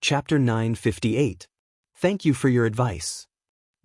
Chapter 958. Thank you for your advice.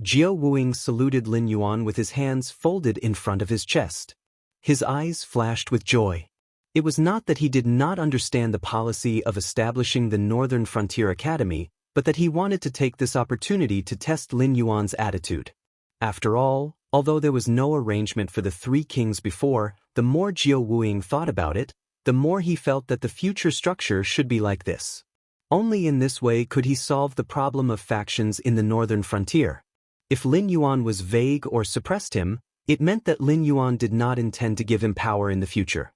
Jiao Wuing saluted Lin Yuan with his hands folded in front of his chest. His eyes flashed with joy. It was not that he did not understand the policy of establishing the Northern Frontier Academy, but that he wanted to take this opportunity to test Lin Yuan's attitude. After all, although there was no arrangement for the three kings before, the more Jiao Wuing thought about it, the more he felt that the future structure should be like this. Only in this way could he solve the problem of factions in the Northern Frontier. If Lin Yuan was vague or suppressed him, it meant that Lin Yuan did not intend to give him power in the future.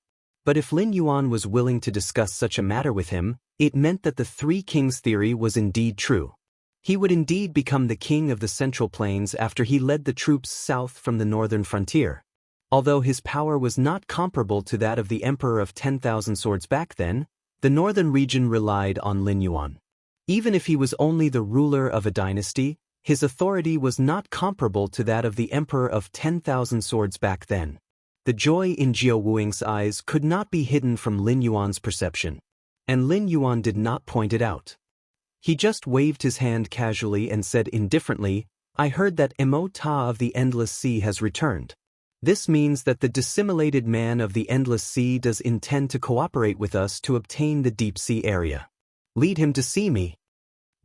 But if Lin Yuan was willing to discuss such a matter with him, it meant that the Three Kings theory was indeed true. He would indeed become the king of the Central Plains after he led the troops south from the Northern Frontier. Although his power was not comparable to that of the Emperor of 10,000 Swords back then, the northern region relied on Lin Yuan. Even if he was only the ruler of a dynasty, his authority was not comparable to that of the Emperor of 10,000 Swords back then. The joy in Jiao Wuing's eyes could not be hidden from Lin Yuan's perception. And Lin Yuan did not point it out. He just waved his hand casually and said indifferently, "I heard that Amoeba of the Endless Sea has returned. This means that the dissimulated man of the Endless Sea does intend to cooperate with us to obtain the deep sea area. Lead him to see me."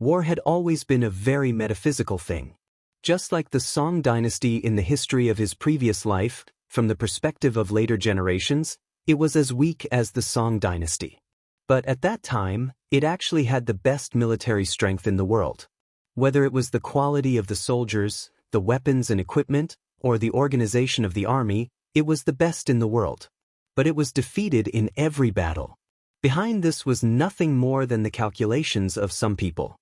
War had always been a very metaphysical thing. Just like the Song dynasty in the history of his previous life, from the perspective of later generations, it was as weak as the Song dynasty. But at that time, it actually had the best military strength in the world. Whether it was the quality of the soldiers, the weapons and equipment, or the organization of the army, it was the best in the world. But it was defeated in every battle. Behind this was nothing more than the calculations of some people.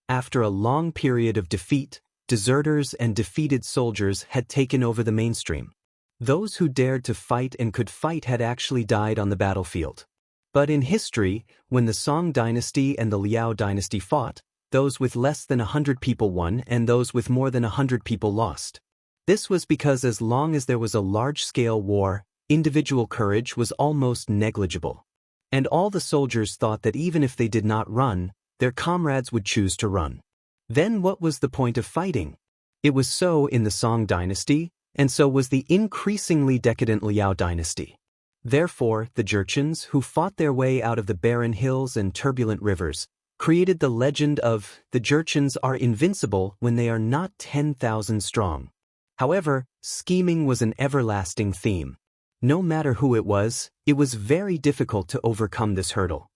After a long period of defeat, deserters and defeated soldiers had taken over the mainstream. Those who dared to fight and could fight had actually died on the battlefield. But in history, when the Song dynasty and the Liao dynasty fought, those with less than 100 people won and those with more than 100 people lost. This was because as long as there was a large-scale war, individual courage was almost negligible. And all the soldiers thought that even if they did not run, their comrades would choose to run. Then what was the point of fighting? It was so in the Song dynasty, and so was the increasingly decadent Liao dynasty. Therefore, the Jurchens, who fought their way out of the barren hills and turbulent rivers, created the legend of the Jurchens are invincible when they are not 10,000 strong. However, scheming was an everlasting theme. No matter who it was very difficult to overcome this hurdle.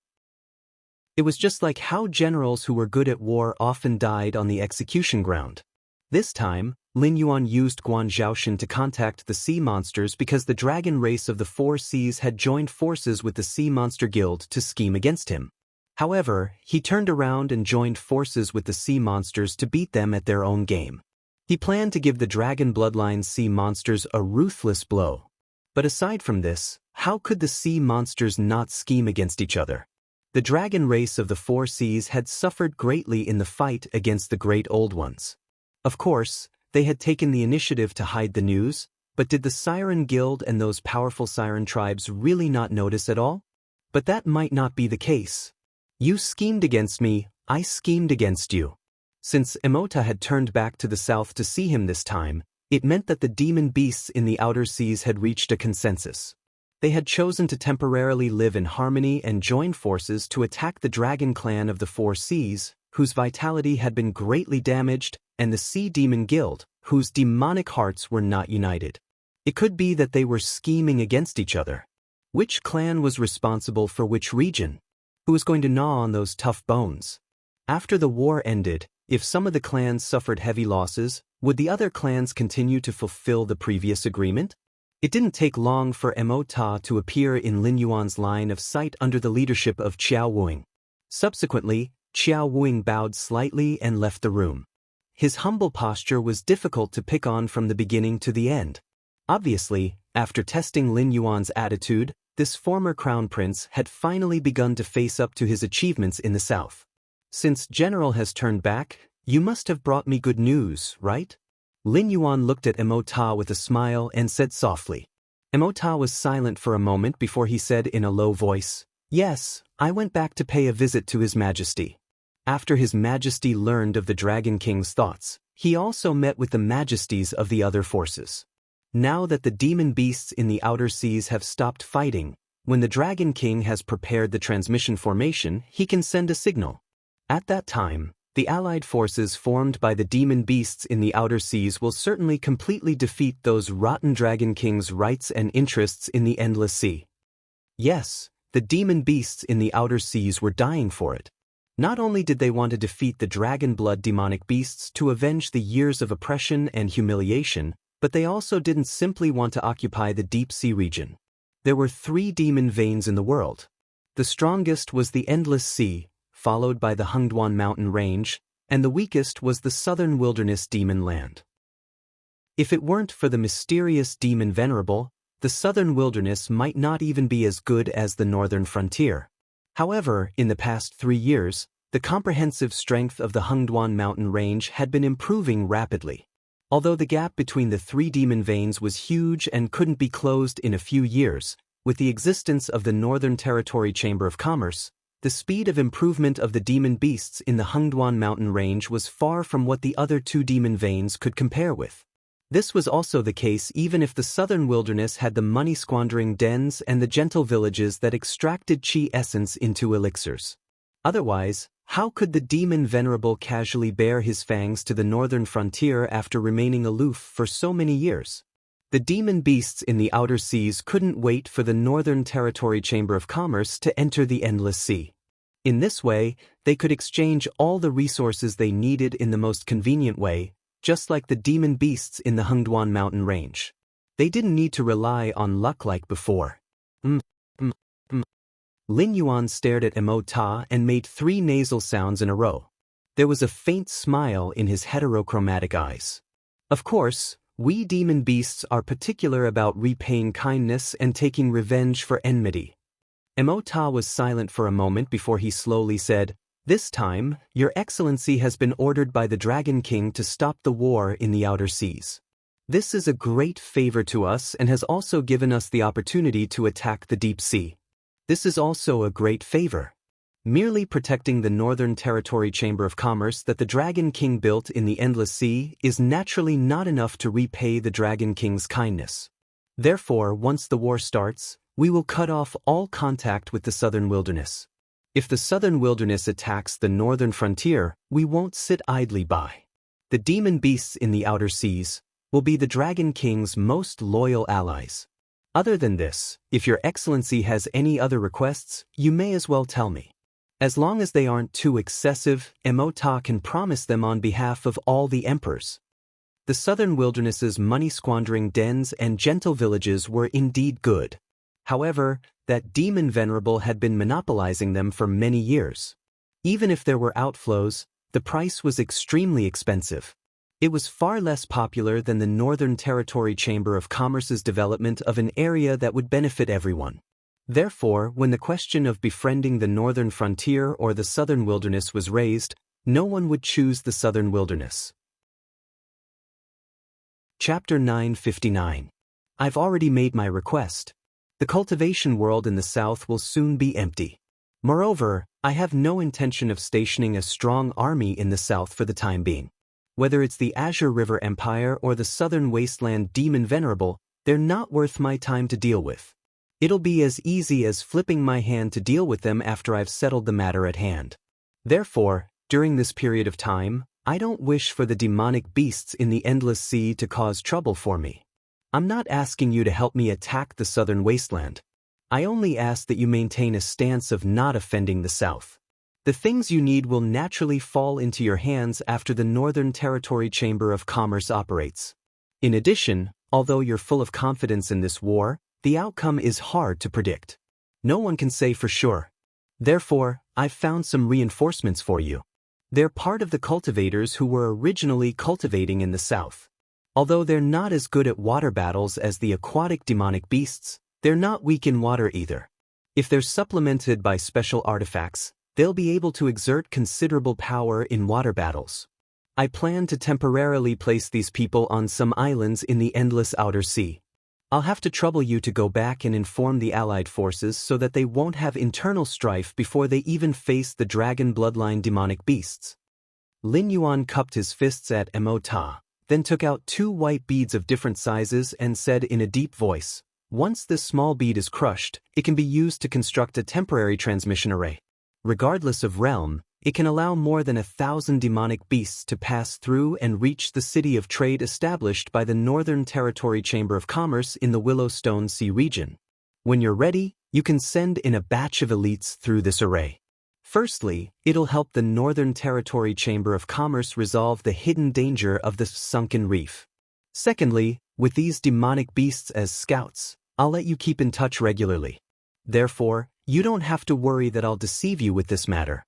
It was just like how generals who were good at war often died on the execution ground. This time, Lin Yuan used Guan Zhaoshan to contact the sea monsters because the dragon race of the Four Seas had joined forces with the Sea Monster Guild to scheme against him. However, he turned around and joined forces with the sea monsters to beat them at their own game. He planned to give the dragon bloodline sea monsters a ruthless blow. But aside from this, how could the sea monsters not scheme against each other? The dragon race of the Four Seas had suffered greatly in the fight against the Great Old Ones. Of course, they had taken the initiative to hide the news, but did the Siren Guild and those powerful Siren tribes really not notice at all? But that might not be the case. You schemed against me, I schemed against you. Since Amoeba had turned back to the south to see him this time, it meant that the demon beasts in the outer seas had reached a consensus. They had chosen to temporarily live in harmony and join forces to attack the dragon clan of the Four Seas, whose vitality had been greatly damaged, and the Sea Demon Guild, whose demonic hearts were not united. It could be that they were scheming against each other. Which clan was responsible for which region? Who was going to gnaw on those tough bones? After the war ended, if some of the clans suffered heavy losses, would the other clans continue to fulfill the previous agreement? It didn't take long for Amoeba to appear in Lin Yuan's line of sight under the leadership of Jiao Wuing. Subsequently, Jiao Wuing bowed slightly and left the room. His humble posture was difficult to pick on from the beginning to the end. Obviously, after testing Lin Yuan's attitude, this former crown prince had finally begun to face up to his achievements in the south. Since General has turned back, you must have brought me good news, right? Lin Yuan looked at Amoeba with a smile and said softly. Amoeba was silent for a moment before he said in a low voice, "Yes, I went back to pay a visit to His Majesty." After His Majesty learned of the Dragon King's thoughts, he also met with the majesties of the other forces. Now that the demon beasts in the outer seas have stopped fighting, when the Dragon King has prepared the transmission formation, he can send a signal. At that time, the allied forces formed by the demon beasts in the outer seas will certainly completely defeat those rotten Dragon King's rights and interests in the endless sea. Yes, the demon beasts in the outer seas were dying for it. Not only did they want to defeat the dragon blood demonic beasts to avenge the years of oppression and humiliation, but they also didn't simply want to occupy the deep sea region. There were 3 demon veins in the world. The strongest was the endless sea, followed by the Hungduan mountain range, and the weakest was the southern wilderness demon land. If it weren't for the mysterious demon venerable, the southern wilderness might not even be as good as the northern frontier. However, in the past 3 years, the comprehensive strength of the Hungduan mountain range had been improving rapidly. Although the gap between the 3 demon veins was huge and couldn't be closed in a few years, with the existence of the Northern Territory Chamber of Commerce, the speed of improvement of the demon beasts in the Hungduan mountain range was far from what the other 2 demon veins could compare with. This was also the case even if the southern wilderness had the money-squandering dens and the gentle villages that extracted chi essence into elixirs. Otherwise, how could the demon venerable casually bare his fangs to the northern frontier after remaining aloof for so many years? The demon beasts in the outer seas couldn't wait for the Northern Territory Chamber of Commerce to enter the endless sea. In this way, they could exchange all the resources they needed in the most convenient way, just like the demon beasts in the Hungduan mountain range. They didn't need to rely on luck like before. Lin Yuan stared at Amoeba and made 3 nasal sounds in a row. There was a faint smile in his heterochromatic eyes. Of course, we demon beasts are particular about repaying kindness and taking revenge for enmity. Amoeba was silent for a moment before he slowly said, "This time, Your Excellency has been ordered by the Dragon King to stop the war in the outer seas. This is a great favor to us and has also given us the opportunity to attack the deep sea. This is also a great favor. Merely protecting the Northern Territory Chamber of Commerce that the Dragon King built in the Endless Sea is naturally not enough to repay the Dragon King's kindness. Therefore, once the war starts, we will cut off all contact with the southern wilderness. If the southern wilderness attacks the northern frontier, we won't sit idly by. The demon beasts in the outer seas will be the Dragon King's most loyal allies. Other than this, if Your Excellency has any other requests, you may as well tell me. As long as they aren't too excessive, Amoeba can promise them on behalf of all the emperors." The southern wilderness's money-squandering dens and gentle villages were indeed good. However, that demon venerable had been monopolizing them for many years. Even if there were outflows, the price was extremely expensive. It was far less popular than the Northern Territory Chamber of Commerce's development of an area that would benefit everyone. Therefore, when the question of befriending the northern frontier or the southern wilderness was raised, no one would choose the southern wilderness. Chapter 959. I've already made my request. The cultivation world in the south will soon be empty. Moreover, I have no intention of stationing a strong army in the south for the time being. Whether it's the Azure River Empire or the southern wasteland demon venerable, they're not worth my time to deal with. It'll be as easy as flipping my hand to deal with them after I've settled the matter at hand. Therefore, during this period of time, I don't wish for the demonic beasts in the endless sea to cause trouble for me. I'm not asking you to help me attack the southern wasteland. I only ask that you maintain a stance of not offending the south. The things you need will naturally fall into your hands after the Northern Territory Chamber of Commerce operates. In addition, although you're full of confidence in this war, the outcome is hard to predict. No one can say for sure. Therefore, I've found some reinforcements for you. They're part of the cultivators who were originally cultivating in the south. Although they're not as good at water battles as the aquatic demonic beasts, they're not weak in water either. If they're supplemented by special artifacts, they'll be able to exert considerable power in water battles. I plan to temporarily place these people on some islands in the endless outer sea. I'll have to trouble you to go back and inform the Allied forces so that they won't have internal strife before they even face the dragon bloodline demonic beasts. Lin Yuan cupped his fists at Amoeba, then took out 2 white beads of different sizes and said in a deep voice, "Once this small bead is crushed, it can be used to construct a temporary transmission array. Regardless of realm, it can allow more than 1,000 demonic beasts to pass through and reach the city of trade established by the Northern Territory Chamber of Commerce in the Willowstone Sea region. When you're ready, you can send in a batch of elites through this array. Firstly, it'll help the Northern Territory Chamber of Commerce resolve the hidden danger of the sunken reef. Secondly, with these demonic beasts as scouts, I'll let you keep in touch regularly. Therefore, you don't have to worry that I'll deceive you with this matter.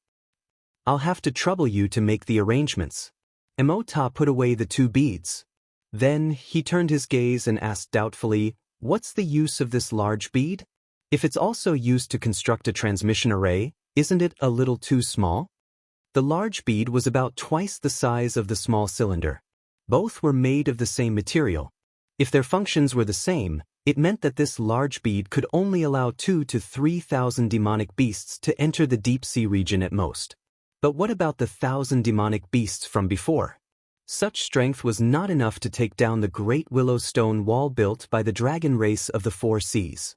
I'll have to trouble you to make the arrangements." Amoeba put away the 2 beads. Then he turned his gaze and asked doubtfully, "What's the use of this large bead? If it's also used to construct a transmission array, isn't it a little too small?" The large bead was about twice the size of the small cylinder. Both were made of the same material. If their functions were the same, it meant that this large bead could only allow 2,000 to 3,000 demonic beasts to enter the deep sea region at most. But what about the 1,000 demonic beasts from before? Such strength was not enough to take down the great Willowstone wall built by the dragon race of the 4 seas.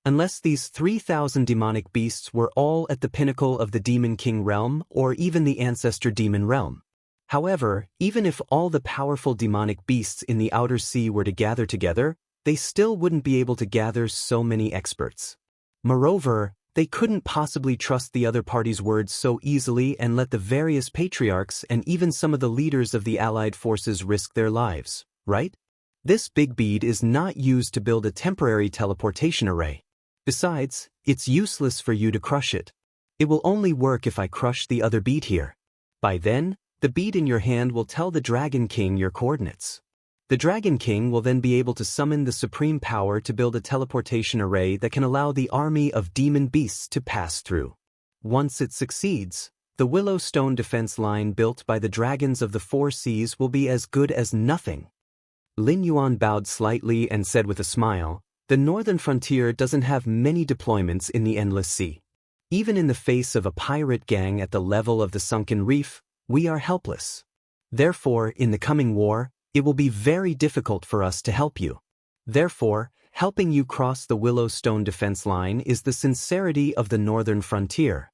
Unless these 3,000 demonic beasts were all at the pinnacle of the Demon King realm or even the Ancestor Demon realm. However, even if all the powerful demonic beasts in the Outer Sea were to gather together, they still wouldn't be able to gather so many experts. Moreover, they couldn't possibly trust the other party's words so easily and let the various patriarchs and even some of the leaders of the Allied forces risk their lives, right? This big bead is not used to build a temporary teleportation array. Besides, it's useless for you to crush it. It will only work if I crush the other bead here. By then, the bead in your hand will tell the Dragon King your coordinates. The Dragon King will then be able to summon the supreme power to build a teleportation array that can allow the army of demon beasts to pass through. Once it succeeds, the Willowstone defense line built by the dragons of the 4 seas will be as good as nothing." Lin Yuan bowed slightly and said with a smile, "The northern frontier doesn't have many deployments in the Endless Sea. Even in the face of a pirate gang at the level of the sunken reef, we are helpless. Therefore, in the coming war, it will be very difficult for us to help you. Therefore, helping you cross the Willowstone defense line is the sincerity of the northern frontier.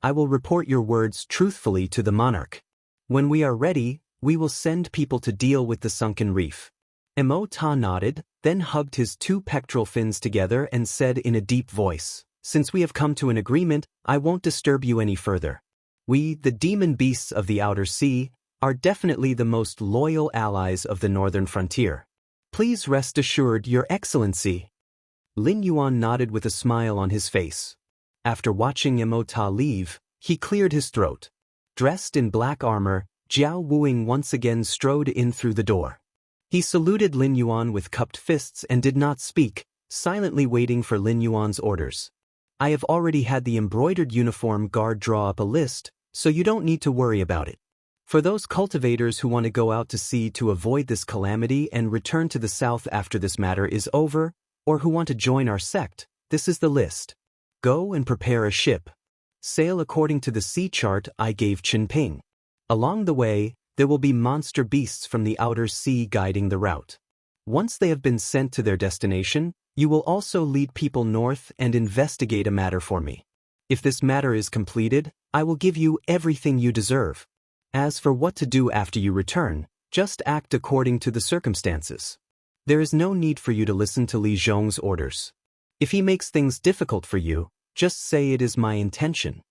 I will report your words truthfully to the monarch. When we are ready, we will send people to deal with the sunken reef." Amoeba nodded, then hugged his 2 pectoral fins together and said in a deep voice, "Since we have come to an agreement, I won't disturb you any further. We, the demon beasts of the Outer Sea, are definitely the most loyal allies of the northern frontier. Please rest assured, Your Excellency." Lin Yuan nodded with a smile on his face. After watching Amoeba leave, he cleared his throat. Dressed in black armor, Jiao Wuing once again strode in through the door. He saluted Lin Yuan with cupped fists and did not speak, silently waiting for Lin Yuan's orders. "I have already had the embroidered uniform guard draw up a list, so you don't need to worry about it. For those cultivators who want to go out to sea to avoid this calamity and return to the south after this matter is over, or who want to join our sect, this is the list. Go and prepare a ship. Sail according to the sea chart I gave Qinping. Along the way, there will be monster beasts from the Outer Sea guiding the route. Once they have been sent to their destination, you will also lead people north and investigate a matter for me. If this matter is completed, I will give you everything you deserve. As for what to do after you return, just act according to the circumstances. There is no need for you to listen to Li Zhong's orders. If he makes things difficult for you, just say it is my intention."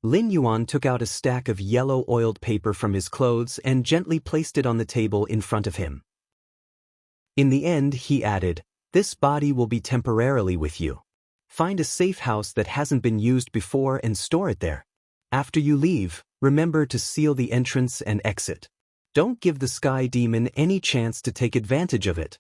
Lin Yuan took out a stack of yellow oiled paper from his clothes and gently placed it on the table in front of him. In the end, he added, "This body will be temporarily with you. Find a safe house that hasn't been used before and store it there. After you leave, remember to seal the entrance and exit. Don't give the Sky Demon any chance to take advantage of it."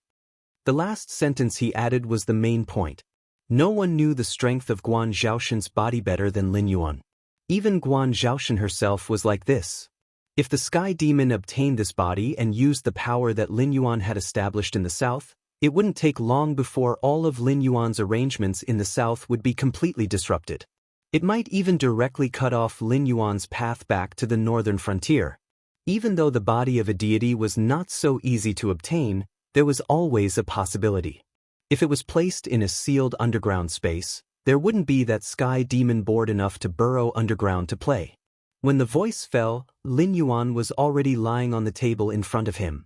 The last sentence he added was the main point. No one knew the strength of Guan Zhaoshen's body better than Lin Yuan. Even Guan Zhaoshen herself was like this. If the Sky Demon obtained this body and used the power that Lin Yuan had established in the south, It wouldn't take long before all of Lin Yuan's arrangements in the south would be completely disrupted. It might even directly cut off Lin Yuan's path back to the northern frontier. Even though the body of a deity was not so easy to obtain, there was always a possibility. If it was placed in a sealed underground space, there wouldn't be that sky demon bored enough to burrow underground to play. When the voice fell, Lin Yuan was already lying on the table in front of him.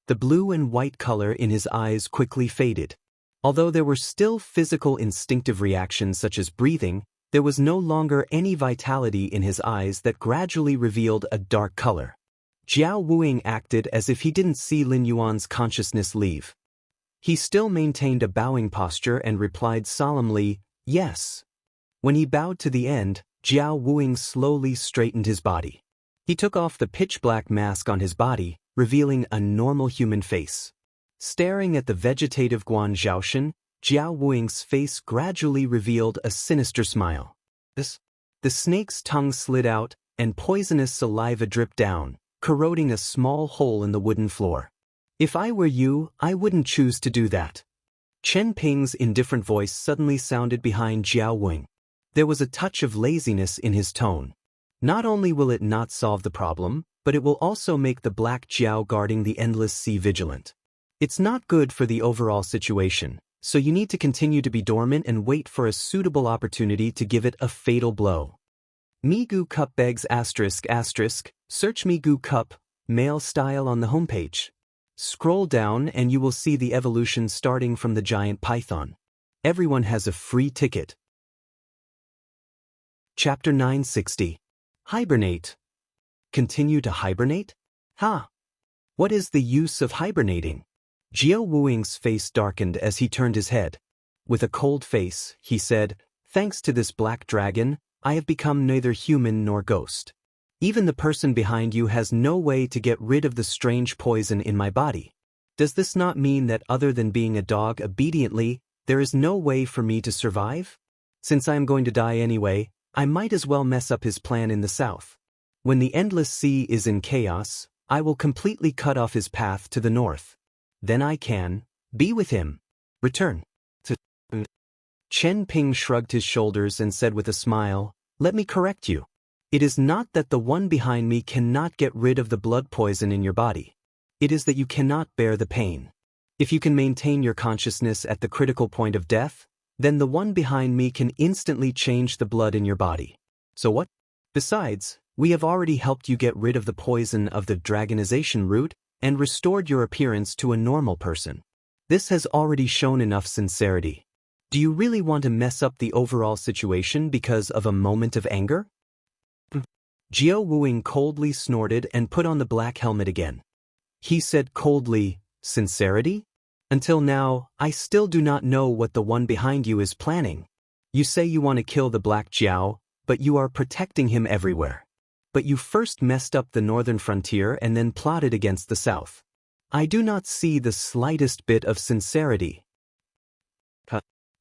The blue and white color in his eyes quickly faded. Although there were still physical instinctive reactions such as breathing, there was no longer any vitality in his eyes that gradually revealed a dark color. Jiao Wuing acted as if he didn't see Lin Yuan's consciousness leave. He still maintained a bowing posture and replied solemnly, "Yes." When he bowed to the end, Jiao Wuing slowly straightened his body. He took off the pitch-black mask on his body, revealing a normal human face. Staring at the vegetative Guan Zhaoshan, Jiao Wuing's face gradually revealed a sinister smile. The snake's tongue slid out, and poisonous saliva dripped down, corroding a small hole in the wooden floor. "If I were you, I wouldn't choose to do that." Chen Ping's indifferent voice suddenly sounded behind Jiao Wuing. There was a touch of laziness in his tone. Not only will it not solve the problem, but it will also make the Black Jiao guarding the Endless Sea vigilant. It's not good for the overall situation, so you need to continue to be dormant and wait for a suitable opportunity to give it a fatal blow. Migu Cup begs ***, search Migu Cup, male style on the homepage. Scroll down and you will see the evolution starting from the giant python. Everyone has a free ticket. Chapter 960. Hibernate. Continue to hibernate? Ha! What is the use of hibernating? Jiao Wuing's face darkened as he turned his head. With a cold face, he said, "Thanks to this black dragon, I have become neither human nor ghost. Even the person behind you has no way to get rid of the strange poison in my body. Does this not mean that other than being a dog obediently, there is no way for me to survive? Since I am going to die anyway, I might as well mess up his plan in the south. When the Endless Sea is in chaos, I will completely cut off his path to the north. Then I can be with him. Return to..." Chen Ping shrugged his shoulders and said with a smile, "Let me correct you. It is not that the one behind me cannot get rid of the blood poison in your body. It is that you cannot bear the pain. If you can maintain your consciousness at the critical point of death, then the one behind me can instantly change the blood in your body. So what? Besides, we have already helped you get rid of the poison of the dragonization root and restored your appearance to a normal person. This has already shown enough sincerity. Do you really want to mess up the overall situation because of a moment of anger?" Jiao Wuing coldly snorted and put on the black helmet again. He said coldly, "Sincerity? Until now, I still do not know what the one behind you is planning. You say you want to kill the Black Jiao, but you are protecting him everywhere. But you first messed up the northern frontier and then plotted against the south. I do not see the slightest bit of sincerity."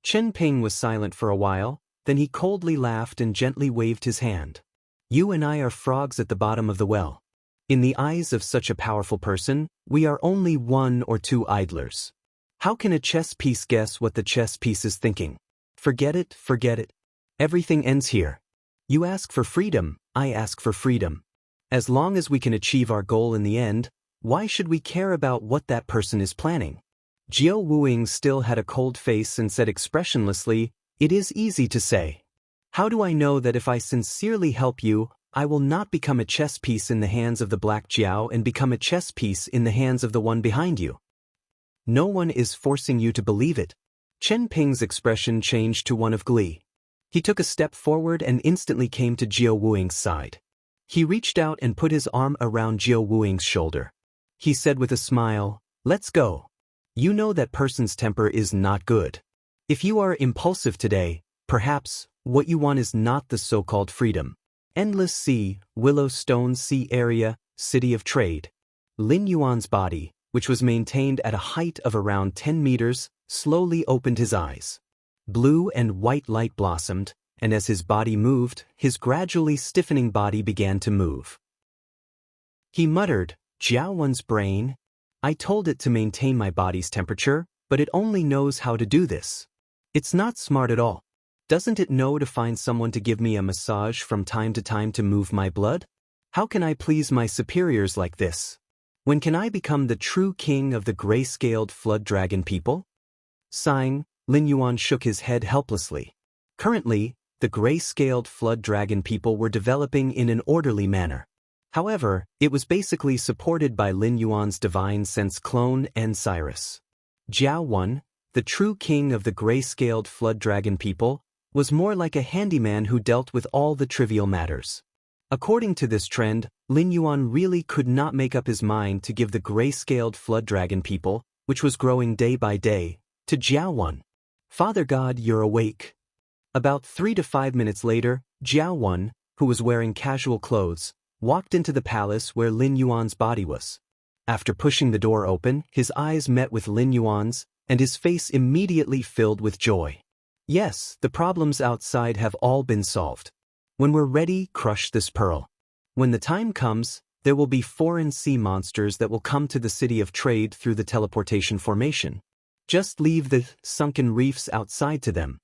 Chen Ping was silent for a while, then he coldly laughed and gently waved his hand. "You and I are frogs at the bottom of the well. In the eyes of such a powerful person, we are only one or two idlers. How can a chess piece guess what the chess piece is thinking? Forget it, forget it. Everything ends here. You ask for freedom, I ask for freedom. As long as we can achieve our goal in the end, why should we care about what that person is planning?" Jiao Wuing still had a cold face and said expressionlessly, "It is easy to say. How do I know that if I sincerely help you, I will not become a chess piece in the hands of the Black Jiao and become a chess piece in the hands of the one behind you? No one is forcing you to believe it." Chen Ping's expression changed to one of glee. He took a step forward and instantly came to Jiao Wuing's side. He reached out and put his arm around Jiao Wuing's shoulder. He said with a smile, "Let's go. You know that person's temper is not good. If you are impulsive today, perhaps what you want is not the so-called freedom. Endless Sea, Willow Stone Sea Area, City of Trade." Lin Yuan's body, which was maintained at a height of around 10 meters, slowly opened his eyes. Blue and white light blossomed, and as his body moved, his gradually stiffening body began to move. He muttered, "Jiao Wen's brain? I told it to maintain my body's temperature, but it only knows how to do this. It's not smart at all. Doesn't it know to find someone to give me a massage from time to time to move my blood? How can I please my superiors like this? When can I become the true king of the gray-scaled flood dragon people? Sighing, Lin Yuan shook his head helplessly. Currently, the gray-scaled flood dragon people were developing in an orderly manner. However, it was basically supported by Lin Yuan's divine sense clone and Cyrus. Jiao Wen, the true king of the gray-scaled flood dragon people, was more like a handyman who dealt with all the trivial matters. According to this trend, Lin Yuan really could not make up his mind to give the gray-scaled flood dragon people, which was growing day by day, to Jiao Wen. Father God, you're awake. About 3 to 5 minutes later, Jiao Wen, who was wearing casual clothes, walked into the palace where Lin Yuan's body was. After pushing the door open, his eyes met with Lin Yuan's, and his face immediately filled with joy. Yes, the problems outside have all been solved. When we're ready, crush this pearl. When the time comes, there will be foreign sea monsters that will come to the city of trade through the teleportation formation. Just leave the sunken reefs outside to them.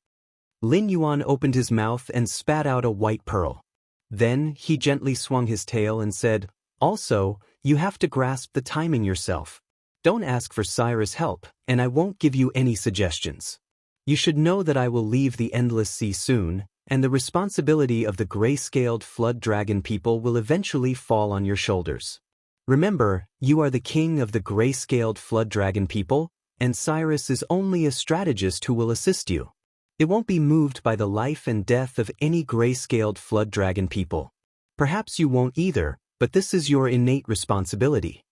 Lin Yuan opened his mouth and spat out a white pearl. Then he gently swung his tail and said, "Also, you have to grasp the timing yourself. Don't ask for Cyrus' help, and I won't give you any suggestions. You should know that I will leave the endless sea soon, and the responsibility of the gray-scaled flood dragon people will eventually fall on your shoulders. Remember, you are the king of the gray-scaled flood dragon people, and Cyrus is only a strategist who will assist you. It won't be moved by the life and death of any gray-scaled flood dragon people. Perhaps you won't either, but this is your innate responsibility."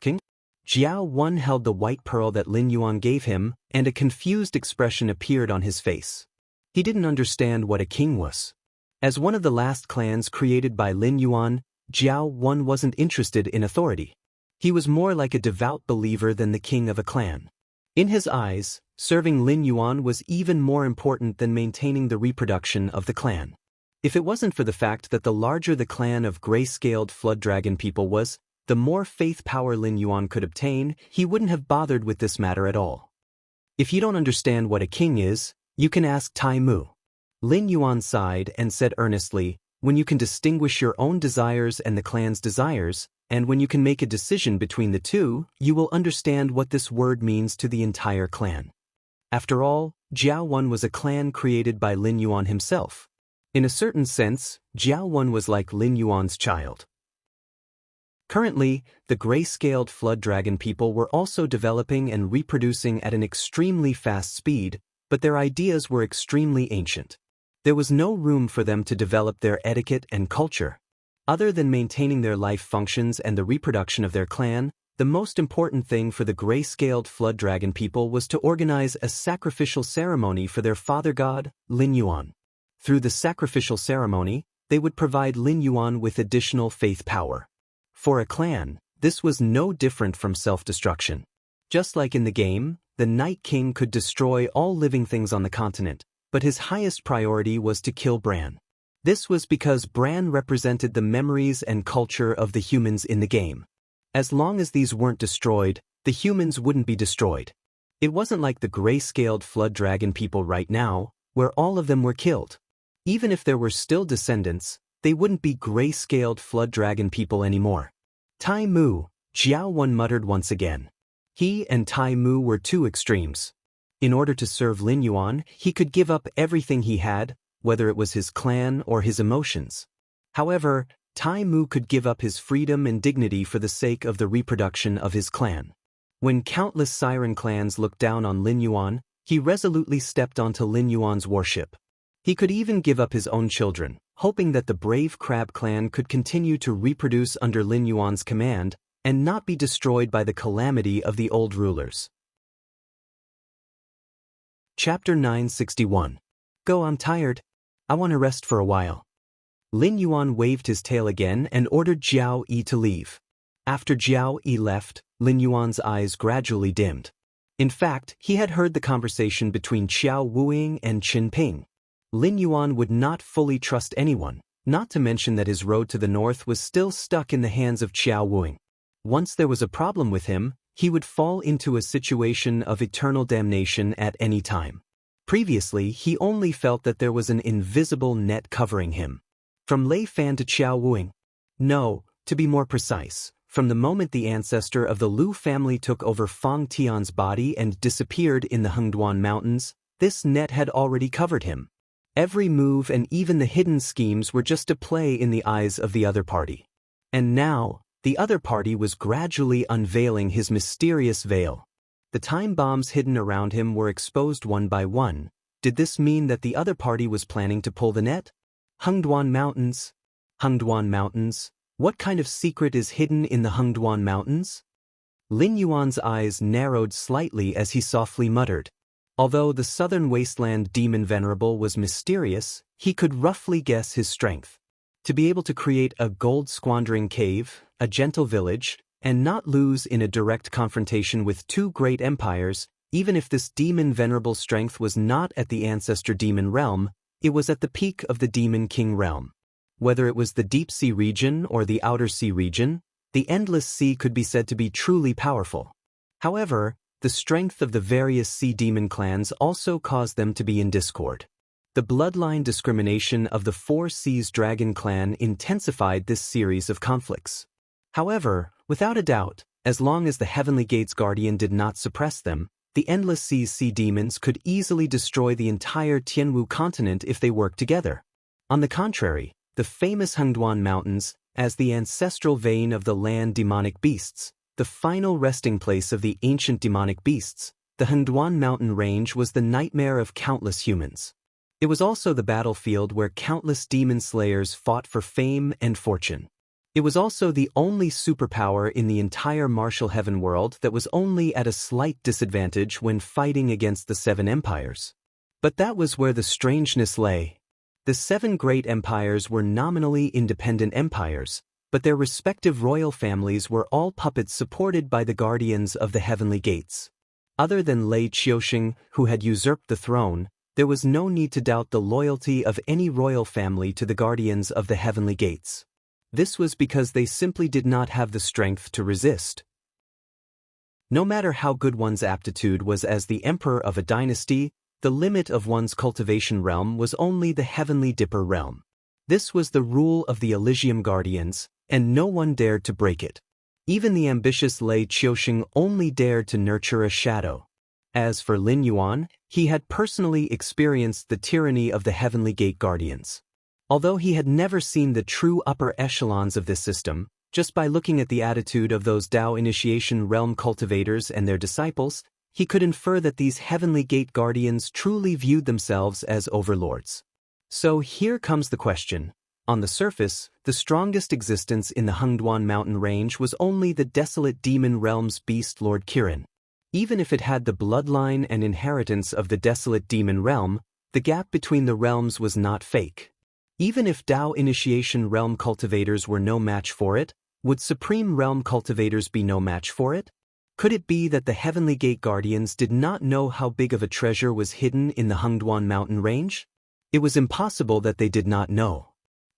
King Jiao Wen held the white pearl that Lin Yuan gave him, and a confused expression appeared on his face. He didn't understand what a king was. As one of the last clans created by Lin Yuan, Jiao Wen wasn't interested in authority. He was more like a devout believer than the king of a clan. In his eyes, serving Lin Yuan was even more important than maintaining the reproduction of the clan. If it wasn't for the fact that the larger the clan of gray-scaled flood dragon people was, the more faith power Lin Yuan could obtain, he wouldn't have bothered with this matter at all. If you don't understand what a king is, you can ask Tai Mu. Lin Yuan sighed and said earnestly, "When you can distinguish your own desires and the clan's desires, and when you can make a decision between the two, you will understand what this word means to the entire clan." After all, Jiao Wen was a clan created by Lin Yuan himself. In a certain sense, Jiao Wen was like Lin Yuan's child. Currently, the gray-scaled flood dragon people were also developing and reproducing at an extremely fast speed, but their ideas were extremely ancient. There was no room for them to develop their etiquette and culture. Other than maintaining their life functions and the reproduction of their clan, the most important thing for the gray-scaled flood dragon people was to organize a sacrificial ceremony for their father god, Lin Yuan. Through the sacrificial ceremony, they would provide Lin Yuan with additional faith power. For a clan, this was no different from self-destruction. Just like in the game, the Night King could destroy all living things on the continent, but his highest priority was to kill Bran. This was because Bran represented the memories and culture of the humans in the game. As long as these weren't destroyed, the humans wouldn't be destroyed. It wasn't like the gray-scaled flood dragon people right now, where all of them were killed. Even if there were still descendants, they wouldn't be gray-scaled flood dragon people anymore. Tai Mu, Jiao Wen muttered once again. He and Tai Mu were two extremes. In order to serve Lin Yuan, he could give up everything he had, whether it was his clan or his emotions. However, Tai Mu could give up his freedom and dignity for the sake of the reproduction of his clan. When countless siren clans looked down on Lin Yuan, he resolutely stepped onto Lin Yuan's warship. He could even give up his own children, hoping that the brave Crab clan could continue to reproduce under Lin Yuan's command and not be destroyed by the calamity of the old rulers. Chapter 961. Go, I'm tired. I want to rest for a while. Lin Yuan waved his tail again and ordered Jiao Yi to leave. After Jiao Yi left, Lin Yuan's eyes gradually dimmed. In fact, he had heard the conversation between Xiao Wuing and Qin Ping. Lin Yuan would not fully trust anyone, not to mention that his road to the north was still stuck in the hands of Xiao Wuing. Once there was a problem with him, he would fall into a situation of eternal damnation at any time. Previously, he only felt that there was an invisible net covering him. From Lei Fan to Qiao Wuing. No, to be more precise, from the moment the ancestor of the Lu family took over Fang Tian's body and disappeared in the Hengduan Mountains, this net had already covered him. Every move and even the hidden schemes were just a play in the eyes of the other party. And now, the other party was gradually unveiling his mysterious veil. The time bombs hidden around him were exposed one by one. Did this mean that the other party was planning to pull the net? Hengduan Mountains? Hengduan Mountains? What kind of secret is hidden in the Hengduan Mountains? Lin Yuan's eyes narrowed slightly as he softly muttered. Although the southern wasteland demon venerable was mysterious, he could roughly guess his strength. To be able to create a gold-squandering cave, a gentle village, and not lose in a direct confrontation with two great empires, even if this demon venerable strength was not at the ancestor demon realm, it was at the peak of the demon king realm. Whether it was the deep sea region or the outer sea region, the endless sea could be said to be truly powerful. However, the strength of the various sea demon clans also caused them to be in discord. The bloodline discrimination of the Four Seas Dragon clan intensified this series of conflicts. However, without a doubt, as long as the Heavenly Gate's guardian did not suppress them, the Endless Sea's sea demons could easily destroy the entire Tianwu continent if they worked together. On the contrary, the famous Hengduan Mountains, as the ancestral vein of the land demonic beasts, the final resting place of the ancient demonic beasts, the Hengduan mountain range was the nightmare of countless humans. It was also the battlefield where countless demon slayers fought for fame and fortune. It was also the only superpower in the entire martial heaven world that was only at a slight disadvantage when fighting against the Seven Empires. But that was where the strangeness lay. The seven great empires were nominally independent empires, but their respective royal families were all puppets supported by the guardians of the heavenly gates. Other than Lei Qiusheng, who had usurped the throne, there was no need to doubt the loyalty of any royal family to the guardians of the heavenly gates. This was because they simply did not have the strength to resist. No matter how good one's aptitude was as the emperor of a dynasty, the limit of one's cultivation realm was only the heavenly dipper realm. This was the rule of the Elysium guardians, and no one dared to break it. Even the ambitious Lei Qiusheng only dared to nurture a shadow. As for Lin Yuan, he had personally experienced the tyranny of the Heavenly Gate Guardians. Although he had never seen the true upper echelons of this system, just by looking at the attitude of those Dao initiation realm cultivators and their disciples, he could infer that these Heavenly Gate Guardians truly viewed themselves as overlords. So here comes the question. On the surface, the strongest existence in the Hengduan mountain range was only the desolate demon realm's beast Lord Kirin. Even if it had the bloodline and inheritance of the desolate demon realm, the gap between the realms was not fake. Even if Dao initiation realm cultivators were no match for it, would supreme realm cultivators be no match for it? Could it be that the Heavenly Gate Guardians did not know how big of a treasure was hidden in the Hengduan mountain range? It was impossible that they did not know.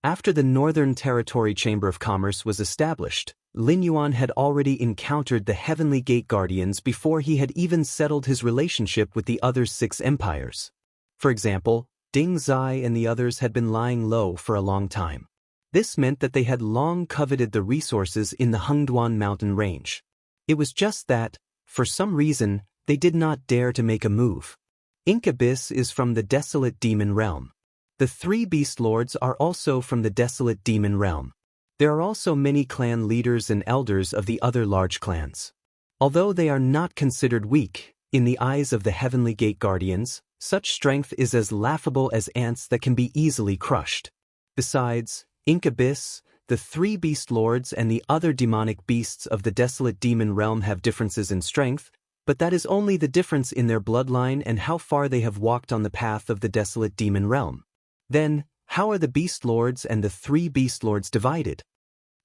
After the Northern Territory Chamber of Commerce was established, Lin Yuan had already encountered the Heavenly Gate Guardians before he had even settled his relationship with the other 6 empires. For example, Ding Zai and the others had been lying low for a long time. This meant that they had long coveted the resources in the Hengduan mountain range. It was just that, for some reason, they did not dare to make a move. Ink Abyss is from the desolate demon realm. The 3 beast lords are also from the desolate demon realm. There are also many clan leaders and elders of the other large clans. Although they are not considered weak, in the eyes of the Heavenly Gate Guardians, such strength is as laughable as ants that can be easily crushed. Besides, Ink Abyss, the 3 beast lords and the other demonic beasts of the desolate demon realm have differences in strength, but that is only the difference in their bloodline and how far they have walked on the path of the desolate demon realm. Then, how are the beast lords and the 3 beast lords divided?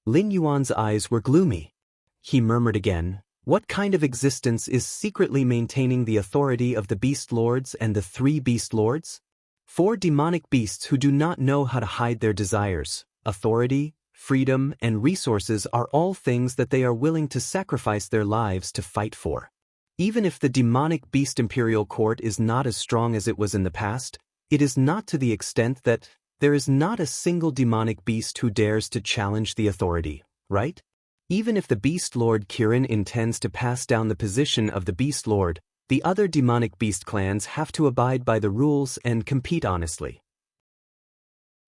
Lin Yuan's eyes were gloomy. He murmured again, what kind of existence is secretly maintaining the authority of the beast lords and the 3 beast lords? 4 demonic beasts who do not know how to hide their desires, authority, freedom, and resources are all things that they are willing to sacrifice their lives to fight for. Even if the demonic beast imperial court is not as strong as it was in the past, it is not to the extent that there is not a single demonic beast who dares to challenge the authority, right? Even if the Beast Lord Kirin intends to pass down the position of the Beast Lord, the other demonic beast clans have to abide by the rules and compete honestly.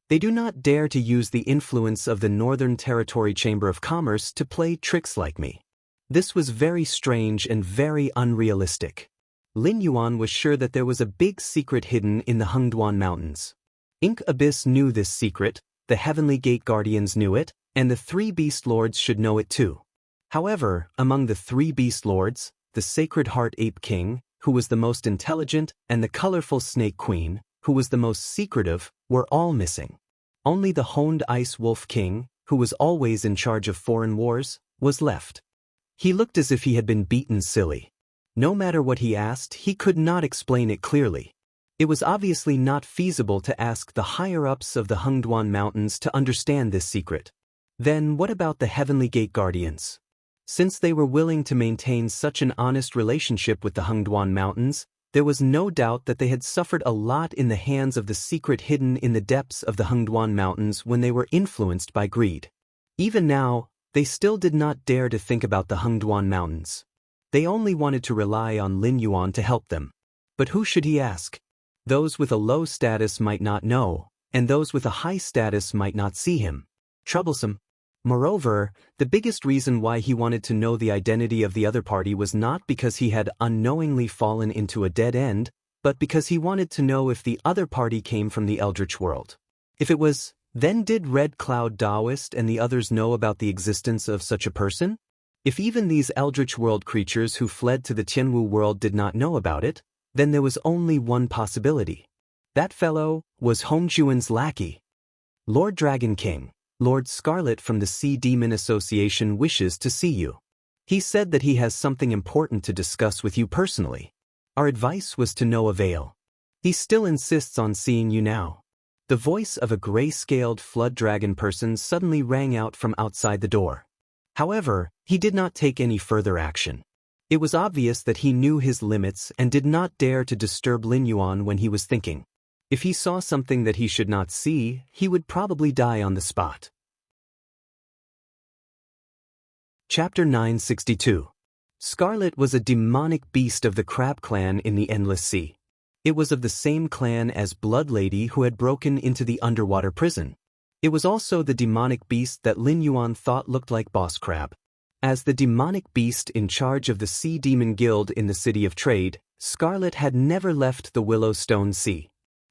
They do not dare to use the influence of the Northern Territory Chamber of Commerce to play tricks like me. This was very strange and very unrealistic. Lin Yuan was sure that there was a big secret hidden in the Hengduan Mountains. Ink Abyss knew this secret, the Heavenly Gate Guardians knew it, and the three Beast Lords should know it too. However, among the three Beast Lords, the Sacred Heart Ape King, who was the most intelligent, and the Colorful Snake Queen, who was the most secretive, were all missing. Only the Honed Ice Wolf King, who was always in charge of foreign wars, was left. He looked as if he had been beaten silly. No matter what he asked, he could not explain it clearly. It was obviously not feasible to ask the higher-ups of the Hengduan Mountains to understand this secret. Then what about the Heavenly Gate Guardians? Since they were willing to maintain such an honest relationship with the Hengduan Mountains, there was no doubt that they had suffered a lot in the hands of the secret hidden in the depths of the Hengduan Mountains when they were influenced by greed. Even now, they still did not dare to think about the Hengduan Mountains. They only wanted to rely on Lin Yuan to help them. But who should he ask? Those with a low status might not know, and those with a high status might not see him. Troublesome. Moreover, the biggest reason why he wanted to know the identity of the other party was not because he had unknowingly fallen into a dead end, but because he wanted to know if the other party came from the Eldritch world. If it was, then did Red Cloud Taoist and the others know about the existence of such a person? If even these Eldritch world creatures who fled to the Tianwu world did not know about it, then there was only one possibility. That fellow was Hongjuan's lackey. Lord Dragon King, Lord Scarlet from the Sea Demon Association wishes to see you. He said that he has something important to discuss with you personally. Our advice was to no avail. He still insists on seeing you now. The voice of a gray-scaled flood dragon person suddenly rang out from outside the door. However, he did not take any further action. It was obvious that he knew his limits and did not dare to disturb Lin Yuan when he was thinking. If he saw something that he should not see, he would probably die on the spot. Chapter 962. Scarlet was a demonic beast of the Crab Clan in the Endless Sea. It was of the same clan as Blood Lady who had broken into the underwater prison. It was also the demonic beast that Lin Yuan thought looked like Boss Crab. As the demonic beast in charge of the Sea Demon Guild in the City of Trade, Scarlet had never left the Willowstone Sea.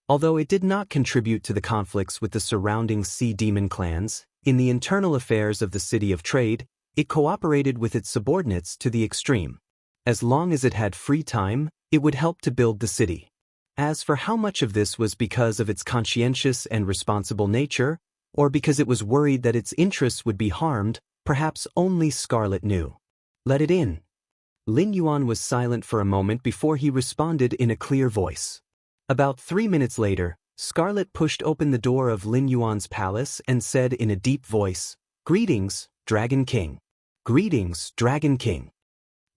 Although it did not contribute to the conflicts with the surrounding Sea Demon clans, in the internal affairs of the City of Trade, it cooperated with its subordinates to the extreme. As long as it had free time, it would help to build the city. As for how much of this was because of its conscientious and responsible nature, or because it was worried that its interests would be harmed, perhaps only Scarlet knew. Let it in. Lin Yuan was silent for a moment before he responded in a clear voice. About 3 minutes later, Scarlet pushed open the door of Lin Yuan's palace and said in a deep voice, "Greetings, Dragon King. Greetings, Dragon King."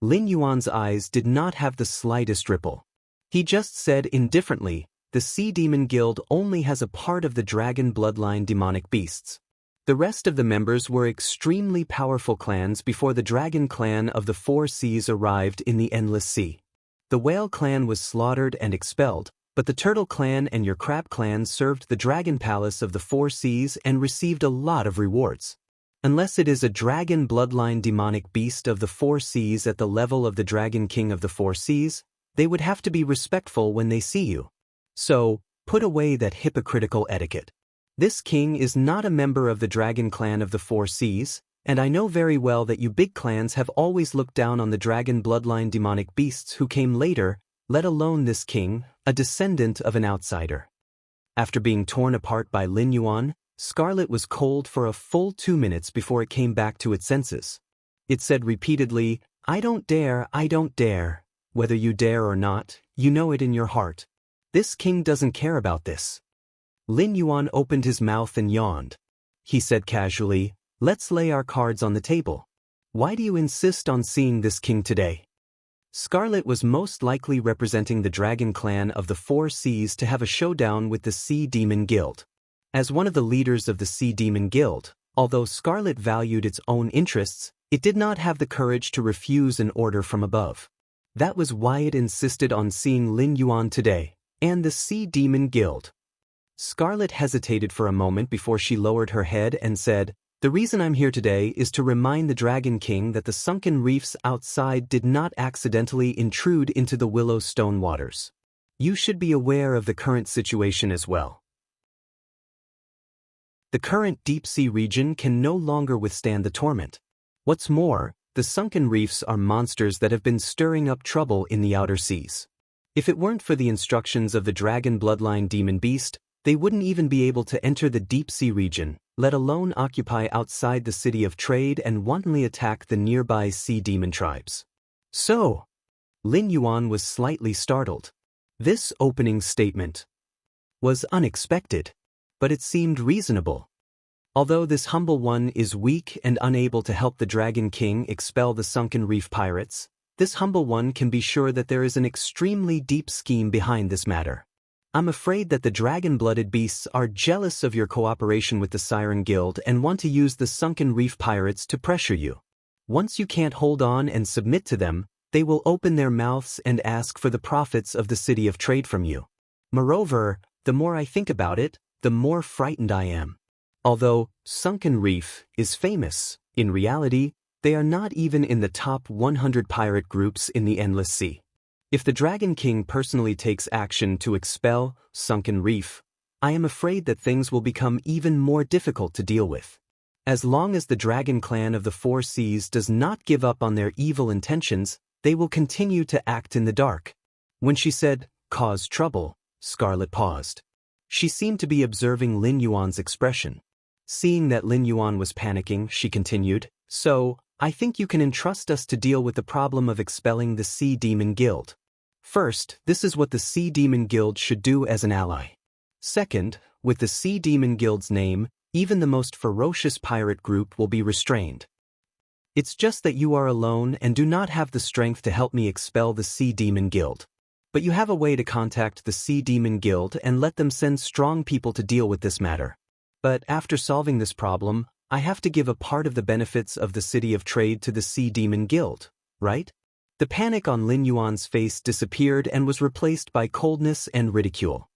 Lin Yuan's eyes did not have the slightest ripple. He just said indifferently, "The Sea Demon Guild only has a part of the dragon bloodline demonic beasts. The rest of the members were extremely powerful clans before the Dragon Clan of the Four Seas arrived in the Endless Sea. The Whale Clan was slaughtered and expelled, but the Turtle Clan and your Crab Clan served the Dragon Palace of the Four Seas and received a lot of rewards. Unless it is a dragon bloodline demonic beast of the Four Seas at the level of the Dragon King of the Four Seas, they would have to be respectful when they see you. So, put away that hypocritical etiquette. This king is not a member of the Dragon Clan of the Four Seas, and I know very well that you big clans have always looked down on the dragon bloodline demonic beasts who came later, let alone this king, a descendant of an outsider." After being torn apart by Lin Yuan, Scarlet was cold for a full 2 minutes before it came back to its senses. It said repeatedly, I don't dare, I don't dare. Whether you dare or not, you know it in your heart. This king doesn't care about this." Lin Yuan opened his mouth and yawned. he said casually. Let's lay our cards on the table. Why do you insist on seeing this king today? Scarlet was most likely representing the dragon clan of the Four Seas to have a showdown with the Sea Demon Guild. As one of the leaders of the Sea Demon Guild, although Scarlet valued its own interests, it did not have the courage to refuse an order from above. That was why it insisted on seeing Lin Yuan today, and the Sea Demon Guild. Scarlet hesitated for a moment before she lowered her head and said, "The reason I'm here today is to remind the Dragon King that the sunken reefs outside did not accidentally intrude into the Willow Stone waters. You should be aware of the current situation as well. The current deep-sea region can no longer withstand the torment. What's more, the sunken reefs are monsters that have been stirring up trouble in the outer seas. If it weren't for the instructions of the dragon bloodline demon beast, they wouldn't even be able to enter the deep-sea region, let alone occupy outside the city of trade and wantonly attack the nearby sea demon tribes." So, Lin Yuan was slightly startled. This opening statement was unexpected, but it seemed reasonable. Although this humble one is weak and unable to help the Dragon King expel the sunken reef pirates, this humble one can be sure that there is an extremely deep scheme behind this matter. I'm afraid that the dragon-blooded beasts are jealous of your cooperation with the Siren Guild and want to use the sunken reef pirates to pressure you. Once you can't hold on and submit to them, they will open their mouths and ask for the profits of the city of trade from you. Moreover, the more I think about it, the more frightened I am. Although Sunken Reef is famous, in reality, they are not even in the top 100 pirate groups in the Endless Sea. If the Dragon King personally takes action to expel Sunken Reef, I am afraid that things will become even more difficult to deal with. As long as the Dragon Clan of the Four Seas does not give up on their evil intentions, they will continue to act in the dark. When she said, "cause trouble," Scarlet paused. She seemed to be observing Lin Yuan's expression. Seeing that Lin Yuan was panicking, she continued, "So, I think you can entrust us to deal with the problem of expelling the Sea Demon Guild. First, this is what the Sea Demon Guild should do as an ally. Second, with the Sea Demon Guild's name, even the most ferocious pirate group will be restrained. It's just that you are alone and do not have the strength to help me expel the Sea Demon Guild. But you have a way to contact the Sea Demon Guild and let them send strong people to deal with this matter. But after solving this problem, I have to give a part of the benefits of the City of Trade to the Sea Demon Guild, right?" The panic on Lin Yuan's face disappeared and was replaced by coldness and ridicule.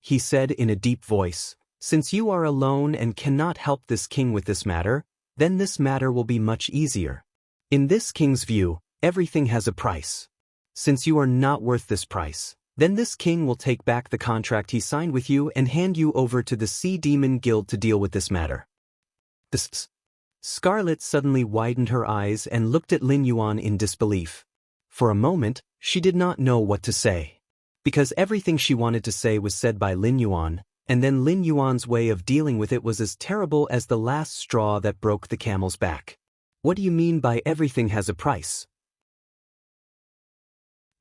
He said in a deep voice, "Since you are alone and cannot help this king with this matter, then this matter will be much easier. In this king's view, everything has a price. Since you are not worth this price, then this king will take back the contract he signed with you and hand you over to the Sea Demon Guild to deal with this matter." Scarlet suddenly widened her eyes and looked at Lin Yuan in disbelief. For a moment, she did not know what to say. Because everything she wanted to say was said by Lin Yuan, and then Lin Yuan's way of dealing with it was as terrible as the last straw that broke the camel's back. "What do you mean by everything has a price?"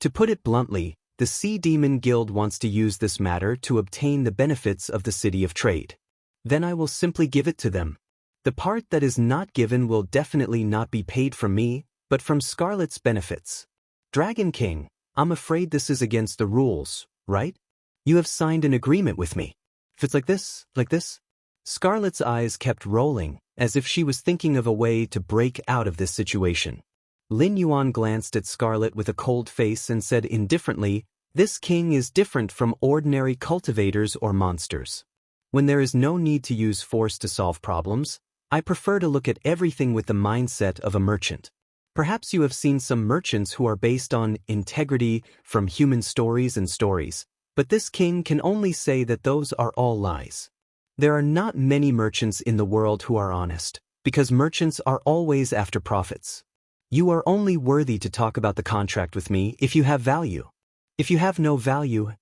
To put it bluntly, the Sea Demon Guild wants to use this matter to obtain the benefits of the City of Trade. Then I will simply give it to them. The part that is not given will definitely not be paid from me, but from Scarlet's benefits. Dragon King, I'm afraid this is against the rules, right? You have signed an agreement with me. If it's like this. Scarlet's eyes kept rolling, as if she was thinking of a way to break out of this situation. Lin Yuan glanced at Scarlet with a cold face and said indifferently, "This king is different from ordinary cultivators or monsters. When there is no need to use force to solve problems, I prefer to look at everything with the mindset of a merchant. Perhaps you have seen some merchants who are based on integrity from human stories, but this king can only say that those are all lies. There are not many merchants in the world who are honest, because merchants are always after profits. You are only worthy to talk about the contract with me if you have value. If you have no value..."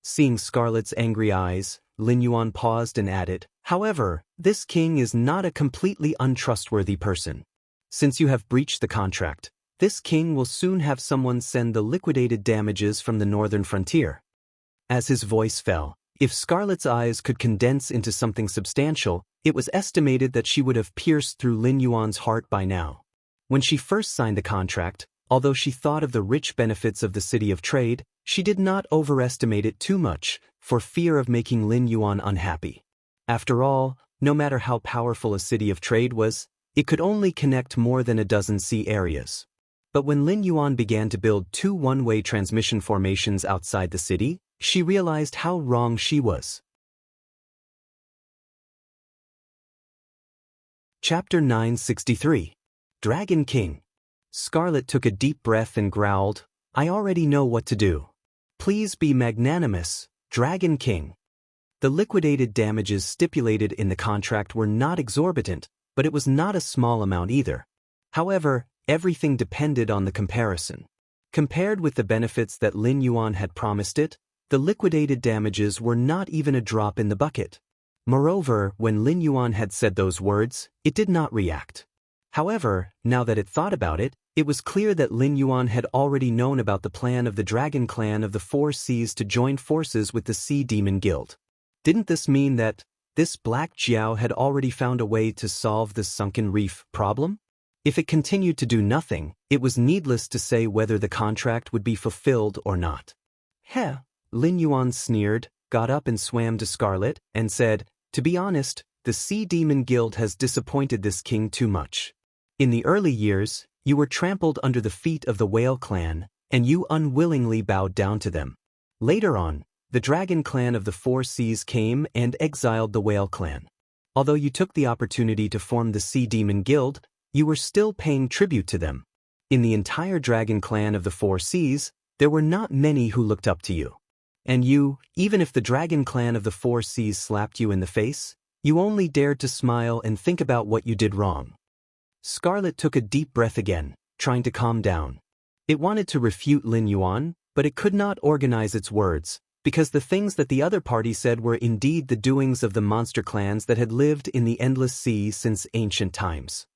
Seeing Scarlet's angry eyes, Lin Yuan paused and added, "However, this king is not a completely untrustworthy person. Since you have breached the contract, this king will soon have someone send the liquidated damages from the northern frontier." As his voice fell, if Scarlet's eyes could condense into something substantial, It was estimated that she would have pierced through Lin Yuan's heart by now. When she first signed the contract, although she thought of the rich benefits of the city of trade, she did not overestimate it too much, for fear of making Lin Yuan unhappy. After all, no matter how powerful a city of trade was, it could only connect more than a dozen sea areas. But when Lin Yuan began to build 2 one-way transmission formations outside the city, she realized how wrong she was. Chapter 963. Dragon King. Scarlet took a deep breath and growled, "I already know what to do. Please be magnanimous, Dragon King." The liquidated damages stipulated in the contract were not exorbitant, but it was not a small amount either. However, everything depended on the comparison. Compared with the benefits that Lin Yuan had promised it, the liquidated damages were not even a drop in the bucket. Moreover, when Lin Yuan had said those words, it did not react. However, now that it thought about it, it was clear that Lin Yuan had already known about the plan of the Dragon Clan of the Four Seas to join forces with the Sea Demon Guild. Didn't this mean that this Black Jiao had already found a way to solve the sunken reef problem? If it continued to do nothing, it was needless to say whether the contract would be fulfilled or not. Heh, Lin Yuan sneered, got up and swam to Scarlet, and said, "To be honest, the Sea Demon Guild has disappointed this king too much. In the early years, you were trampled under the feet of the Whale Clan, and you unwillingly bowed down to them. Later on, the Dragon Clan of the Four Seas came and exiled the Whale Clan. Although you took the opportunity to form the Sea Demon Guild, you were still paying tribute to them. In the entire Dragon Clan of the Four Seas, there were not many who looked up to you. And you, even if the Dragon Clan of the Four Seas slapped you in the face, you only dared to smile and think about what you did wrong." Scarlet took a deep breath again, trying to calm down. It wanted to refute Lin Yuan, but it could not organize its words, because the things that the other party said were indeed the doings of the monster clans that had lived in the endless sea since ancient times.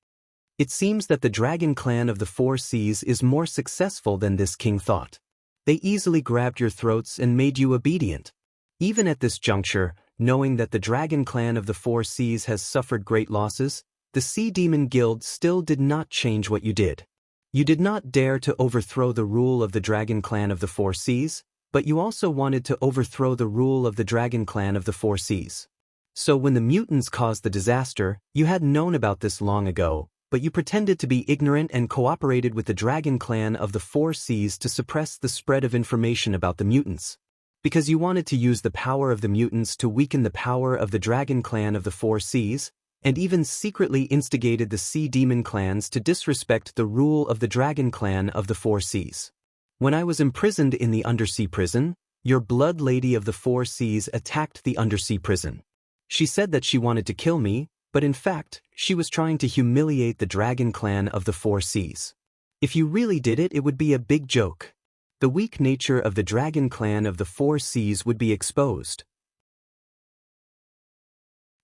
It seems that the Dragon Clan of the Four Seas is more successful than this king thought. They easily grabbed your throats and made you obedient. Even at this juncture, knowing that the Dragon Clan of the Four Seas has suffered great losses, the Sea Demon Guild still did not change what you did. You did not dare to overthrow the rule of the Dragon Clan of the Four Seas, but you also wanted to overthrow the rule of the Dragon Clan of the Four Seas. So when the mutants caused the disaster, you had known about this long ago, but you pretended to be ignorant and cooperated with the Dragon Clan of the Four Seas to suppress the spread of information about the mutants. Because you wanted to use the power of the mutants to weaken the power of the Dragon Clan of the Four Seas, and even secretly instigated the Sea Demon clans to disrespect the rule of the Dragon Clan of the Four Seas. When I was imprisoned in the undersea prison, your blood lady of the Four Seas attacked the undersea prison. She said that she wanted to kill me, but in fact, she was trying to humiliate the Dragon Clan of the Four Seas. If you really did it, it would be a big joke. The weak nature of the Dragon Clan of the Four Seas would be exposed.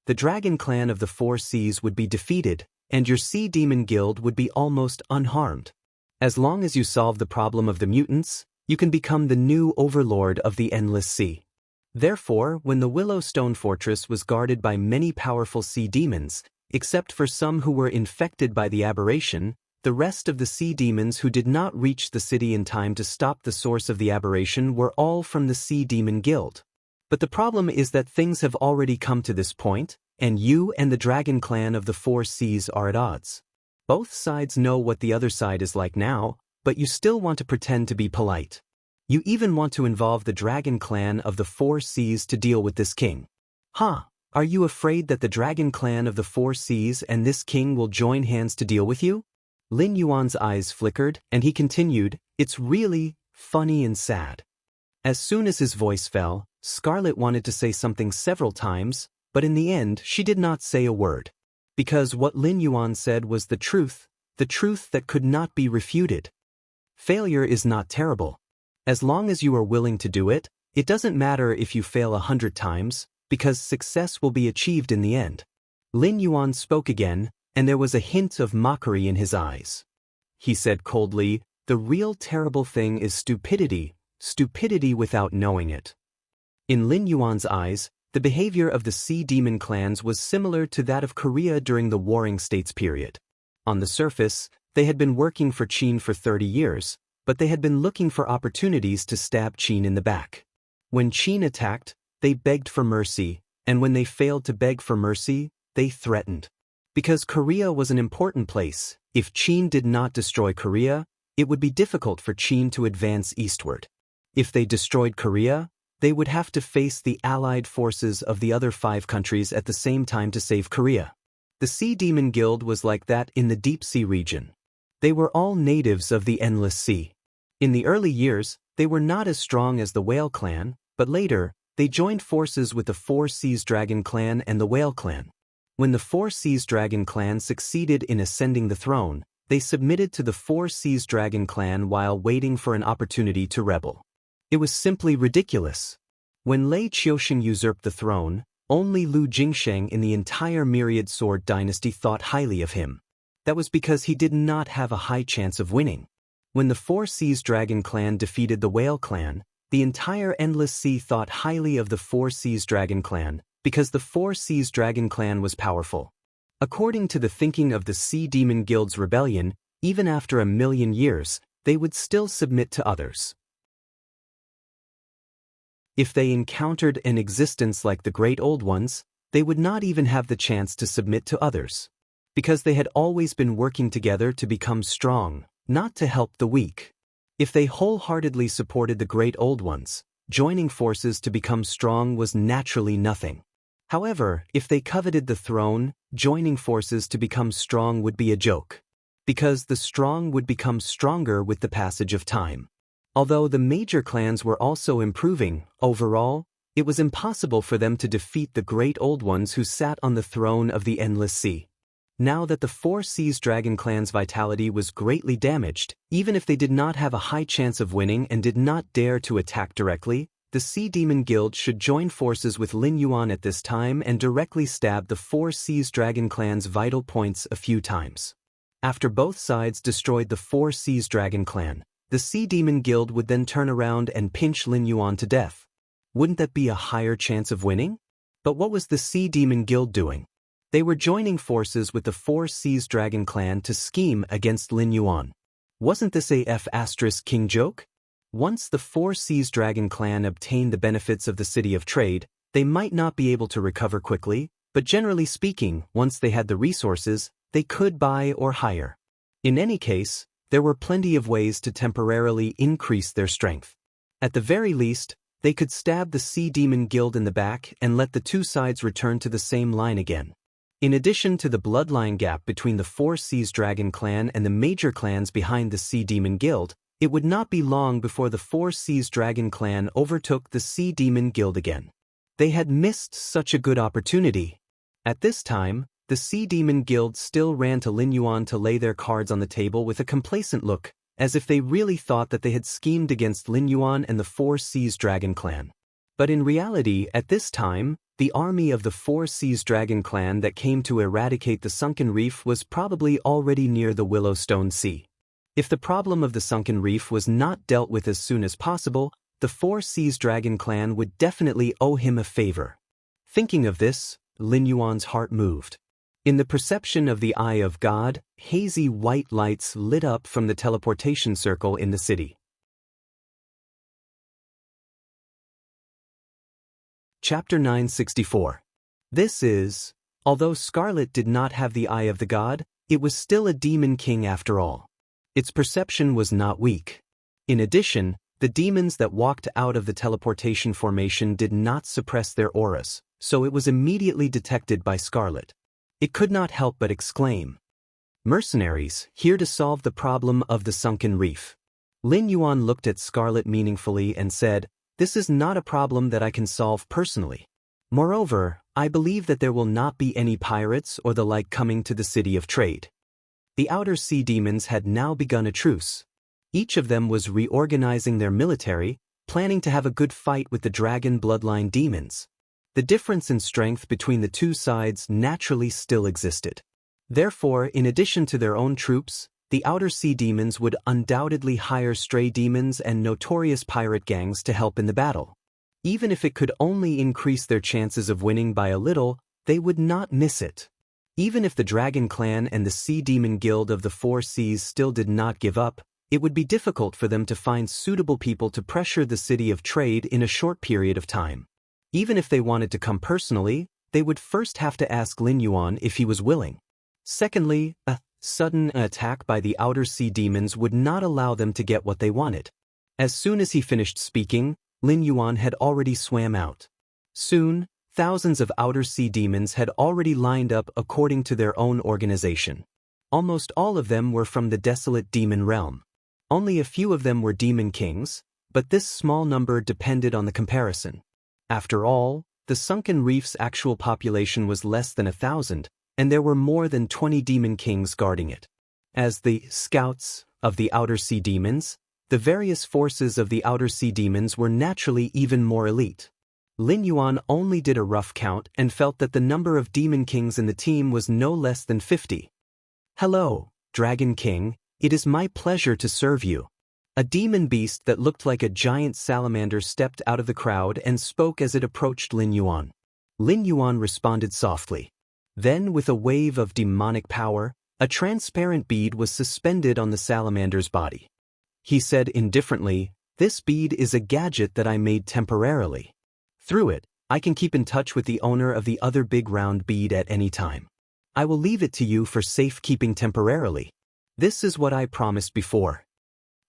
The Dragon Clan of the Four Seas would be defeated, and your Sea Demon Guild would be almost unharmed. As long as you solve the problem of the mutants, you can become the new overlord of the Endless Sea. Therefore, when the Willowstone Fortress was guarded by many powerful sea demons, except for some who were infected by the aberration, the rest of the sea demons who did not reach the city in time to stop the source of the aberration were all from the Sea Demon Guild. But the problem is that things have already come to this point, and you and the Dragon Clan of the Four Seas are at odds. Both sides know what the other side is like now, but you still want to pretend to be polite. You even want to involve the Dragon Clan of the Four Seas to deal with this king. Huh, are you afraid that the Dragon Clan of the Four Seas and this king will join hands to deal with you? Lin Yuan's eyes flickered, and he continued, "It's really funny and sad." As soon as his voice fell, Scarlet wanted to say something several times, but in the end she did not say a word. Because what Lin Yuan said was the truth that could not be refuted. Failure is not terrible. As long as you are willing to do it, it doesn't matter if you fail 100 times, because success will be achieved in the end. Lin Yuan spoke again, and there was a hint of mockery in his eyes. He said coldly, "The real terrible thing is stupidity, stupidity without knowing it." In Lin Yuan's eyes, The behavior of the sea demon clans was similar to that of Korea during the Warring States period. On the surface, they had been working for Qin for 30 years, but they had been looking for opportunities to stab Qin in the back. When Qin attacked, they begged for mercy, and when they failed to beg for mercy, they threatened. Because Korea was an important place, if Qin did not destroy Korea, it would be difficult for Qin to advance eastward. If they destroyed Korea, they would have to face the allied forces of the other 5 countries at the same time to save Korea. The Sea Demon Guild was like that in the Deep Sea region. They were all natives of the Endless Sea. In the early years, they were not as strong as the Whale Clan, but later, they joined forces with the Four Seas Dragon Clan and the Whale Clan. When the Four Seas Dragon Clan succeeded in ascending the throne, they submitted to the Four Seas Dragon Clan while waiting for an opportunity to rebel. It was simply ridiculous. When Lei Qiusheng usurped the throne, only Lu Jingsheng in the entire Myriad Sword dynasty thought highly of him. That was because he did not have a high chance of winning. When the Four Seas Dragon Clan defeated the Whale Clan, the entire Endless Sea thought highly of the Four Seas Dragon Clan, because the Four Seas Dragon Clan was powerful. According to the thinking of the Sea Demon Guild's rebellion, even after 1,000,000 years, they would still submit to others. If they encountered an existence like the Great Old Ones, they would not even have the chance to submit to others. Because they had always been working together to become strong, not to help the weak. If they wholeheartedly supported the Great Old Ones, joining forces to become strong was naturally nothing. However, if they coveted the throne, joining forces to become strong would be a joke. Because the strong would become stronger with the passage of time. Although the major clans were also improving, overall, it was impossible for them to defeat the Great Old Ones who sat on the throne of the Endless Sea. Now that the Four Seas Dragon Clan's vitality was greatly damaged, even if they did not have a high chance of winning and did not dare to attack directly, the Sea Demon Guild should join forces with Lin Yuan at this time and directly stab the Four Seas Dragon Clan's vital points a few times. After both sides destroyed the Four Seas Dragon Clan, the Sea Demon Guild would then turn around and pinch Lin Yuan to death. Wouldn't that be a higher chance of winning? But what was the Sea Demon Guild doing? They were joining forces with the Four Seas Dragon Clan to scheme against Lin Yuan. Wasn't this a F***king joke? Once the Four Seas Dragon Clan obtained the benefits of the City of Trade, they might not be able to recover quickly, but generally speaking, once they had the resources, they could buy or hire. In any case, there were plenty of ways to temporarily increase their strength. At the very least, they could stab the Sea Demon Guild in the back and let the two sides return to the same line again. In addition to the bloodline gap between the Four Seas Dragon Clan and the major clans behind the Sea Demon Guild, it would not be long before the Four Seas Dragon Clan overtook the Sea Demon Guild again. They had missed such a good opportunity. At this time, the Sea Demon Guild still ran to Lin Yuan to lay their cards on the table with a complacent look, as if they really thought that they had schemed against Lin Yuan and the Four Seas Dragon Clan. But in reality, at this time, the army of the Four Seas Dragon Clan that came to eradicate the Sunken Reef was probably already near the Willowstone Sea. If the problem of the Sunken Reef was not dealt with as soon as possible, the Four Seas Dragon Clan would definitely owe him a favor. Thinking of this, Lin Yuan's heart moved. In the perception of the eye of God, hazy white lights lit up from the teleportation circle in the city. Chapter 964. This is, although Scarlet did not have the eye of the god, it was still a demon king after all. Its perception was not weak. In addition, the demons that walked out of the teleportation formation did not suppress their auras, so it was immediately detected by Scarlet. It could not help but exclaim, "Mercenaries, here to solve the problem of the Sunken Reef." Lin Yuan looked at Scarlet meaningfully and said, "This is not a problem that I can solve personally. Moreover, I believe that there will not be any pirates or the like coming to the City of Trade." The Outer Sea Demons had now begun a truce. Each of them was reorganizing their military, planning to have a good fight with the Dragon Bloodline demons. The difference in strength between the two sides naturally still existed. Therefore, in addition to their own troops, the Outer Sea Demons would undoubtedly hire stray demons and notorious pirate gangs to help in the battle. Even if it could only increase their chances of winning by a little, they would not miss it. Even if the Dragon Clan and the Sea Demon Guild of the Four Seas still did not give up, it would be difficult for them to find suitable people to pressure the City of Trade in a short period of time. Even if they wanted to come personally, they would first have to ask Lin Yuan if he was willing. Secondly, a sudden attack by the Outer Sea Demons would not allow them to get what they wanted. As soon as he finished speaking, Lin Yuan had already swam out. Soon, thousands of Outer Sea Demons had already lined up according to their own organization. Almost all of them were from the desolate demon realm. Only a few of them were demon kings, but this small number depended on the comparison. After all, the Sunken Reef's actual population was less than 1,000, and there were more than 20 demon kings guarding it. As the scouts of the Outer Sea Demons, the various forces of the Outer Sea Demons were naturally even more elite. Lin Yuan only did a rough count and felt that the number of demon kings in the team was no less than 50. "Hello, Dragon King, it is my pleasure to serve you." A demon beast that looked like a giant salamander stepped out of the crowd and spoke as it approached Lin Yuan. Lin Yuan responded softly. Then, with a wave of demonic power, a transparent bead was suspended on the salamander's body. He said indifferently, "This bead is a gadget that I made temporarily. Through it, I can keep in touch with the owner of the other big round bead at any time. I will leave it to you for safekeeping temporarily. This is what I promised before."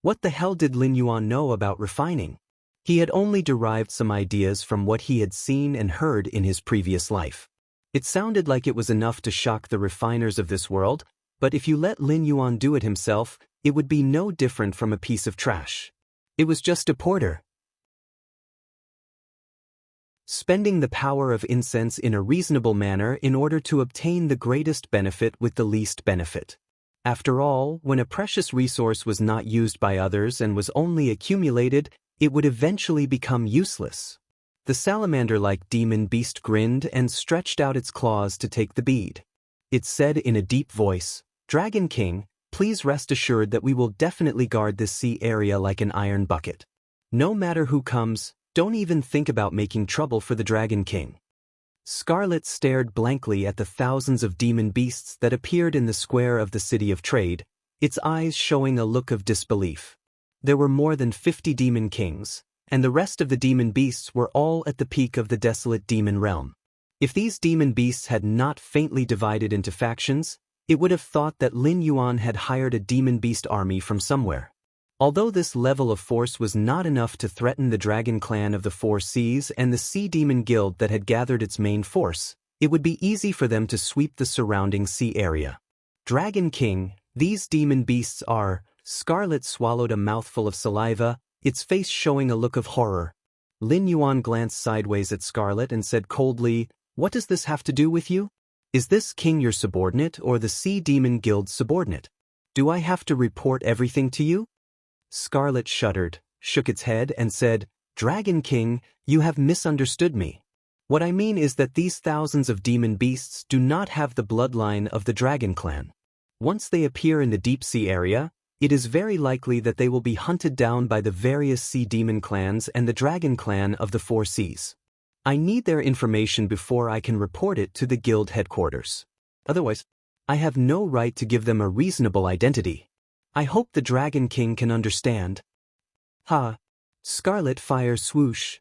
What the hell did Lin Yuan know about refining? He had only derived some ideas from what he had seen and heard in his previous life. It sounded like it was enough to shock the refiners of this world, but if you let Lin Yuan do it himself, it would be no different from a piece of trash. It was just a porter. Spending the power of incense in a reasonable manner in order to obtain the greatest benefit with the least benefit. After all, when a precious resource was not used by others and was only accumulated, it would eventually become useless. The salamander-like demon beast grinned and stretched out its claws to take the bead. It said in a deep voice, "Dragon King, please rest assured that we will definitely guard this sea area like an iron bucket. No matter who comes, don't even think about making trouble for the Dragon King." Scarlet stared blankly at the thousands of demon beasts that appeared in the square of the City of Trade, its eyes showing a look of disbelief. There were more than 50 demon kings, and the rest of the demon beasts were all at the peak of the desolate demon realm. If these demon beasts had not faintly divided into factions, it would have thought that Lin Yuan had hired a demon beast army from somewhere. Although this level of force was not enough to threaten the Dragon Clan of the Four Seas and the Sea Demon Guild that had gathered its main force, it would be easy for them to sweep the surrounding sea area. "Dragon King, these demon beasts are..." Scarlet swallowed a mouthful of saliva, its face showing a look of horror. Lin Yuan glanced sideways at Scarlet and said coldly, "What does this have to do with you? Is this king your subordinate or the Sea Demon Guild's subordinate? Do I have to report everything to you?" Scarlet shuddered, shook its head and said, "Dragon King, you have misunderstood me. What I mean is that these thousands of demon beasts do not have the bloodline of the Dragon Clan. Once they appear in the deep sea area, it is very likely that they will be hunted down by the various sea demon clans and the Dragon Clan of the Four Seas. I need their information before I can report it to the guild headquarters. Otherwise, I have no right to give them a reasonable identity. I hope the Dragon King can understand." "Ha!" Scarlet fire swoosh.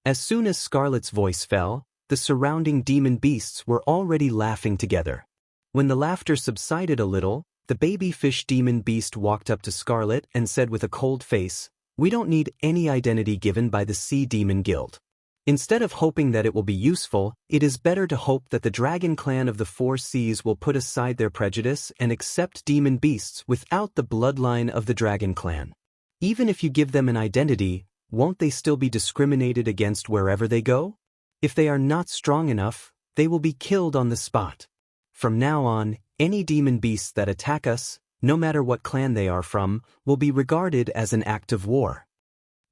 As soon as Scarlet's voice fell, the surrounding demon beasts were already laughing together. When the laughter subsided a little, the baby fish demon beast walked up to Scarlet and said with a cold face, "We don't need any identity given by the Sea Demon Guild. Instead of hoping that it will be useful, it is better to hope that the Dragon Clan of the Four Seas will put aside their prejudice and accept demon beasts without the bloodline of the Dragon Clan. Even if you give them an identity, won't they still be discriminated against wherever they go? If they are not strong enough, they will be killed on the spot. From now on, any demon beasts that attack us, no matter what clan they are from, will be regarded as an act of war."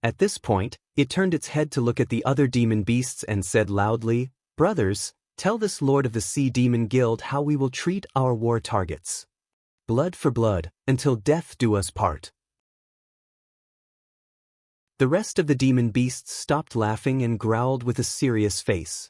At this point, it turned its head to look at the other demon beasts and said loudly, "Brothers, tell this lord of the Sea Demon Guild how we will treat our war targets. Blood for blood, until death do us part." The rest of the demon beasts stopped laughing and growled with a serious face.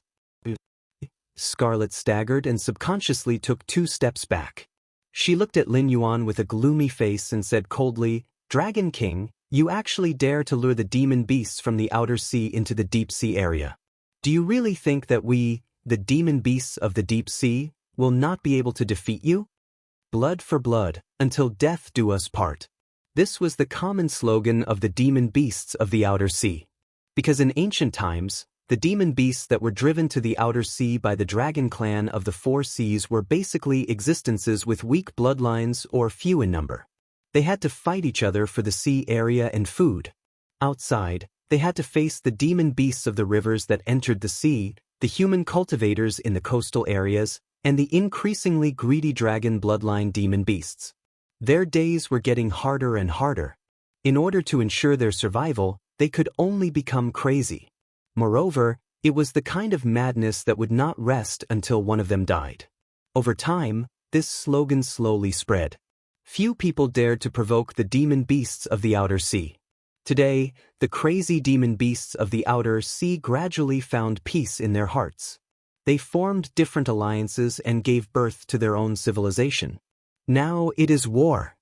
Scarlet staggered and subconsciously took 2 steps back. She looked at Lin Yuan with a gloomy face and said coldly, "Dragon King, you actually dare to lure the demon beasts from the outer sea into the deep sea area. Do you really think that we, the demon beasts of the deep sea, will not be able to defeat you? Blood for blood, until death do us part." This was the common slogan of the demon beasts of the outer sea. Because in ancient times, the demon beasts that were driven to the outer sea by the dragon clan of the 4 seas were basically existences with weak bloodlines or few in number. They had to fight each other for the sea area and food. Outside, they had to face the demon beasts of the rivers that entered the sea, the human cultivators in the coastal areas, and the increasingly greedy dragon bloodline demon beasts. Their days were getting harder and harder. In order to ensure their survival, they could only become crazy. Moreover, it was the kind of madness that would not rest until one of them died. Over time, this slogan slowly spread. Few people dared to provoke the demon beasts of the outer sea. Today, the crazy demon beasts of the outer sea gradually found peace in their hearts. They formed different alliances and gave birth to their own civilization. Now it is war.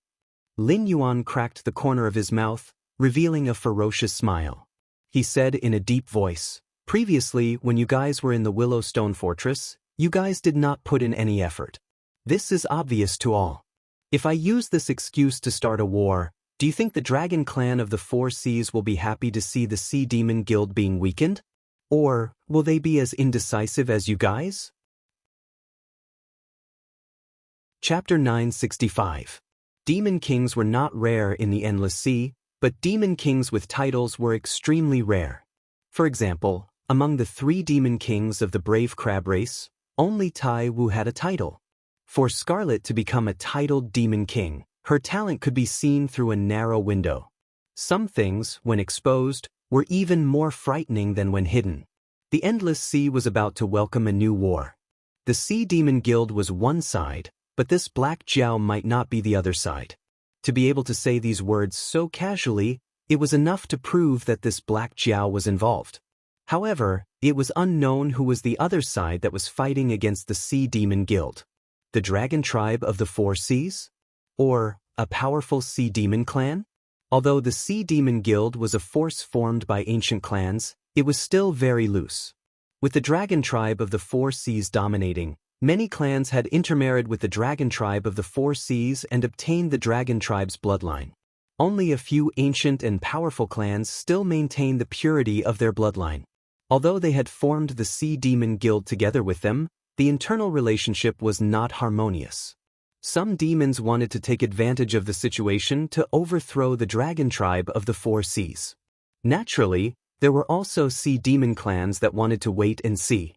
Lin Yuan cracked the corner of his mouth, revealing a ferocious smile. He said in a deep voice, "Previously, when you guys were in the Willow Stone Fortress, you guys did not put in any effort. This is obvious to all. If I use this excuse to start a war, do you think the Dragon Clan of the 4 seas will be happy to see the Sea Demon Guild being weakened? Or will they be as indecisive as you guys?" Chapter 965. Demon Kings were not rare in the Endless Sea, but demon kings with titles were extremely rare. For example, among the 3 demon kings of the Brave Crab race, only Tai Wu had a title. For Scarlet to become a titled demon king, her talent could be seen through a narrow window. Some things, when exposed, were even more frightening than when hidden. The Endless Sea was about to welcome a new war. The Sea Demon Guild was one side, but this Black Jiao might not be the other side. To be able to say these words so casually, it was enough to prove that this Black Jiao was involved. However, it was unknown who was the other side that was fighting against the Sea Demon Guild. The Dragon Tribe of the 4 Seas? Or a powerful Sea Demon clan? Although the Sea Demon Guild was a force formed by ancient clans, it was still very loose. With the Dragon Tribe of the 4 Seas dominating, many clans had intermarried with the Dragon Tribe of the 4 Seas and obtained the Dragon Tribe's bloodline. Only a few ancient and powerful clans still maintained the purity of their bloodline. Although they had formed the Sea Demon Guild together with them, the internal relationship was not harmonious. Some demons wanted to take advantage of the situation to overthrow the Dragon Tribe of the 4 Seas. Naturally, there were also Sea Demon clans that wanted to wait and see.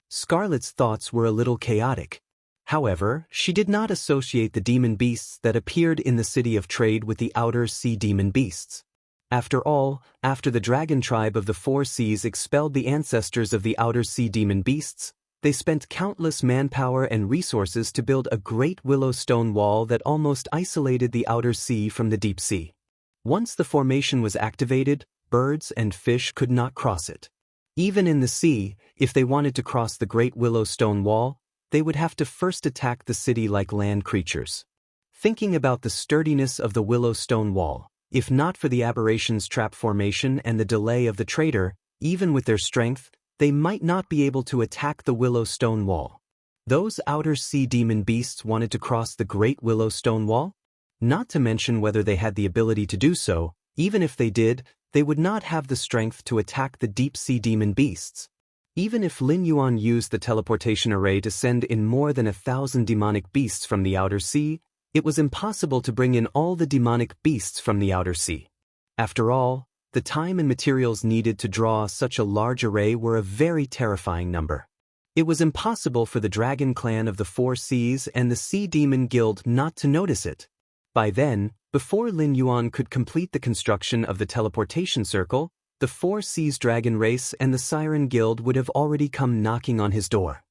Scarlet's thoughts were a little chaotic. However, she did not associate the demon beasts that appeared in the City of Trade with the outer Sea Demon beasts. After all, after the Dragon Tribe of the 4 Seas expelled the ancestors of the outer Sea Demon beasts, they spent countless manpower and resources to build a great willow stone wall that almost isolated the outer sea from the deep sea. Once the formation was activated, birds and fish could not cross it. Even in the sea, if they wanted to cross the Great Willow Stone Wall, they would have to first attack the city like land creatures. Thinking about the sturdiness of the Willow Stone Wall, if not for the aberration's trap formation and the delay of the trader, even with their strength, they might not be able to attack the Willow Stone Wall. Those outer sea demon beasts wanted to cross the Great Willow Stone Wall? Not to mention whether they had the ability to do so. Even if they did, they would not have the strength to attack the deep sea demon beasts. Even if Lin Yuan used the teleportation array to send in more than 1,000 demonic beasts from the outer sea, it was impossible to bring in all the demonic beasts from the outer sea. After all, the time and materials needed to draw such a large array were a very terrifying number. It was impossible for the Dragon Clan of the 4 Seas and the Sea Demon Guild not to notice it. By then, before Lin Yuan could complete the construction of the teleportation circle, the 4 Seas Dragon Race and the Siren Guild would have already come knocking on his door.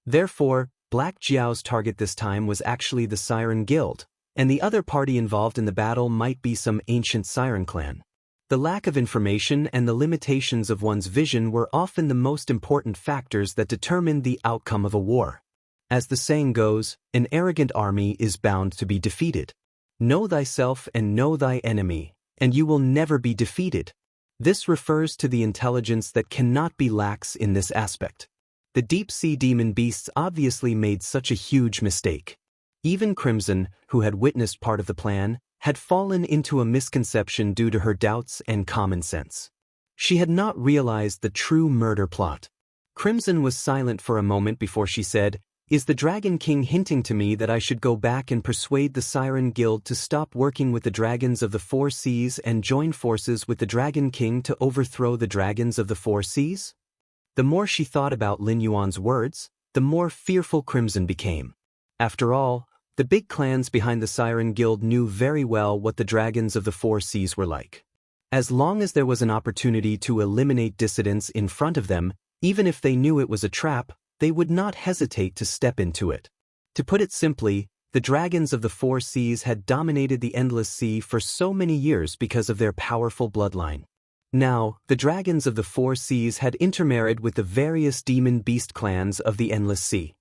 Therefore, Black Jiao's target this time was actually the Siren Guild, and the other party involved in the battle might be some ancient Siren clan. The lack of information and the limitations of one's vision were often the most important factors that determined the outcome of a war. As the saying goes, an arrogant army is bound to be defeated. Know thyself and know thy enemy, and you will never be defeated. This refers to the intelligence that cannot be lax in this aspect. The deep-sea demon beasts obviously made such a huge mistake. Even Crimson, who had witnessed part of the plan, had fallen into a misconception due to her doubts and common sense. She had not realized the true murder plot. Crimson was silent for a moment before she said, "Is the Dragon King hinting to me that I should go back and persuade the Siren Guild to stop working with the dragons of the Four Seas and join forces with the Dragon King to overthrow the dragons of the Four Seas?" The more she thought about Lin Yuan's words, the more fearful Crimson became. After all, the big clans behind the Siren Guild knew very well what the dragons of the Four Seas were like. As long as there was an opportunity to eliminate dissidents in front of them, even if they knew it was a trap, they would not hesitate to step into it. To put it simply, the dragons of the Four Seas had dominated the Endless Sea for so many years because of their powerful bloodline. Now, the dragons of the Four Seas had intermarried with the various demon beast clans of the Endless Sea.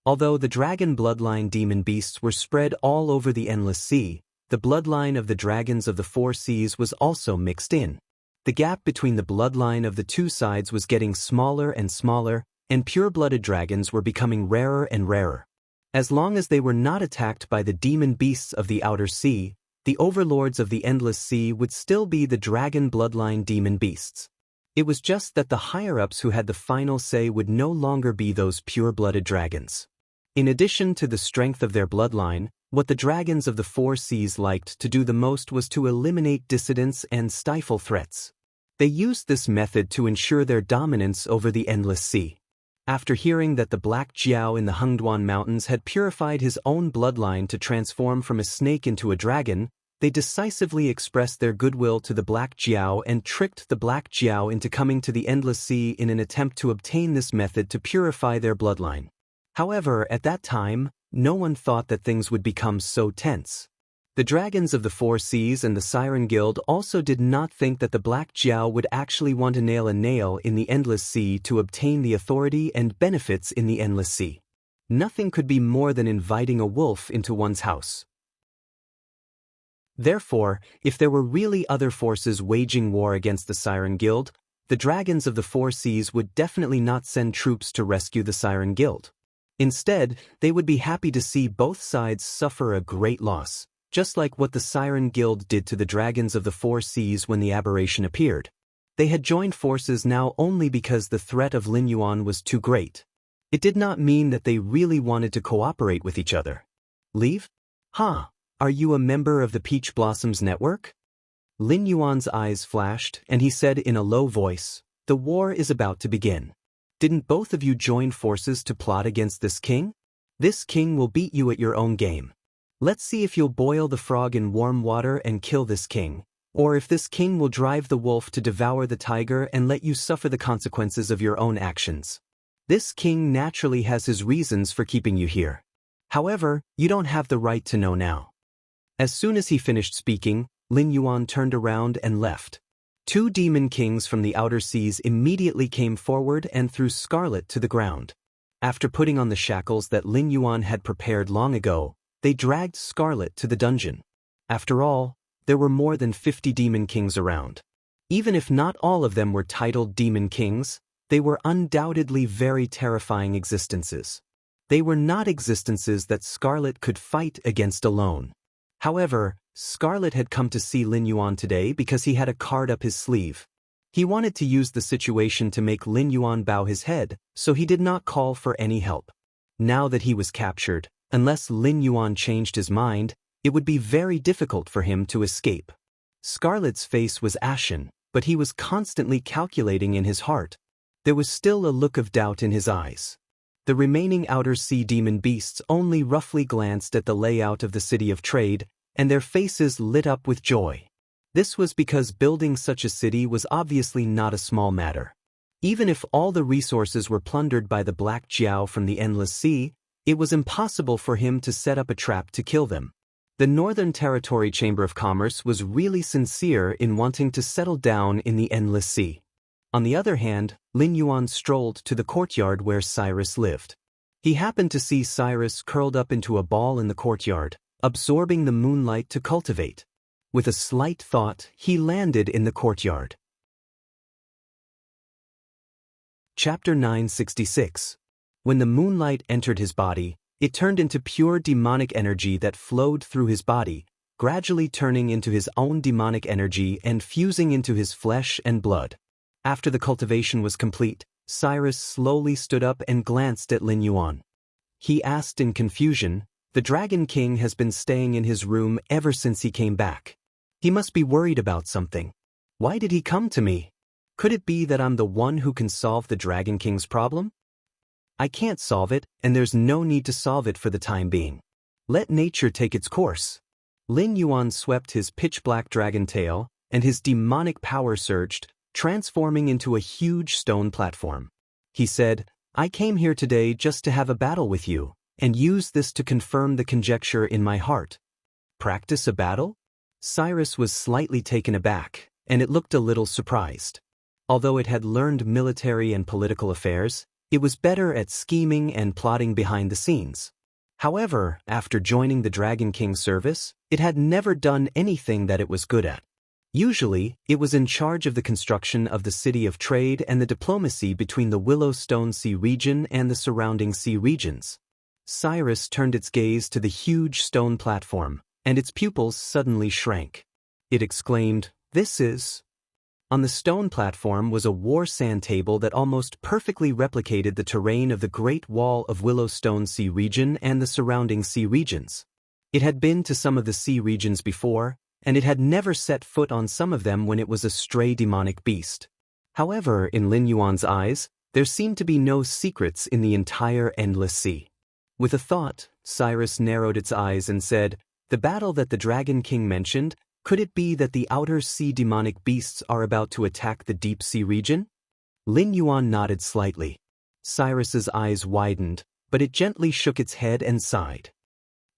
Although the dragon bloodline demon beasts were spread all over the Endless Sea, the bloodline of the dragons of the Four Seas was also mixed in. The gap between the bloodline of the two sides was getting smaller and smaller, and pure-blooded dragons were becoming rarer and rarer. As long as they were not attacked by the demon beasts of the Outer Sea, the overlords of the Endless Sea would still be the dragon bloodline demon beasts. It was just that the higher-ups who had the final say would no longer be those pure-blooded dragons. In addition to the strength of their bloodline, what the dragons of the Four Seas liked to do the most was to eliminate dissidents and stifle threats. They used this method to ensure their dominance over the Endless Sea. After hearing that the Black Jiao in the Hengduan Mountains had purified his own bloodline to transform from a snake into a dragon, they decisively expressed their goodwill to the Black Jiao and tricked the Black Jiao into coming to the Endless Sea in an attempt to obtain this method to purify their bloodline. However, at that time, no one thought that things would become so tense. The dragons of the Four Seas and the Siren Guild also did not think that the Black Jiao would actually want to nail a nail in the Endless Sea to obtain the authority and benefits in the Endless Sea. Nothing could be more than inviting a wolf into one's house. Therefore, if there were really other forces waging war against the Siren Guild, the dragons of the Four Seas would definitely not send troops to rescue the Siren Guild. Instead, they would be happy to see both sides suffer a great loss, just like what the Siren Guild did to the dragons of the Four Seas when the aberration appeared. They had joined forces now only because the threat of Lin Yuan was too great. It did not mean that they really wanted to cooperate with each other. Leave? Huh? Are you a member of the Peach Blossoms Network? Lin Yuan's eyes flashed, and he said in a low voice, "The war is about to begin. Didn't both of you join forces to plot against this king? This king will beat you at your own game. Let's see if you'll boil the frog in warm water and kill this king, or if this king will drive the wolf to devour the tiger and let you suffer the consequences of your own actions. This king naturally has his reasons for keeping you here. However, you don't have the right to know now." As soon as he finished speaking, Lin Yuan turned around and left. Two demon kings from the Outer Seas immediately came forward and threw Scarlet to the ground. After putting on the shackles that Lin Yuan had prepared long ago, they dragged Scarlet to the dungeon. After all, there were more than 50 demon kings around. Even if not all of them were titled demon kings, they were undoubtedly very terrifying existences. They were not existences that Scarlet could fight against alone. However, Scarlet had come to see Lin Yuan today because he had a card up his sleeve. He wanted to use the situation to make Lin Yuan bow his head, so he did not call for any help. Now that he was captured, unless Lin Yuan changed his mind, it would be very difficult for him to escape. Scarlet's face was ashen, but he was constantly calculating in his heart. There was still a look of doubt in his eyes. The remaining Outer Sea demon beasts only roughly glanced at the layout of the City of Trade, and their faces lit up with joy. This was because building such a city was obviously not a small matter. Even if all the resources were plundered by the Black Jiao from the Endless Sea, it was impossible for him to set up a trap to kill them. The Northern Territory Chamber of Commerce was really sincere in wanting to settle down in the endless sea. On the other hand, Lin Yuan strolled to the courtyard where Cyrus lived. He happened to see Cyrus curled up into a ball in the courtyard, absorbing the moonlight to cultivate. With a slight thought, he landed in the courtyard. Chapter 966. When the moonlight entered his body, it turned into pure demonic energy that flowed through his body, gradually turning into his own demonic energy and fusing into his flesh and blood. After the cultivation was complete, Cyrus slowly stood up and glanced at Lin Yuan. He asked in confusion, "The Dragon King has been staying in his room ever since he came back. He must be worried about something. Why did he come to me? Could it be that I'm the one who can solve the Dragon King's problem? I can't solve it, and there's no need to solve it for the time being. Let nature take its course." Lin Yuan swept his pitch-black dragon tail, and his demonic power surged, transforming into a huge stone platform. He said, "I came here today just to have a battle with you, and use this to confirm the conjecture in my heart." Practice a battle? Cyrus was slightly taken aback, and it looked a little surprised. Although it had learned military and political affairs, it was better at scheming and plotting behind the scenes. However, after joining the Dragon King's service, it had never done anything that it was good at. Usually, it was in charge of the construction of the city of trade and the diplomacy between the Willowstone Sea region and the surrounding sea regions. Cyrus turned its gaze to the huge stone platform, and its pupils suddenly shrank. It exclaimed, "This is..." On the stone platform was a war sand table that almost perfectly replicated the terrain of the Great Wall of Willowstone Sea region and the surrounding sea regions. It had been to some of the sea regions before, and it had never set foot on some of them when it was a stray demonic beast. However, in Lin Yuan's eyes, there seemed to be no secrets in the entire endless sea. With a thought, Cyrus narrowed its eyes and said, "The battle that the Dragon King mentioned, could it be that the outer sea demonic beasts are about to attack the deep sea region?" Lin Yuan nodded slightly. Cyrus's eyes widened, but it gently shook its head and sighed.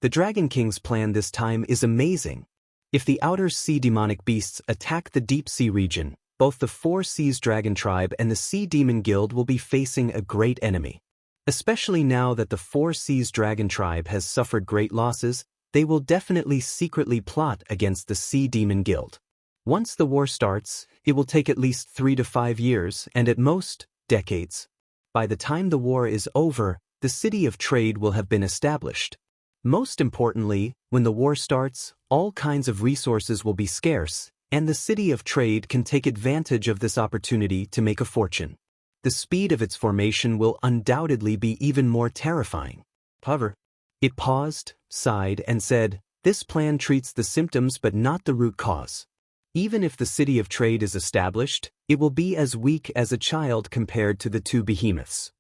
"The Dragon King's plan this time is amazing. If the outer sea demonic beasts attack the deep sea region, both the Four Seas Dragon Tribe and the Sea Demon Guild will be facing a great enemy. Especially now that the Four Seas Dragon Tribe has suffered great losses, they will definitely secretly plot against the Sea Demon Guild. Once the war starts, it will take at least 3 to 5 years and at most, decades. By the time the war is over, the city of trade will have been established. Most importantly, when the war starts, all kinds of resources will be scarce, and the city of trade can take advantage of this opportunity to make a fortune. The speed of its formation will undoubtedly be even more terrifying. However, it paused, sighed, and said, "This plan treats the symptoms but not the root cause. Even if the city of trade is established, it will be as weak as a child compared to the two behemoths.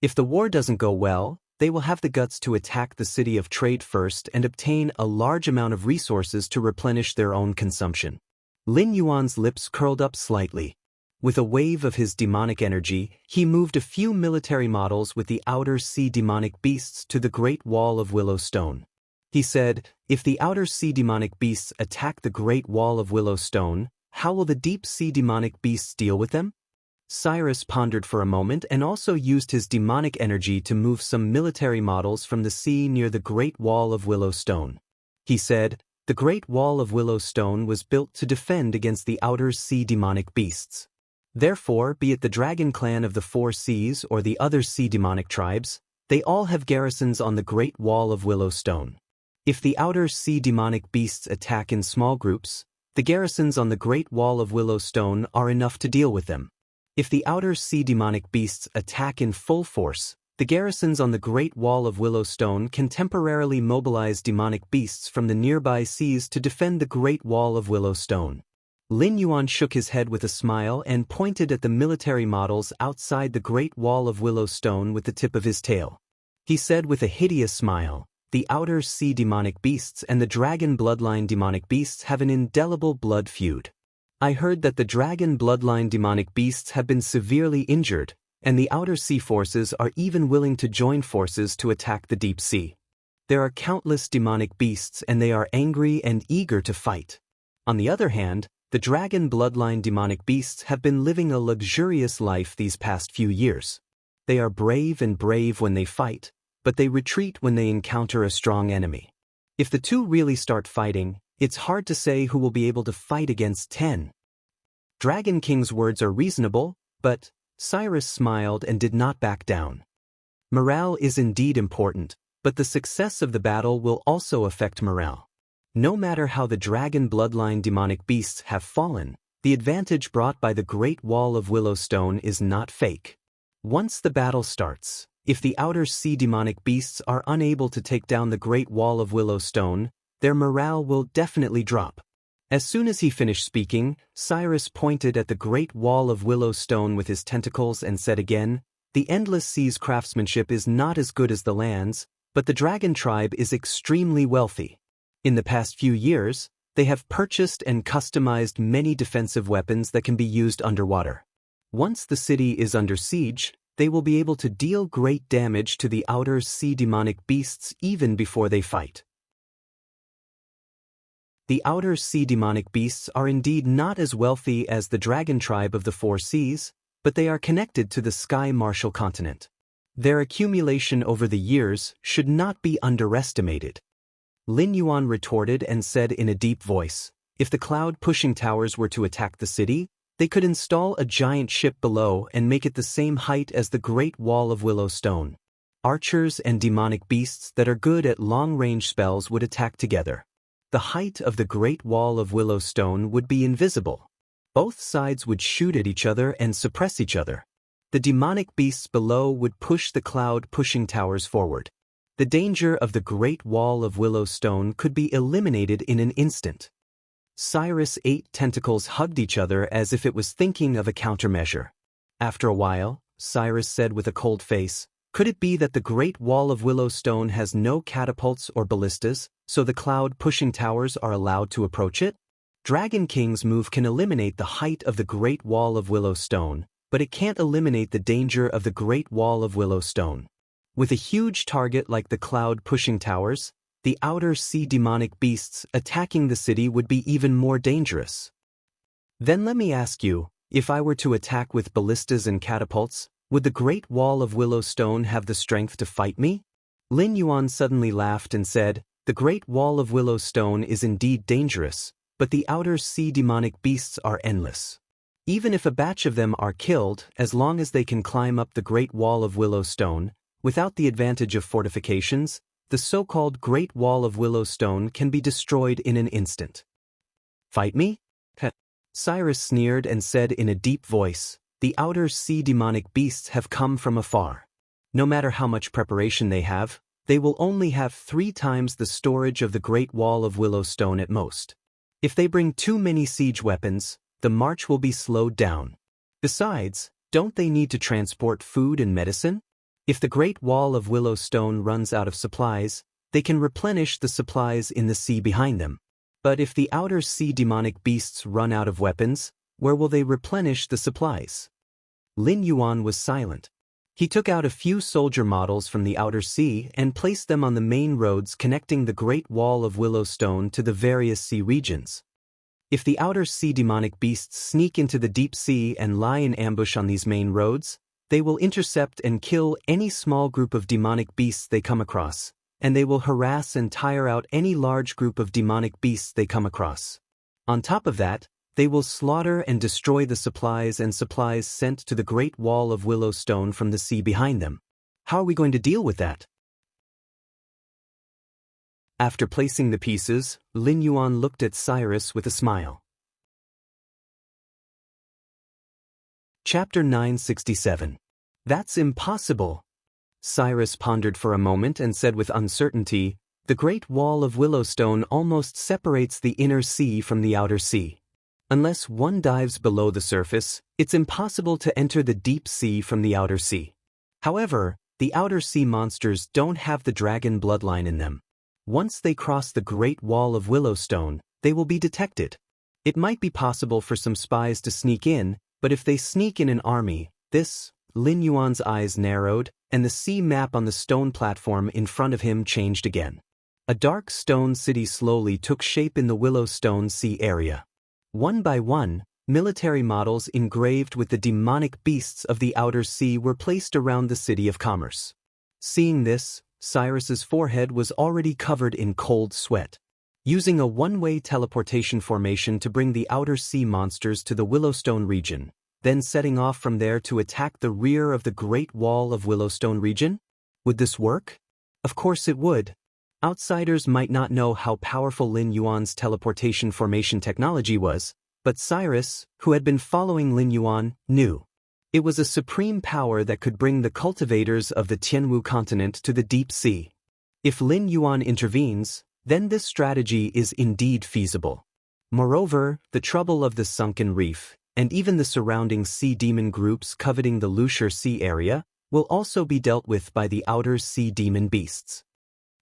If the war doesn't go well, they will have the guts to attack the city of trade first and obtain a large amount of resources to replenish their own consumption." Lin Yuan's lips curled up slightly. With a wave of his demonic energy, he moved a few military models with the outer sea demonic beasts to the Great Wall of Willowstone. He said, "If the outer sea demonic beasts attack the Great Wall of Willowstone, how will the deep sea demonic beasts deal with them?" Cyrus pondered for a moment and also used his demonic energy to move some military models from the sea near the Great Wall of Willowstone. He said, "The Great Wall of Willowstone was built to defend against the outer sea demonic beasts. Therefore, be it the Dragon Clan of the Four Seas or the other sea demonic tribes, they all have garrisons on the Great Wall of Willowstone. If the outer sea demonic beasts attack in small groups, the garrisons on the Great Wall of Willowstone are enough to deal with them. If the outer sea demonic beasts attack in full force, the garrisons on the Great Wall of Willowstone can temporarily mobilize demonic beasts from the nearby seas to defend the Great Wall of Willowstone." Lin Yuan shook his head with a smile and pointed at the military models outside the Great Wall of Willowstone with the tip of his tail. He said with a hideous smile, "The outer sea demonic beasts and the dragon bloodline demonic beasts have an indelible blood feud. I heard that the dragon bloodline demonic beasts have been severely injured, and the outer sea forces are even willing to join forces to attack the deep sea. There are countless demonic beasts and they are angry and eager to fight. On the other hand, the dragon bloodline demonic beasts have been living a luxurious life these past few years. They are brave when they fight, but they retreat when they encounter a strong enemy. If the two really start fighting, it's hard to say who will be able to fight against 10. Dragon King's words are reasonable, but Cyrus smiled and did not back down. Morale is indeed important, but the success of the battle will also affect morale. No matter how the dragon bloodline demonic beasts have fallen, the advantage brought by the Great Wall of Willowstone is not fake. Once the battle starts, if the Outer Sea demonic beasts are unable to take down the Great Wall of Willowstone, their morale will definitely drop. As soon as he finished speaking, Cyrus pointed at the Great Wall of Willowstone with his tentacles and said again, "The Endless Sea's craftsmanship is not as good as the land's, but the dragon tribe is extremely wealthy. In the past few years, they have purchased and customized many defensive weapons that can be used underwater. Once the city is under siege, they will be able to deal great damage to the Outer Sea demonic beasts even before they fight." The Outer Sea demonic beasts are indeed not as wealthy as the dragon tribe of the Four Seas, but they are connected to the Sky Martial continent. Their accumulation over the years should not be underestimated. Lin Yuan retorted and said in a deep voice, "If the cloud-pushing towers were to attack the city, they could install a giant ship below and make it the same height as the Great Wall of Willowstone. Archers and demonic beasts that are good at long-range spells would attack together. The height of the Great Wall of Willowstone would be invisible. Both sides would shoot at each other and suppress each other. The demonic beasts below would push the cloud-pushing towers forward. The danger of the Great Wall of Willowstone could be eliminated in an instant." Cyrus' 8 tentacles hugged each other as if it was thinking of a countermeasure. After a while, Cyrus said with a cold face, "Could it be that the Great Wall of Willowstone has no catapults or ballistas, so the cloud-pushing towers are allowed to approach it? Dragon King's move can eliminate the height of the Great Wall of Willowstone, but it can't eliminate the danger of the Great Wall of Willowstone. With a huge target like the cloud-pushing towers, the Outer Sea demonic beasts attacking the city would be even more dangerous. Then let me ask you, if I were to attack with ballistas and catapults, would the Great Wall of Willowstone have the strength to fight me?" Lin Yuan suddenly laughed and said, "The Great Wall of Willowstone is indeed dangerous, but the Outer Sea demonic beasts are endless. Even if a batch of them are killed, as long as they can climb up the Great Wall of Willowstone, without the advantage of fortifications, the so-called Great Wall of Willowstone can be destroyed in an instant." "Fight me?" Cyrus sneered and said in a deep voice, "The Outer Sea demonic beasts have come from afar. No matter how much preparation they will only have 3 times the storage of the Great Wall of Willowstone at most. If they bring too many siege weapons, the march will be slowed down. Besides, don't they need to transport food and medicine? If the Great Wall of Willowstone runs out of supplies, they can replenish the supplies in the sea behind them. But if the Outer Sea demonic beasts run out of weapons, where will they replenish the supplies?" Lin Yuan was silent. He took out a few soldier models from the Outer Sea and placed them on the main roads connecting the Great Wall of Willowstone to the various sea regions. If the Outer Sea demonic beasts sneak into the deep sea and lie in ambush on these main roads, they will intercept and kill any small group of demonic beasts they come across, and they will harass and tire out any large group of demonic beasts they come across. On top of that, they will slaughter and destroy the supplies sent to the Great Wall of Willowstone from the sea behind them. How are we going to deal with that?" After placing the pieces, Lin Yuan looked at Cyrus with a smile. Chapter 967. "That's impossible." Cyrus pondered for a moment and said with uncertainty, "The Great Wall of Willowstone almost separates the inner sea from the outer sea. Unless one dives below the surface, it's impossible to enter the deep sea from the outer sea. However, the outer sea monsters don't have the dragon bloodline in them. Once they cross the Great Wall of Willowstone, they will be detected. It might be possible for some spies to sneak in, but if they sneak in an army, Lin Yuan's eyes narrowed, and the sea map on the stone platform in front of him changed again. A dark stone city slowly took shape in the Willowstone Sea area. One by one, military models engraved with the demonic beasts of the outer sea were placed around the city of commerce. Seeing this, Cyrus's forehead was already covered in cold sweat. Using a one-way teleportation formation to bring the outer sea monsters to the Willowstone region, then setting off from there to attack the rear of the Great Wall of Willowstone region? Would this work? Of course it would. Outsiders might not know how powerful Lin Yuan's teleportation formation technology was, but Cyrus, who had been following Lin Yuan, knew. It was a supreme power that could bring the cultivators of the Tianwu continent to the deep sea. If Lin Yuan intervenes, then this strategy is indeed feasible. Moreover, the trouble of the sunken reef, and even the surrounding sea demon groups coveting the Lushur Sea area, will also be dealt with by the outer sea demon beasts.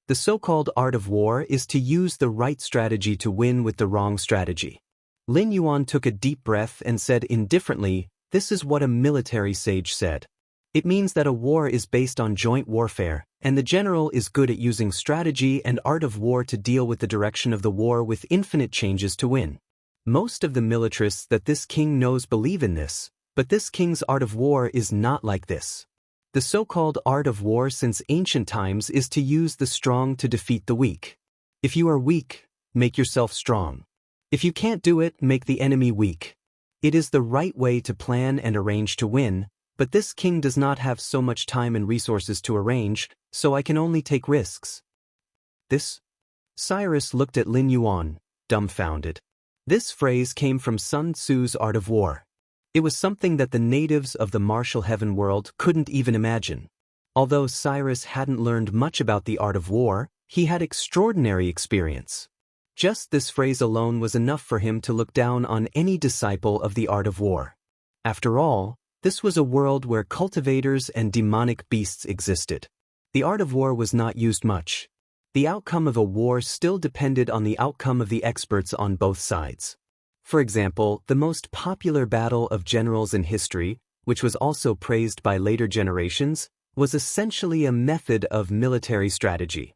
The so-called art of war is to use the right strategy to win with the wrong strategy. Lin Yuan took a deep breath and said indifferently, "This is what a military sage said. It means that a war is based on joint warfare, and the general is good at using strategy and art of war to deal with the direction of the war with infinite changes to win." Most of the militarists that this king knows believe in this, but this king's art of war is not like this. The so-called art of war since ancient times is to use the strong to defeat the weak. If you are weak, make yourself strong. If you can't do it, make the enemy weak. It is the right way to plan and arrange to win, but this king does not have so much time and resources to arrange, so I can only take risks. This? Cyrus looked at Lin Yuan, dumbfounded. This phrase came from Sun Tzu's Art of War. It was something that the natives of the martial heaven world couldn't even imagine. Although Cyrus hadn't learned much about the art of war, he had extraordinary experience. Just this phrase alone was enough for him to look down on any disciple of the art of war. After all, this was a world where cultivators and demonic beasts existed. The art of war was not used much. The outcome of a war still depended on the outcome of the experts on both sides. For example, the most popular battle of generals in history, which was also praised by later generations, was essentially a method of military strategy.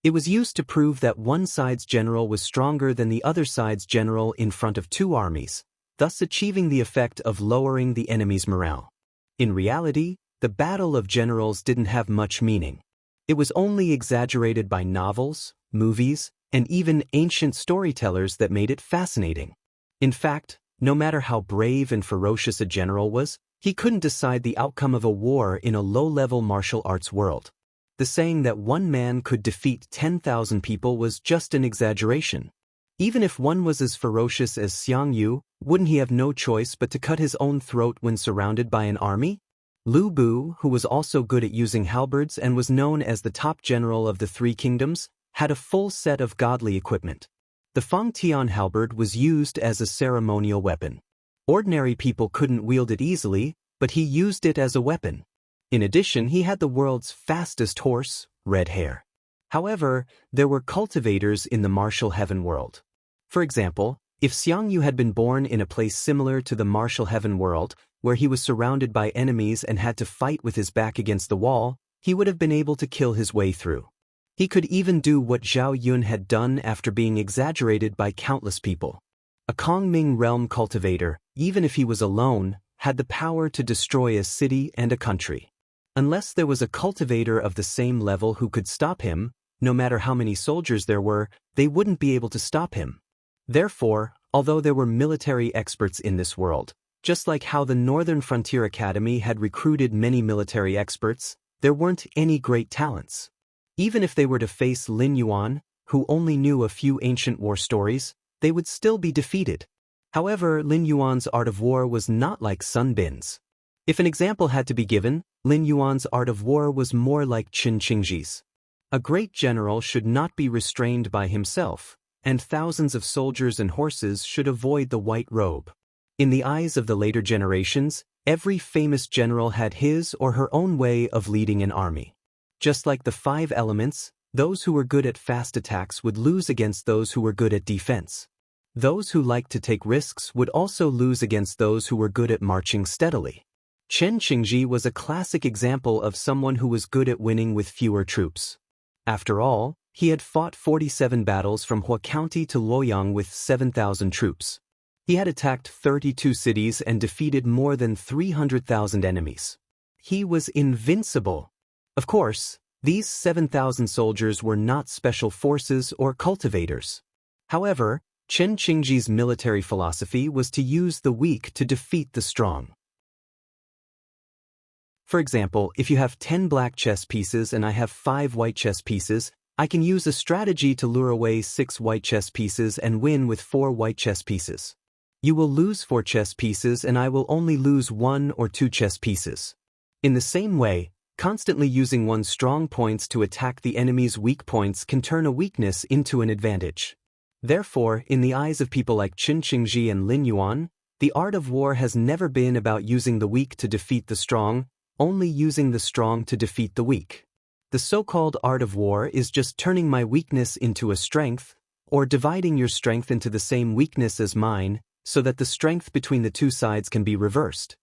It was used to prove that one side's general was stronger than the other side's general in front of two armies, thus achieving the effect of lowering the enemy's morale. In reality, the battle of generals didn't have much meaning. It was only exaggerated by novels, movies, and even ancient storytellers that made it fascinating. In fact, no matter how brave and ferocious a general was, he couldn't decide the outcome of a war in a low-level martial arts world. The saying that one man could defeat 10,000 people was just an exaggeration. Even if one was as ferocious as Xiang Yu, wouldn't he have no choice but to cut his own throat when surrounded by an army? Lu Bu, who was also good at using halberds and was known as the top general of the Three Kingdoms, had a full set of godly equipment. The Feng Tian halberd was used as a ceremonial weapon. Ordinary people couldn't wield it easily, but he used it as a weapon. In addition, he had the world's fastest horse, Red Hair. However, there were cultivators in the martial heaven world. For example, if Xiang Yu had been born in a place similar to the martial heaven world, where he was surrounded by enemies and had to fight with his back against the wall, he would have been able to kill his way through. He could even do what Zhao Yun had done after being exaggerated by countless people. A Kongming realm cultivator, even if he was alone, had the power to destroy a city and a country. Unless there was a cultivator of the same level who could stop him, no matter how many soldiers there were, they wouldn't be able to stop him. Therefore, although there were military experts in this world, just like how the Northern Frontier Academy had recruited many military experts, there weren't any great talents. Even if they were to face Lin Yuan, who only knew a few ancient war stories, they would still be defeated. However, Lin Yuan's art of war was not like Sun Bin's. If an example had to be given, Lin Yuan's art of war was more like Qin Qingji's. A great general should not be restrained by himself, and thousands of soldiers and horses should avoid the white robe. In the eyes of the later generations, every famous general had his or her own way of leading an army. Just like the 5 elements, those who were good at fast attacks would lose against those who were good at defense. Those who liked to take risks would also lose against those who were good at marching steadily. Chen Qingji was a classic example of someone who was good at winning with fewer troops. After all, he had fought 47 battles from Hua County to Luoyang with 7,000 troops. He had attacked 32 cities and defeated more than 300,000 enemies. He was invincible. Of course, these 7,000 soldiers were not special forces or cultivators. However, Chen Qingji's military philosophy was to use the weak to defeat the strong. For example, if you have 10 black chess pieces and I have 5 white chess pieces, I can use a strategy to lure away 6 white chess pieces and win with 4 white chess pieces. You will lose 4 chess pieces and I will only lose 1 or 2 chess pieces. In the same way, constantly using one's strong points to attack the enemy's weak points can turn a weakness into an advantage. Therefore, in the eyes of people like Chen Qingji and Lin Yuan, the art of war has never been about using the weak to defeat the strong, only using the strong to defeat the weak. The so-called art of war is just turning my weakness into a strength, or dividing your strength into the same weakness as mine, so that the strength between the two sides can be reversed.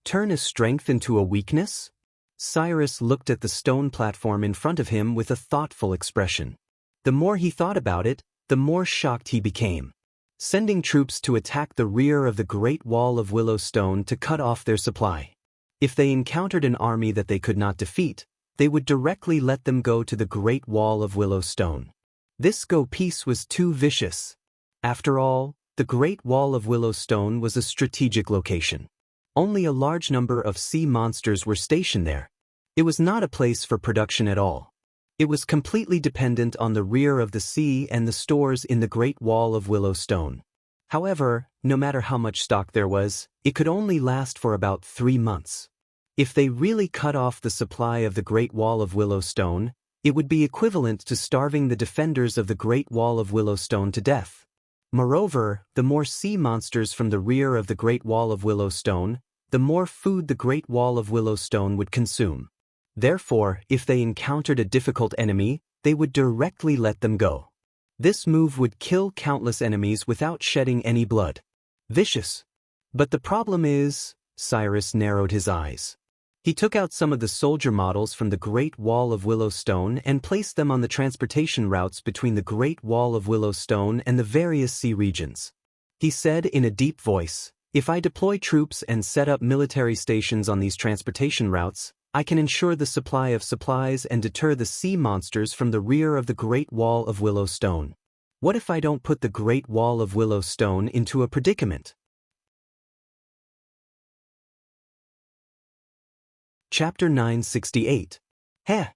Turn a strength into a weakness? Cyrus looked at the stone platform in front of him with a thoughtful expression. The more he thought about it, the more shocked he became. Sending troops to attack the rear of the Great Wall of Willow Stone to cut off their supply. If they encountered an army that they could not defeat, they would directly let them go to the Great Wall of Willow Stone. This go-piece was too vicious. After all, the Great Wall of Willow Stone was a strategic location. Only a large number of sea monsters were stationed there. It was not a place for production at all. It was completely dependent on the rear of the sea and the stores in the Great Wall of Willow Stone. However, no matter how much stock there was, it could only last for about 3 months. If they really cut off the supply of the Great Wall of Willow Stone, it would be equivalent to starving the defenders of the Great Wall of Willow Stone to death. Moreover, the more sea monsters from the rear of the Great Wall of Willow Stone, the more food the Great Wall of Willow Stone would consume. Therefore, if they encountered a difficult enemy, they would directly let them go. This move would kill countless enemies without shedding any blood. Vicious. But the problem is, Cyrus narrowed his eyes. He took out some of the soldier models from the Great Wall of Willow Stone and placed them on the transportation routes between the Great Wall of Willow Stone and the various sea regions. He said in a deep voice, "If I deploy troops and set up military stations on these transportation routes, I can ensure the supply of supplies and deter the sea monsters from the rear of the Great Wall of Willow Stone. What if I don't put the Great Wall of Willow Stone into a predicament?" Chapter 968. Heh!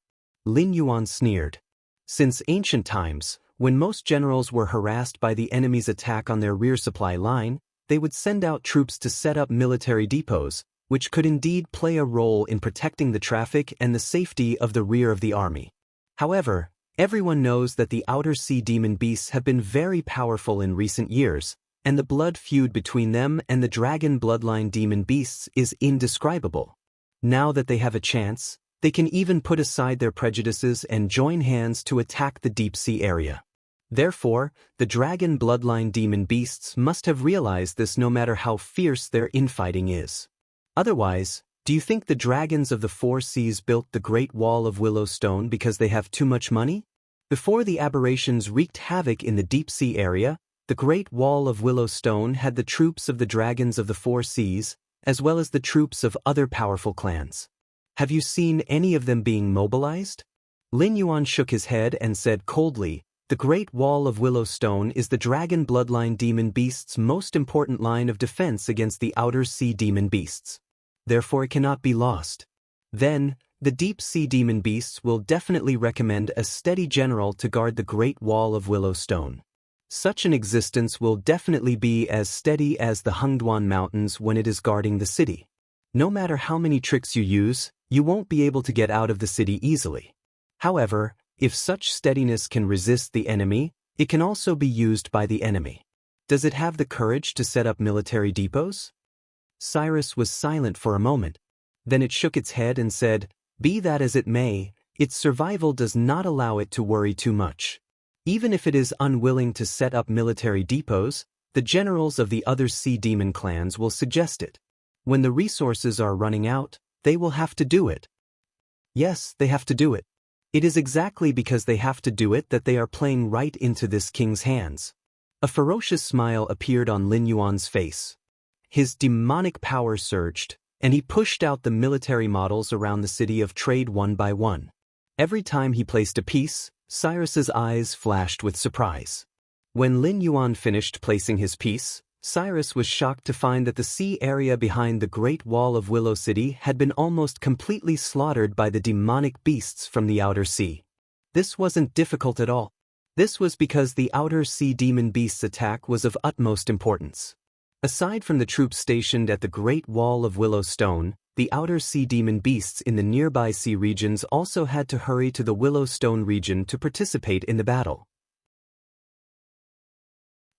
Lin Yuan sneered. Since ancient times, when most generals were harassed by the enemy's attack on their rear supply line, they would send out troops to set up military depots, which could indeed play a role in protecting the traffic and the safety of the rear of the army. However, everyone knows that the outer sea demon beasts have been very powerful in recent years, and the blood feud between them and the dragon bloodline demon beasts is indescribable. Now that they have a chance, they can even put aside their prejudices and join hands to attack the deep sea area. Therefore, the dragon bloodline demon beasts must have realized this no matter how fierce their infighting is. Otherwise, do you think the dragons of the four seas built the Great Wall of Willow Stone because they have too much money? Before the aberrations wreaked havoc in the deep sea area, the Great Wall of Willow Stone had the troops of the dragons of the four seas, as well as the troops of other powerful clans. Have you seen any of them being mobilized? Lin Yuan shook his head and said coldly, "The Great Wall of Willow Stone is the dragon bloodline demon beast's most important line of defense against the outer sea demon beasts. Therefore it cannot be lost. Then, the deep sea demon beasts will definitely recommend a steady general to guard the Great Wall of Willow Stone. Such an existence will definitely be as steady as the Hengduan Mountains when it is guarding the city. No matter how many tricks you use, you won't be able to get out of the city easily. However, if such steadiness can resist the enemy, it can also be used by the enemy. Does it have the courage to set up military depots?" Cyrus was silent for a moment. Then it shook its head and said, "Be that as it may, its survival does not allow it to worry too much. Even if it is unwilling to set up military depots, the generals of the other sea demon clans will suggest it. When the resources are running out, they will have to do it. Yes, they have to do it. It is exactly because they have to do it that they are playing right into this king's hands. A ferocious smile appeared on Lin Yuan's face. His demonic power surged, and he pushed out the military models around the city of trade one by one. Every time he placed a piece, Cyrus's eyes flashed with surprise. When Lin Yuan finished placing his piece, Cyrus was shocked to find that the sea area behind the Great Wall of Willow City had been almost completely slaughtered by the demonic beasts from the outer sea. This wasn't difficult at all. This was because the outer sea demon beasts' attack was of utmost importance. Aside from the troops stationed at the Great Wall of Willow Stone, the outer sea demon beasts in the nearby sea regions also had to hurry to the Willow Stone region to participate in the battle.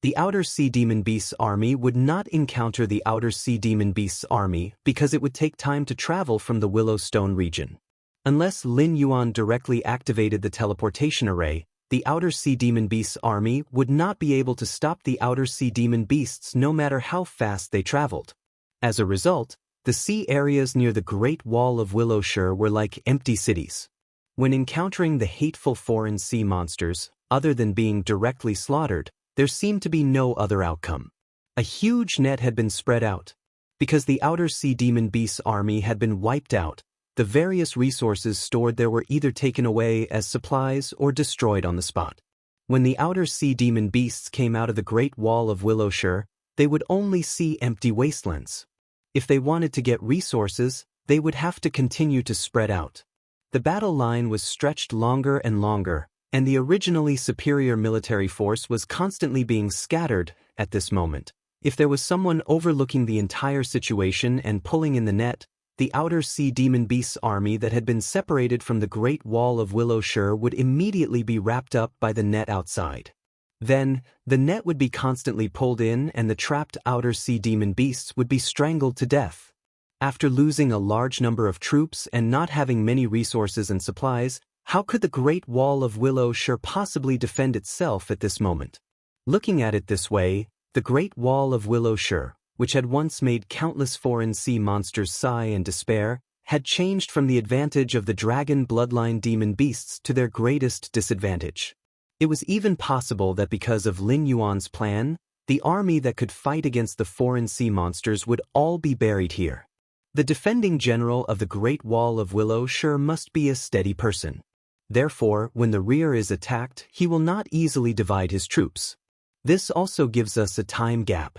The Outer Sea Demon Beasts army would not encounter the Outer Sea Demon Beasts army because it would take time to travel from the Willow Stone region. Unless Lin Yuan directly activated the teleportation array, the Outer Sea Demon Beasts army would not be able to stop the Outer Sea Demon Beasts no matter how fast they traveled. As a result, the sea areas near the Great Wall of Willowshire were like empty cities. When encountering the hateful foreign sea monsters, other than being directly slaughtered, there seemed to be no other outcome. A huge net had been spread out. Because the Outer Sea Demon Beasts army had been wiped out, the various resources stored there were either taken away as supplies or destroyed on the spot. When the Outer Sea Demon Beasts came out of the Great Wall of Willowshire, they would only see empty wastelands. If they wanted to get resources, they would have to continue to spread out. The battle line was stretched longer and longer, and the originally superior military force was constantly being scattered at this moment. If there was someone overlooking the entire situation and pulling in the net, the Outer Sea Demon Beasts army that had been separated from the Great Wall of Willowshire would immediately be wrapped up by the net outside. Then, the net would be constantly pulled in and the trapped Outer Sea Demon Beasts would be strangled to death. After losing a large number of troops and not having many resources and supplies, how could the Great Wall of Willowshire possibly defend itself at this moment? Looking at it this way, the Great Wall of Willowshire, which had once made countless foreign sea monsters sigh and despair, had changed from the advantage of the dragon bloodline demon beasts to their greatest disadvantage. It was even possible that because of Lin Yuan's plan, the army that could fight against the foreign sea monsters would all be buried here. The defending general of the Great Wall of Willowshire must be a steady person. Therefore, when the rear is attacked, he will not easily divide his troops. This also gives us a time gap.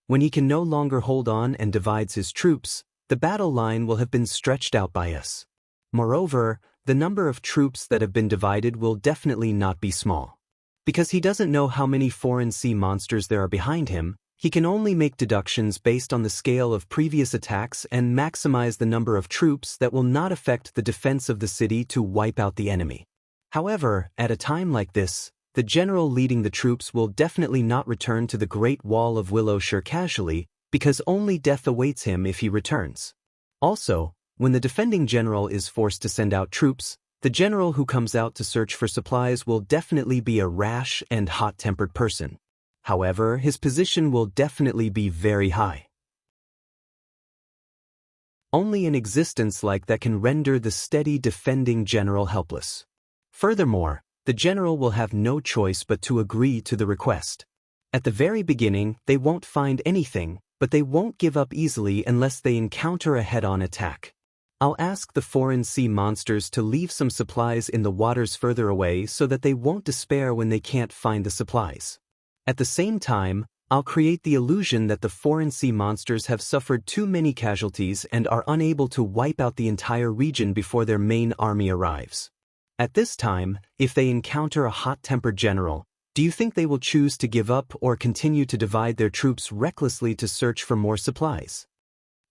When he can no longer hold on and divides his troops, the battle line will have been stretched out by us. Moreover, the number of troops that have been divided will definitely not be small. Because he doesn't know how many foreign sea monsters there are behind him, he can only make deductions based on the scale of previous attacks and maximize the number of troops that will not affect the defense of the city to wipe out the enemy. However, at a time like this, the general leading the troops will definitely not return to the Great Wall of Willowshire casually, because only death awaits him if he returns. Also, when the defending general is forced to send out troops, the general who comes out to search for supplies will definitely be a rash and hot-tempered person. However, his position will definitely be very high. Only an existence like that can render the steady defending general helpless. Furthermore, the general will have no choice but to agree to the request. At the very beginning, they won't find anything, but they won't give up easily unless they encounter a head-on attack. I'll ask the foreign sea monsters to leave some supplies in the waters further away so that they won't despair when they can't find the supplies. At the same time, I'll create the illusion that the foreign sea monsters have suffered too many casualties and are unable to wipe out the entire region before their main army arrives. At this time, if they encounter a hot-tempered general, do you think they will choose to give up or continue to divide their troops recklessly to search for more supplies?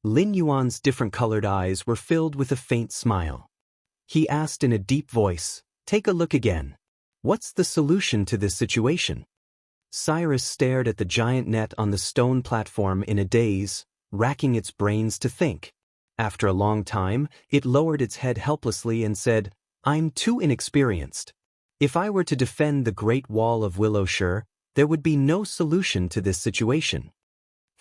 Lin Yuan's different-colored eyes were filled with a faint smile. He asked in a deep voice, "Take a look again. What's the solution to this situation?" Cyrus stared at the giant net on the stone platform in a daze, racking its brains to think. After a long time, it lowered its head helplessly and said, "I'm too inexperienced. If I were to defend the Great Wall of Willowshire, there would be no solution to this situation."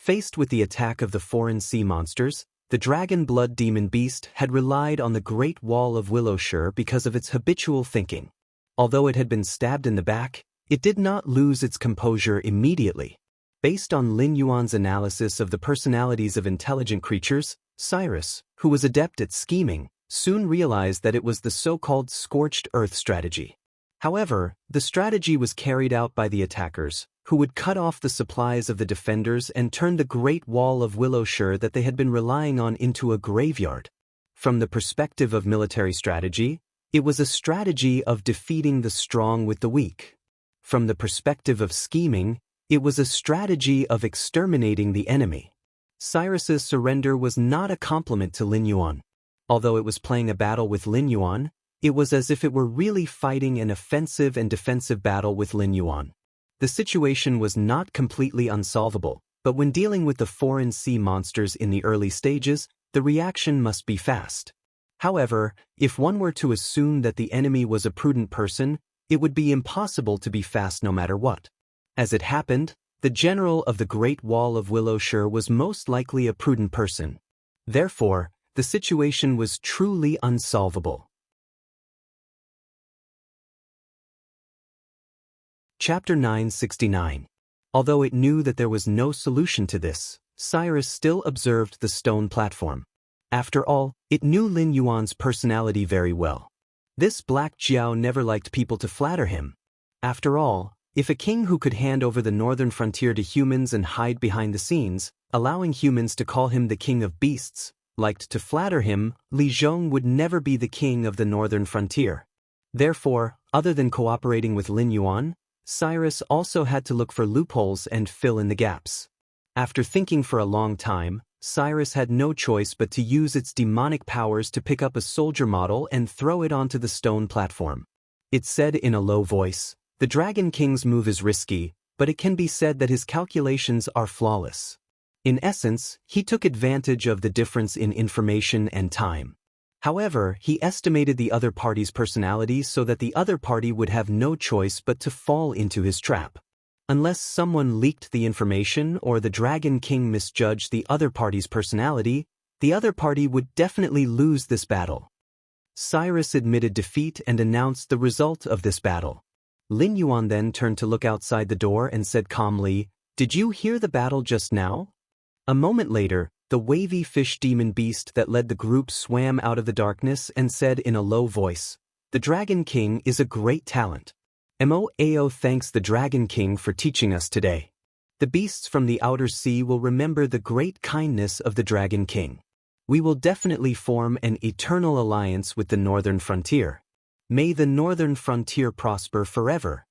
Faced with the attack of the foreign sea monsters, the dragon blood demon beast had relied on the Great Wall of Willowshire because of its habitual thinking. Although it had been stabbed in the back, it did not lose its composure immediately. Based on Lin Yuan's analysis of the personalities of intelligent creatures, Cyrus, who was adept at scheming, soon realized that it was the so-called scorched earth strategy. However, the strategy was carried out by the attackers, who would cut off the supplies of the defenders and turn the Great Wall of Willowshire that they had been relying on into a graveyard. From the perspective of military strategy, it was a strategy of defeating the strong with the weak. From the perspective of scheming, it was a strategy of exterminating the enemy. Cyrus's surrender was not a compliment to Lin Yuan. Although it was playing a battle with Lin Yuan, it was as if it were really fighting an offensive and defensive battle with Lin Yuan. The situation was not completely unsolvable, but when dealing with the foreign sea monsters in the early stages, the reaction must be fast. However, if one were to assume that the enemy was a prudent person, it would be impossible to be fast no matter what. As it happened, the general of the Great Wall of Willowshire was most likely a prudent person. Therefore, the situation was truly unsolvable. Chapter 969. Although it knew that there was no solution to this, Cyrus still observed the stone platform. After all, it knew Lin Yuan's personality very well. This Black Jiao never liked people to flatter him. After all, if a king who could hand over the northern frontier to humans and hide behind the scenes, allowing humans to call him the king of beasts, liked to flatter him, Li Zhong would never be the king of the northern frontier. Therefore, other than cooperating with Lin Yuan, Cyrus also had to look for loopholes and fill in the gaps. After thinking for a long time, Cyrus had no choice but to use its demonic powers to pick up a soldier model and throw it onto the stone platform. It said in a low voice, "The Dragon King's move is risky, but it can be said that his calculations are flawless." In essence, he took advantage of the difference in information and time. However, he estimated the other party's personality so that the other party would have no choice but to fall into his trap. Unless someone leaked the information or the Dragon King misjudged the other party's personality, the other party would definitely lose this battle. Cyrus admitted defeat and announced the result of this battle. Lin Yuan then turned to look outside the door and said calmly, "Did you hear the battle just now?" A moment later, the wavy fish demon beast that led the group swam out of the darkness and said in a low voice, "The Dragon King is a great talent. Moao thanks the Dragon King for teaching us today. The beasts from the outer sea will remember the great kindness of the Dragon King. We will definitely form an eternal alliance with the northern frontier. May the northern frontier prosper forever.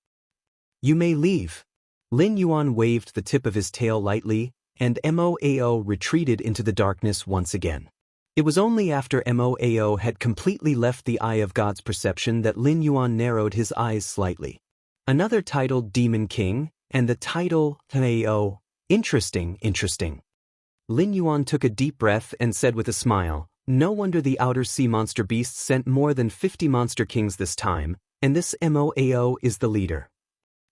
You may leave." Lin Yuan waved the tip of his tail lightly, and Moao retreated into the darkness once again. It was only after Moao had completely left the Eye of God's perception that Lin Yuan narrowed his eyes slightly. Another title Demon King, and the title Ao. Interesting. Lin Yuan took a deep breath and said with a smile, "No wonder the outer sea monster beasts sent more than 50 monster kings this time, and this Moao is the leader."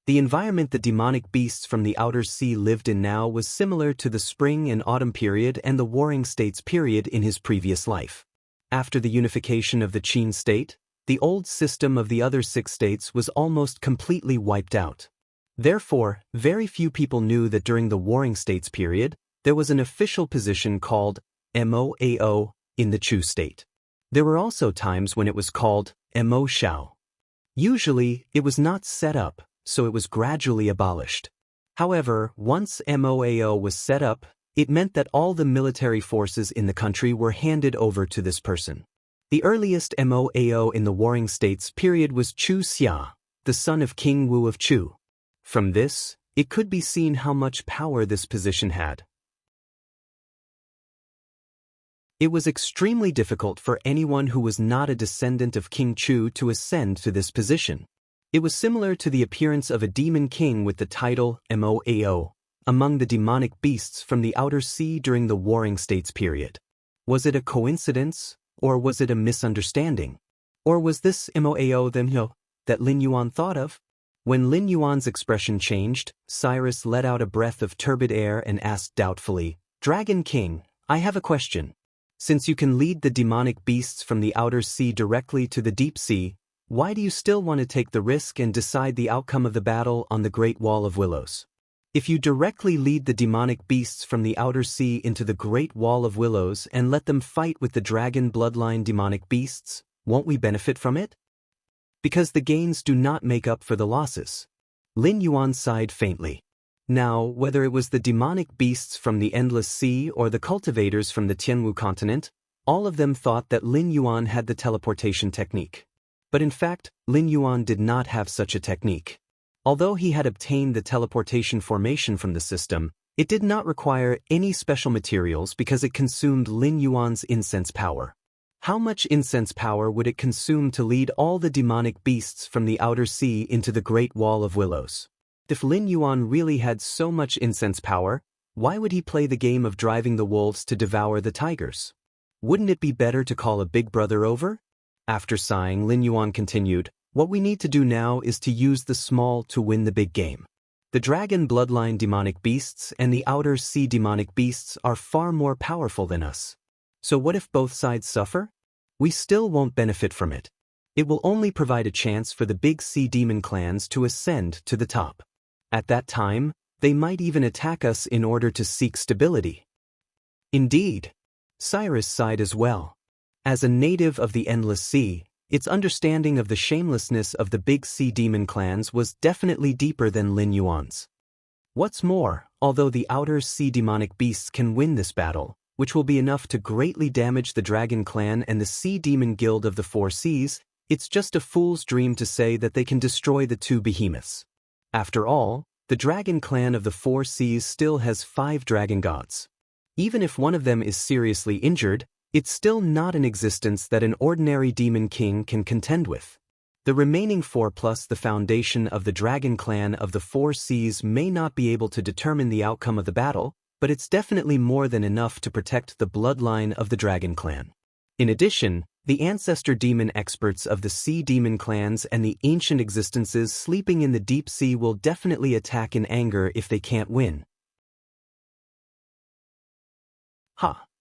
The environment the demonic beasts from the outer sea lived in now was similar to the spring and autumn period and the warring states period in his previous life. After the unification of the Qin state, the old system of the other 6 states was almost completely wiped out. Therefore, very few people knew that during the warring states period, there was an official position called Moao in the Chu state. There were also times when it was called Mo Shao. Usually, it was not set up, so it was gradually abolished. However, once Moao was set up, it meant that all the military forces in the country were handed over to this person. The earliest Moao in the Warring States period was Chu Xia, the son of King Wu of Chu. From this, it could be seen how much power this position had. It was extremely difficult for anyone who was not a descendant of King Chu to ascend to this position. It was similar to the appearance of a demon king with the title Moao among the demonic beasts from the outer sea during the Warring States period. Was it a coincidence, or was it a misunderstanding? Or was this Moao that Lin Yuan thought of? When Lin Yuan's expression changed, Cyrus let out a breath of turbid air and asked doubtfully, "Dragon King, I have a question. Since you can lead the demonic beasts from the outer sea directly to the deep sea, why do you still want to take the risk and decide the outcome of the battle on the Great Wall of Willows? If you directly lead the demonic beasts from the outer sea into the Great Wall of Willows and let them fight with the dragon bloodline demonic beasts, won't we benefit from it? Because the gains do not make up for the losses." Lin Yuan sighed faintly. Now, whether it was the demonic beasts from the Endless Sea or the cultivators from the Tianwu continent, all of them thought that Lin Yuan had the teleportation technique. But in fact, Lin Yuan did not have such a technique. Although he had obtained the teleportation formation from the system, it did not require any special materials because it consumed Lin Yuan's incense power. How much incense power would it consume to lead all the demonic beasts from the outer sea into the Great Wall of Willows? If Lin Yuan really had so much incense power, why would he play the game of driving the wolves to devour the tigers? Wouldn't it be better to call a big brother over? After sighing, Lin Yuan continued, "What we need to do now is to use the small to win the big game. The dragon bloodline demonic beasts and the outer sea demonic beasts are far more powerful than us. So what if both sides suffer? We still won't benefit from it. It will only provide a chance for the big sea demon clans to ascend to the top. At that time, they might even attack us in order to seek stability." Indeed. Cyrus sighed as well. As a native of the Endless Sea, its understanding of the shamelessness of the big sea demon clans was definitely deeper than Lin Yuan's. What's more, although the outer sea demonic beasts can win this battle, which will be enough to greatly damage the Dragon Clan and the Sea Demon Guild of the Four Seas, it's just a fool's dream to say that they can destroy the two behemoths. After all, the Dragon Clan of the Four Seas still has 5 dragon gods. Even if one of them is seriously injured, it's still not an existence that an ordinary demon king can contend with. The remaining 4 plus the foundation of the Dragon Clan of the Four Seas may not be able to determine the outcome of the battle, but it's definitely more than enough to protect the bloodline of the Dragon Clan. In addition, the ancestor demon experts of the sea demon clans and the ancient existences sleeping in the deep sea will definitely attack in anger if they can't win.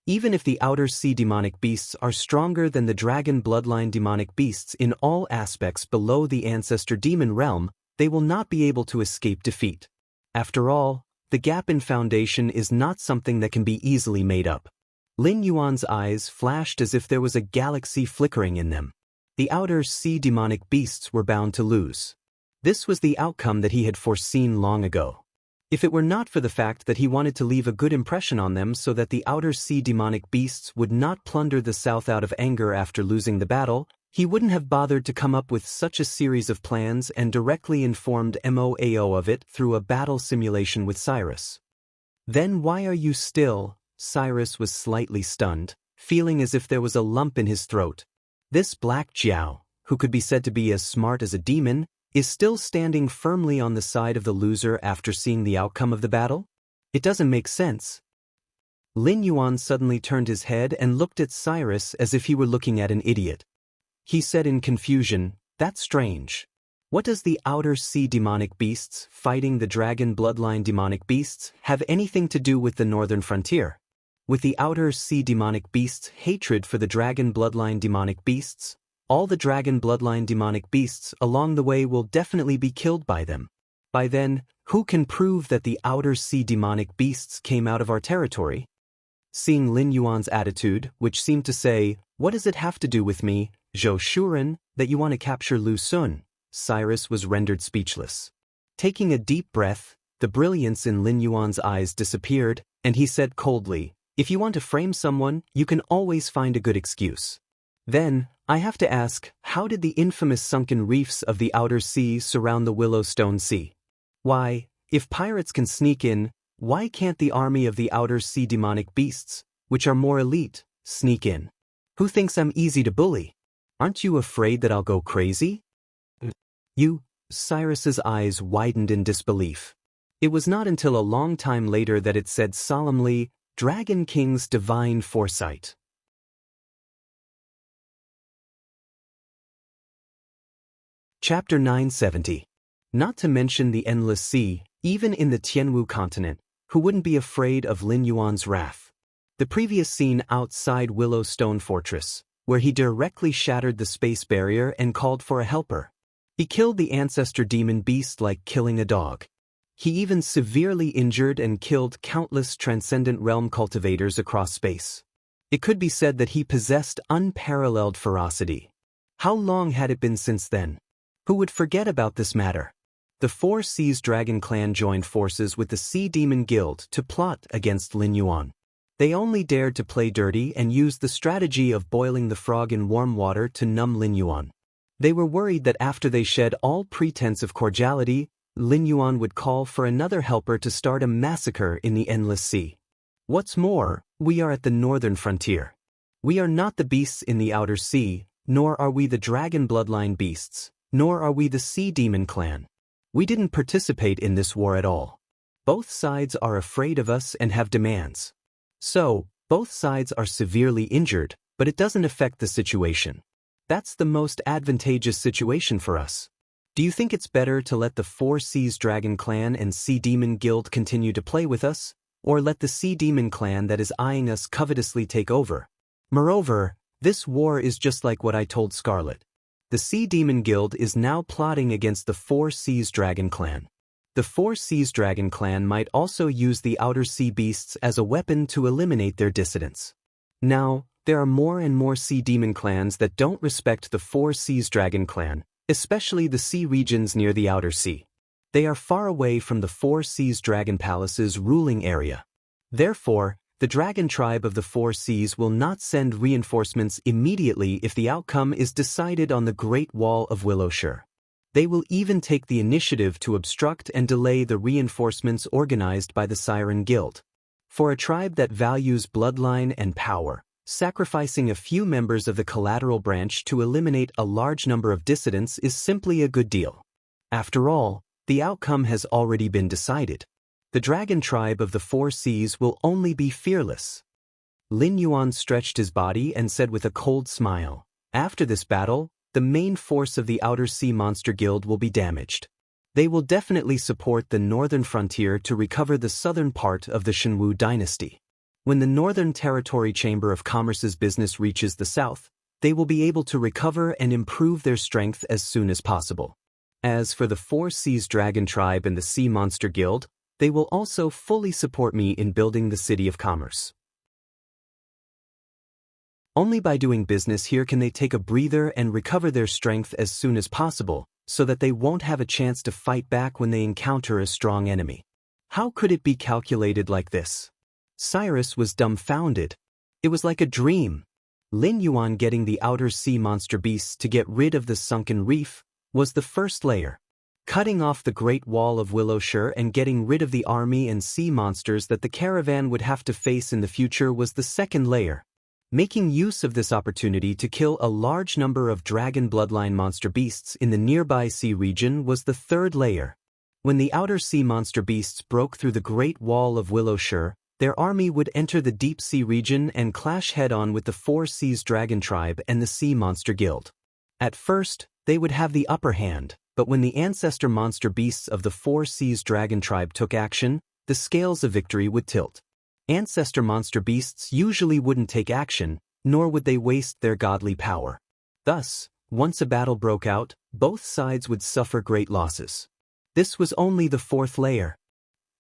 Even if the outer sea demonic beasts are stronger than the dragon bloodline demonic beasts in all aspects below the ancestor demon realm, they will not be able to escape defeat. After all, the gap in foundation is not something that can be easily made up. Lin Yuan's eyes flashed as if there was a galaxy flickering in them. The outer sea demonic beasts were bound to lose. This was the outcome that he had foreseen long ago. If it were not for the fact that he wanted to leave a good impression on them so that the outer sea demonic beasts would not plunder the south out of anger after losing the battle, he wouldn't have bothered to come up with such a series of plans and directly informed Moao of it through a battle simulation with Cyrus. "Then why are you still?" Cyrus was slightly stunned, feeling as if there was a lump in his throat. This Black Jiao, who could be said to be as smart as a demon, is still standing firmly on the side of the loser after seeing the outcome of the battle? It doesn't make sense. Lin Yuan suddenly turned his head and looked at Cyrus as if he were looking at an idiot. He said in confusion, "That's strange. What does the outer sea demonic beasts fighting the dragon bloodline demonic beasts have anything to do with the northern frontier? With the outer sea demonic beasts' hatred for the dragon bloodline demonic beasts, all the dragon bloodline demonic beasts along the way will definitely be killed by them. By then, who can prove that the outer sea demonic beasts came out of our territory?" Seeing Lin Yuan's attitude, which seemed to say, "What does it have to do with me, Zhou Shuren, that you want to capture Lu Sun?" Cyrus was rendered speechless. Taking a deep breath, the brilliance in Lin Yuan's eyes disappeared, and he said coldly, "If you want to frame someone, you can always find a good excuse. Then, I have to ask, how did the infamous sunken reefs of the outer sea surround the Willowstone Sea? Why, if pirates can sneak in, why can't the army of the outer sea demonic beasts, which are more elite, sneak in? Who thinks I'm easy to bully? Aren't you afraid that I'll go crazy?" Cyrus's eyes widened in disbelief. It was not until a long time later that it said solemnly, "Dragon King's divine foresight." Chapter 970. Not to mention the endless sea, even in the Tianwu continent, who wouldn't be afraid of Lin Yuan's wrath? The previous scene outside Willow Stone Fortress, where he directly shattered the space barrier and called for a helper. He killed the ancestor demon beast like killing a dog. He even severely injured and killed countless transcendent realm cultivators across space. It could be said that he possessed unparalleled ferocity. How long had it been since then? Who would forget about this matter? The Four Seas Dragon Clan joined forces with the Sea Demon Guild to plot against Lin Yuan. They only dared to play dirty and used the strategy of boiling the frog in warm water to numb Lin Yuan. They were worried that after they shed all pretense of cordiality, Lin Yuan would call for another helper to start a massacre in the Endless Sea. What's more, we are at the northern frontier. We are not the beasts in the outer sea, nor are we the dragon bloodline beasts, nor are we the Sea Demon Clan. We didn't participate in this war at all. Both sides are afraid of us and have demands. So, both sides are severely injured, but it doesn't affect the situation. That's the most advantageous situation for us. Do you think it's better to let the Four Seas Dragon Clan and Sea Demon Guild continue to play with us, or let the Sea Demon Clan that is eyeing us covetously take over? Moreover, this war is just like what I told Scarlet. The Sea Demon Guild is now plotting against the Four Seas Dragon Clan. The Four Seas Dragon Clan might also use the Outer Sea Beasts as a weapon to eliminate their dissidents. Now, there are more and more Sea Demon clans that don't respect the Four Seas Dragon Clan, especially the sea regions near the Outer Sea. They are far away from the Four Seas Dragon Palace's ruling area. Therefore, the Dragon Tribe of the Four Seas will not send reinforcements immediately if the outcome is decided on the Great Wall of Willowshire. They will even take the initiative to obstruct and delay the reinforcements organized by the Siren Guild. For a tribe that values bloodline and power, sacrificing a few members of the collateral branch to eliminate a large number of dissidents is simply a good deal. After all, the outcome has already been decided. The Dragon Tribe of the Four Seas will only be fearless. Lin Yuan stretched his body and said with a cold smile, "After this battle, the main force of the Outer Sea Monster Guild will be damaged. They will definitely support the northern frontier to recover the southern part of the Shenwu dynasty. When the Northern Territory Chamber of Commerce's business reaches the south, they will be able to recover and improve their strength as soon as possible. As for the Four Seas Dragon Tribe and the Sea Monster Guild, they will also fully support me in building the City of Commerce. Only by doing business here can they take a breather and recover their strength as soon as possible, so that they won't have a chance to fight back when they encounter a strong enemy. How could it be calculated like this?" Cyrus was dumbfounded. It was like a dream. Lin Yuan getting the Outer Sea Monster Beasts to get rid of the sunken reef was the first layer. Cutting off the Great Wall of Willowshire and getting rid of the army and sea monsters that the caravan would have to face in the future was the second layer. Making use of this opportunity to kill a large number of dragon bloodline monster beasts in the nearby sea region was the third layer. When the Outer Sea Monster Beasts broke through the Great Wall of Willowshire, their army would enter the deep sea region and clash head-on with the Four Seas Dragon Tribe and the Sea Monster Guild. At first, they would have the upper hand, but when the ancestor monster beasts of the Four Seas Dragon Tribe took action, the scales of victory would tilt. Ancestor monster beasts usually wouldn't take action, nor would they waste their godly power. Thus, once a battle broke out, both sides would suffer great losses. This was only the fourth layer.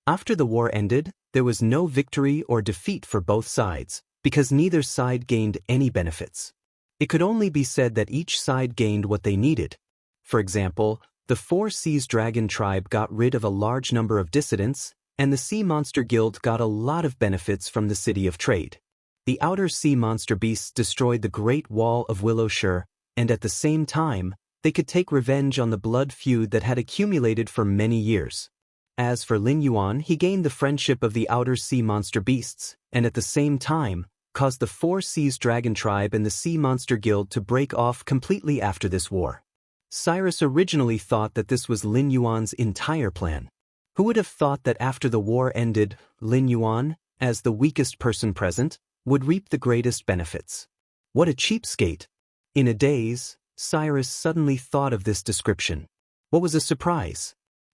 After the war ended, there was no victory or defeat for both sides, because neither side gained any benefits. It could only be said that each side gained what they needed. For example, the Four Seas Dragon Tribe got rid of a large number of dissidents, and the Sea Monster Guild got a lot of benefits from the City of Trade. The Outer Sea Monster Beasts destroyed the Great Wall of Willowshire, and at the same time, they could take revenge on the blood feud that had accumulated for many years. As for Lin Yuan, he gained the friendship of the Outer Sea Monster Beasts, and at the same time, caused the Four Seas Dragon Tribe and the Sea Monster Guild to break off completely after this war. Cyrus originally thought that this was Lin Yuan's entire plan. Who would have thought that after the war ended, Lin Yuan, as the weakest person present, would reap the greatest benefits? What a cheapskate! In a daze, Cyrus suddenly thought of this description. What was a surprise?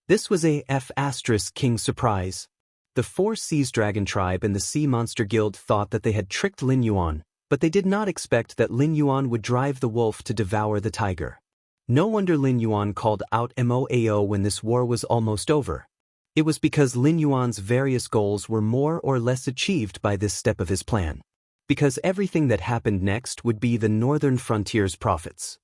This was a F***king surprise. The Four Seas Dragon Tribe and the Sea Monster Guild thought that they had tricked Lin Yuan, but they did not expect that Lin Yuan would drive the wolf to devour the tiger. No wonder Lin Yuan called out Moao when this war was almost over. It was because Lin Yuan's various goals were more or less achieved by this step of his plan. Because everything that happened next would be the northern frontier's profits.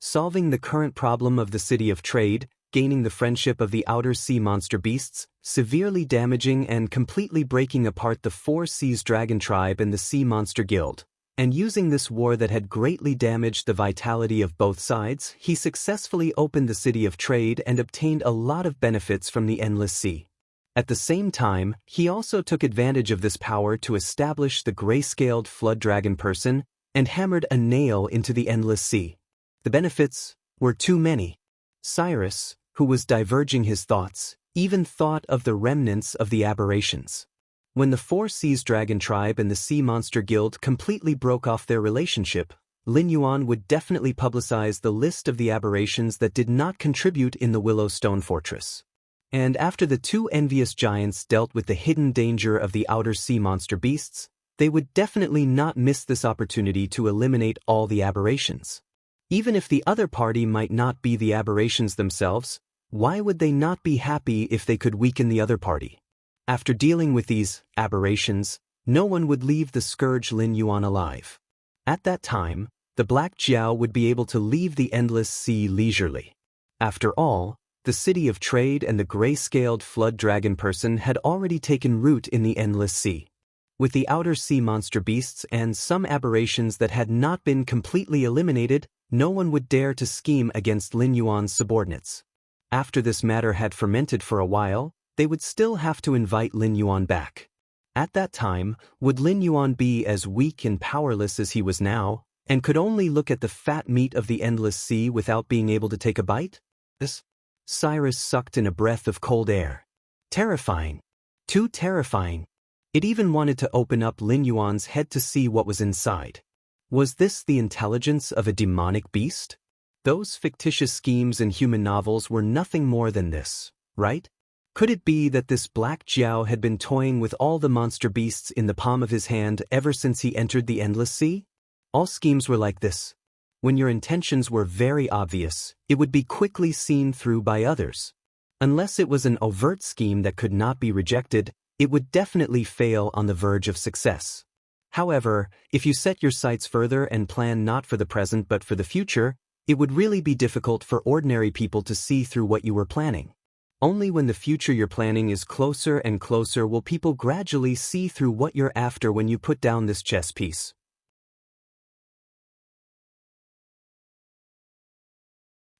Solving the current problem of the city of trade, gaining the friendship of the outer sea monster beasts, severely damaging and completely breaking apart the Four Seas Dragon Tribe and the Sea Monster Guild, and using this war that had greatly damaged the vitality of both sides, he successfully opened the city of trade and obtained a lot of benefits from the endless sea. At the same time, he also took advantage of this power to establish the gray-scaled flood dragon person and hammered a nail into the endless sea. The benefits were too many. Cyrus, who was diverging his thoughts, even thought of the remnants of the aberrations. When the Four Seas Dragon Tribe and the Sea Monster Guild completely broke off their relationship, Lin Yuan would definitely publicize the list of the aberrations that did not contribute in the Willow Stone Fortress. And after the two envious giants dealt with the hidden danger of the outer sea monster beasts, they would definitely not miss this opportunity to eliminate all the aberrations. Even if the other party might not be the aberrations themselves, why would they not be happy if they could weaken the other party? After dealing with these aberrations, no one would leave the scourge Lin Yuan alive. At that time, the Black Jiao would be able to leave the endless sea leisurely. After all, the city of trade and the gray-scaled flood dragon person had already taken root in the endless sea. With the outer sea monster beasts and some aberrations that had not been completely eliminated, no one would dare to scheme against Lin Yuan's subordinates. After this matter had fermented for a while, they would still have to invite Lin Yuan back. At that time, would Lin Yuan be as weak and powerless as he was now, and could only look at the fat meat of the endless sea without being able to take a bite? Cyrus sucked in a breath of cold air. Terrifying. Too terrifying. It even wanted to open up Lin Yuan's head to see what was inside. Was this the intelligence of a demonic beast? Those fictitious schemes in human novels were nothing more than this, right? Could it be that this Black Jiao had been toying with all the monster beasts in the palm of his hand ever since he entered the endless sea? All schemes were like this. When your intentions were very obvious, it would be quickly seen through by others. Unless it was an overt scheme that could not be rejected, it would definitely fail on the verge of success. However, if you set your sights further and plan not for the present but for the future, it would really be difficult for ordinary people to see through what you were planning. Only when the future you're planning is closer and closer will people gradually see through what you're after when you put down this chess piece.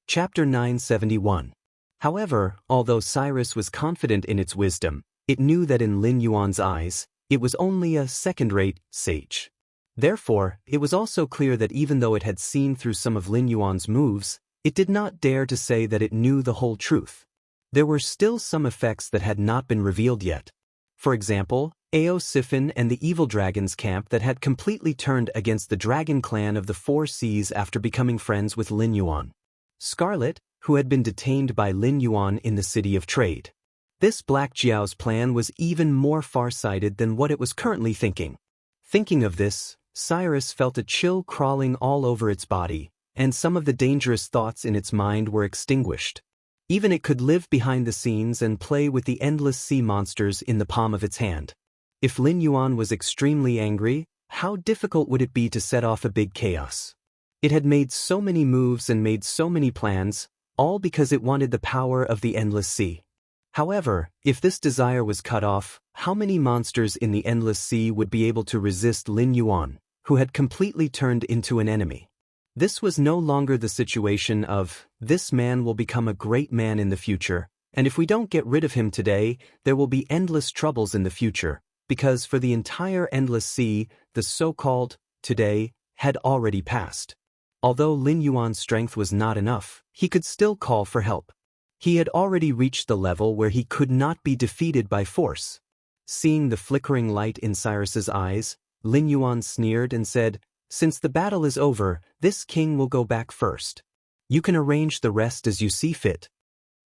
Chapter 971. However, although Cyrus was confident in its wisdom, it knew that in Lin Yuan's eyes, it was only a second-rate sage. Therefore, it was also clear that even though it had seen through some of Lin Yuan's moves, it did not dare to say that it knew the whole truth. There were still some effects that had not been revealed yet. For example, Ao Sifin and the evil dragon's camp that had completely turned against the dragon clan of the Four Seas after becoming friends with Lin Yuan. Scarlet, who had been detained by Lin Yuan in the city of trade. This Black Jiao's plan was even more far-sighted than what it was currently thinking. Thinking of this, Cyrus felt a chill crawling all over its body, and some of the dangerous thoughts in its mind were extinguished. Even it could live behind the scenes and play with the endless sea monsters in the palm of its hand. If Lin Yuan was extremely angry, how difficult would it be to set off a big chaos? It had made so many moves and made so many plans, all because it wanted the power of the endless sea. However, if this desire was cut off, how many monsters in the endless sea would be able to resist Lin Yuan, who had completely turned into an enemy? This was no longer the situation of, this man will become a great man in the future, and if we don't get rid of him today, there will be endless troubles in the future, because for the entire endless sea, the so-called today had already passed. Although Lin Yuan's strength was not enough, he could still call for help. He had already reached the level where he could not be defeated by force. Seeing the flickering light in Cyrus's eyes, Lin Yuan sneered and said, "Since the battle is over, this king will go back first." You can arrange the rest as you see fit.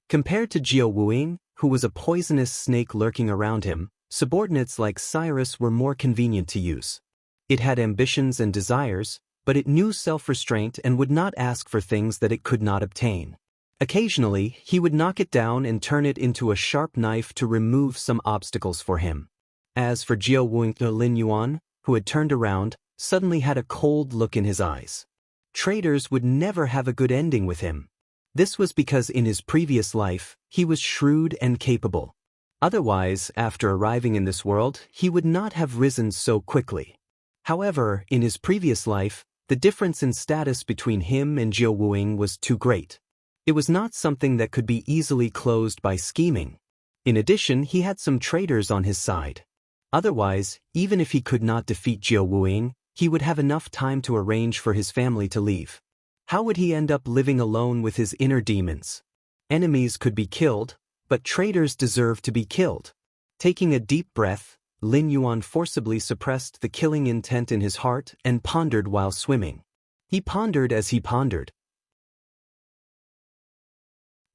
Compared to Jiao Wuing, who was a poisonous snake lurking around him, subordinates like Cyrus were more convenient to use. It had ambitions and desires, but it knew self-restraint and would not ask for things that it could not obtain. Occasionally, he would knock it down and turn it into a sharp knife to remove some obstacles for him. As for Jiao Wuing, Lin Yuan, who had turned around, suddenly had a cold look in his eyes. Traitors would never have a good ending with him. This was because in his previous life, he was shrewd and capable. Otherwise, after arriving in this world, he would not have risen so quickly. However, in his previous life, the difference in status between him and Jiao Wuing was too great. It was not something that could be easily closed by scheming. In addition, he had some traitors on his side. Otherwise, even if he could not defeat Jiao Wuing, he would have enough time to arrange for his family to leave. How would he end up living alone with his inner demons? Enemies could be killed, but traitors deserve to be killed. Taking a deep breath, Lin Yuan forcibly suppressed the killing intent in his heart and pondered while swimming. He pondered as he pondered.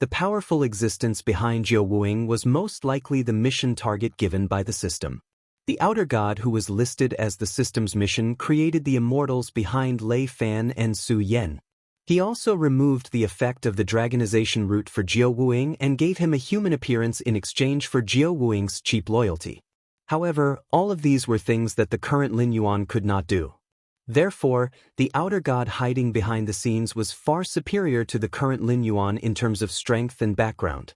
The powerful existence behind Jiao Wuing was most likely the mission target given by the system. The outer god who was listed as the system's mission created the immortals behind Lei Fan and Su Yan. He also removed the effect of the dragonization route for Jiao Wuing and gave him a human appearance in exchange for Jiao Wuing's cheap loyalty. However, all of these were things that the current Lin Yuan could not do. Therefore, the outer god hiding behind the scenes was far superior to the current Lin Yuan in terms of strength and background.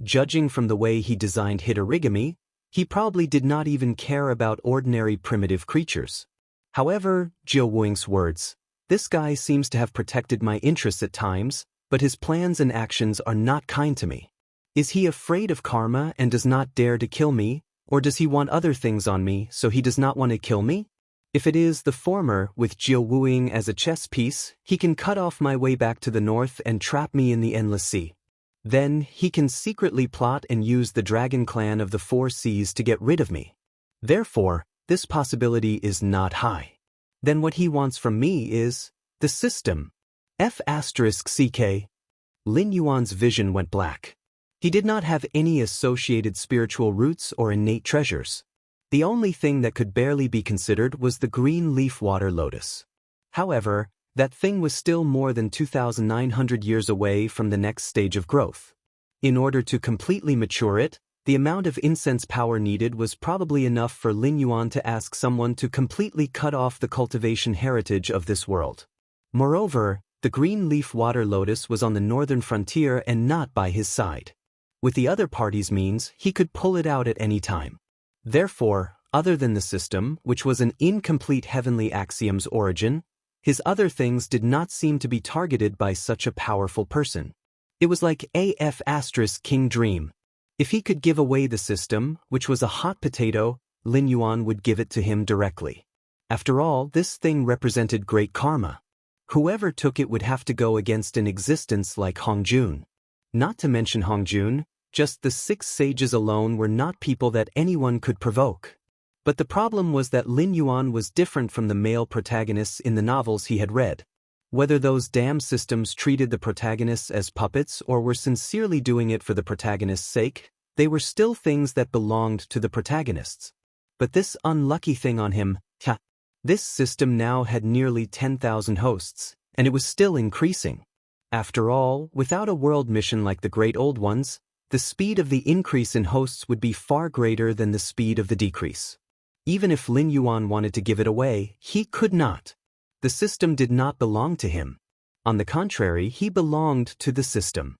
Judging from the way he designed Hitorigami, he probably did not even care about ordinary primitive creatures. However, Jiao Wuing's words, "This guy seems to have protected my interests at times, but his plans and actions are not kind to me. Is he afraid of karma and does not dare to kill me, or does he want other things on me so he does not want to kill me? If it is the former, with Jiao Wuing as a chess piece, he can cut off my way back to the north and trap me in the endless sea. Then, he can secretly plot and use the dragon clan of the four seas to get rid of me. Therefore, this possibility is not high. Then what he wants from me is the system. F***CK. Lin Yuan's vision went black. He did not have any associated spiritual roots or innate treasures. The only thing that could barely be considered was the green leaf water lotus. However, that thing was still more than 2,900 years away from the next stage of growth. In order to completely mature it, the amount of incense power needed was probably enough for Lin Yuan to ask someone to completely cut off the cultivation heritage of this world. Moreover, the green leaf water lotus was on the northern frontier and not by his side. With the other party's means, he could pull it out at any time. Therefore, other than the system, which was an incomplete heavenly axiom's origin, his other things did not seem to be targeted by such a powerful person. It was like King Dream. If he could give away the system, which was a hot potato, Lin Yuan would give it to him directly. After all, this thing represented great karma. Whoever took it would have to go against an existence like Hongjun. Not to mention Hongjun, just the 6 sages alone were not people that anyone could provoke. But the problem was that Lin Yuan was different from the male protagonists in the novels he had read. Whether those damn systems treated the protagonists as puppets or were sincerely doing it for the protagonist's sake, they were still things that belonged to the protagonists. But this unlucky thing on him, this system now had nearly 10,000 hosts, and it was still increasing. After all, without a world mission like the great old ones, the speed of the increase in hosts would be far greater than the speed of the decrease. Even if Lin Yuan wanted to give it away, he could not. The system did not belong to him. On the contrary, he belonged to the system.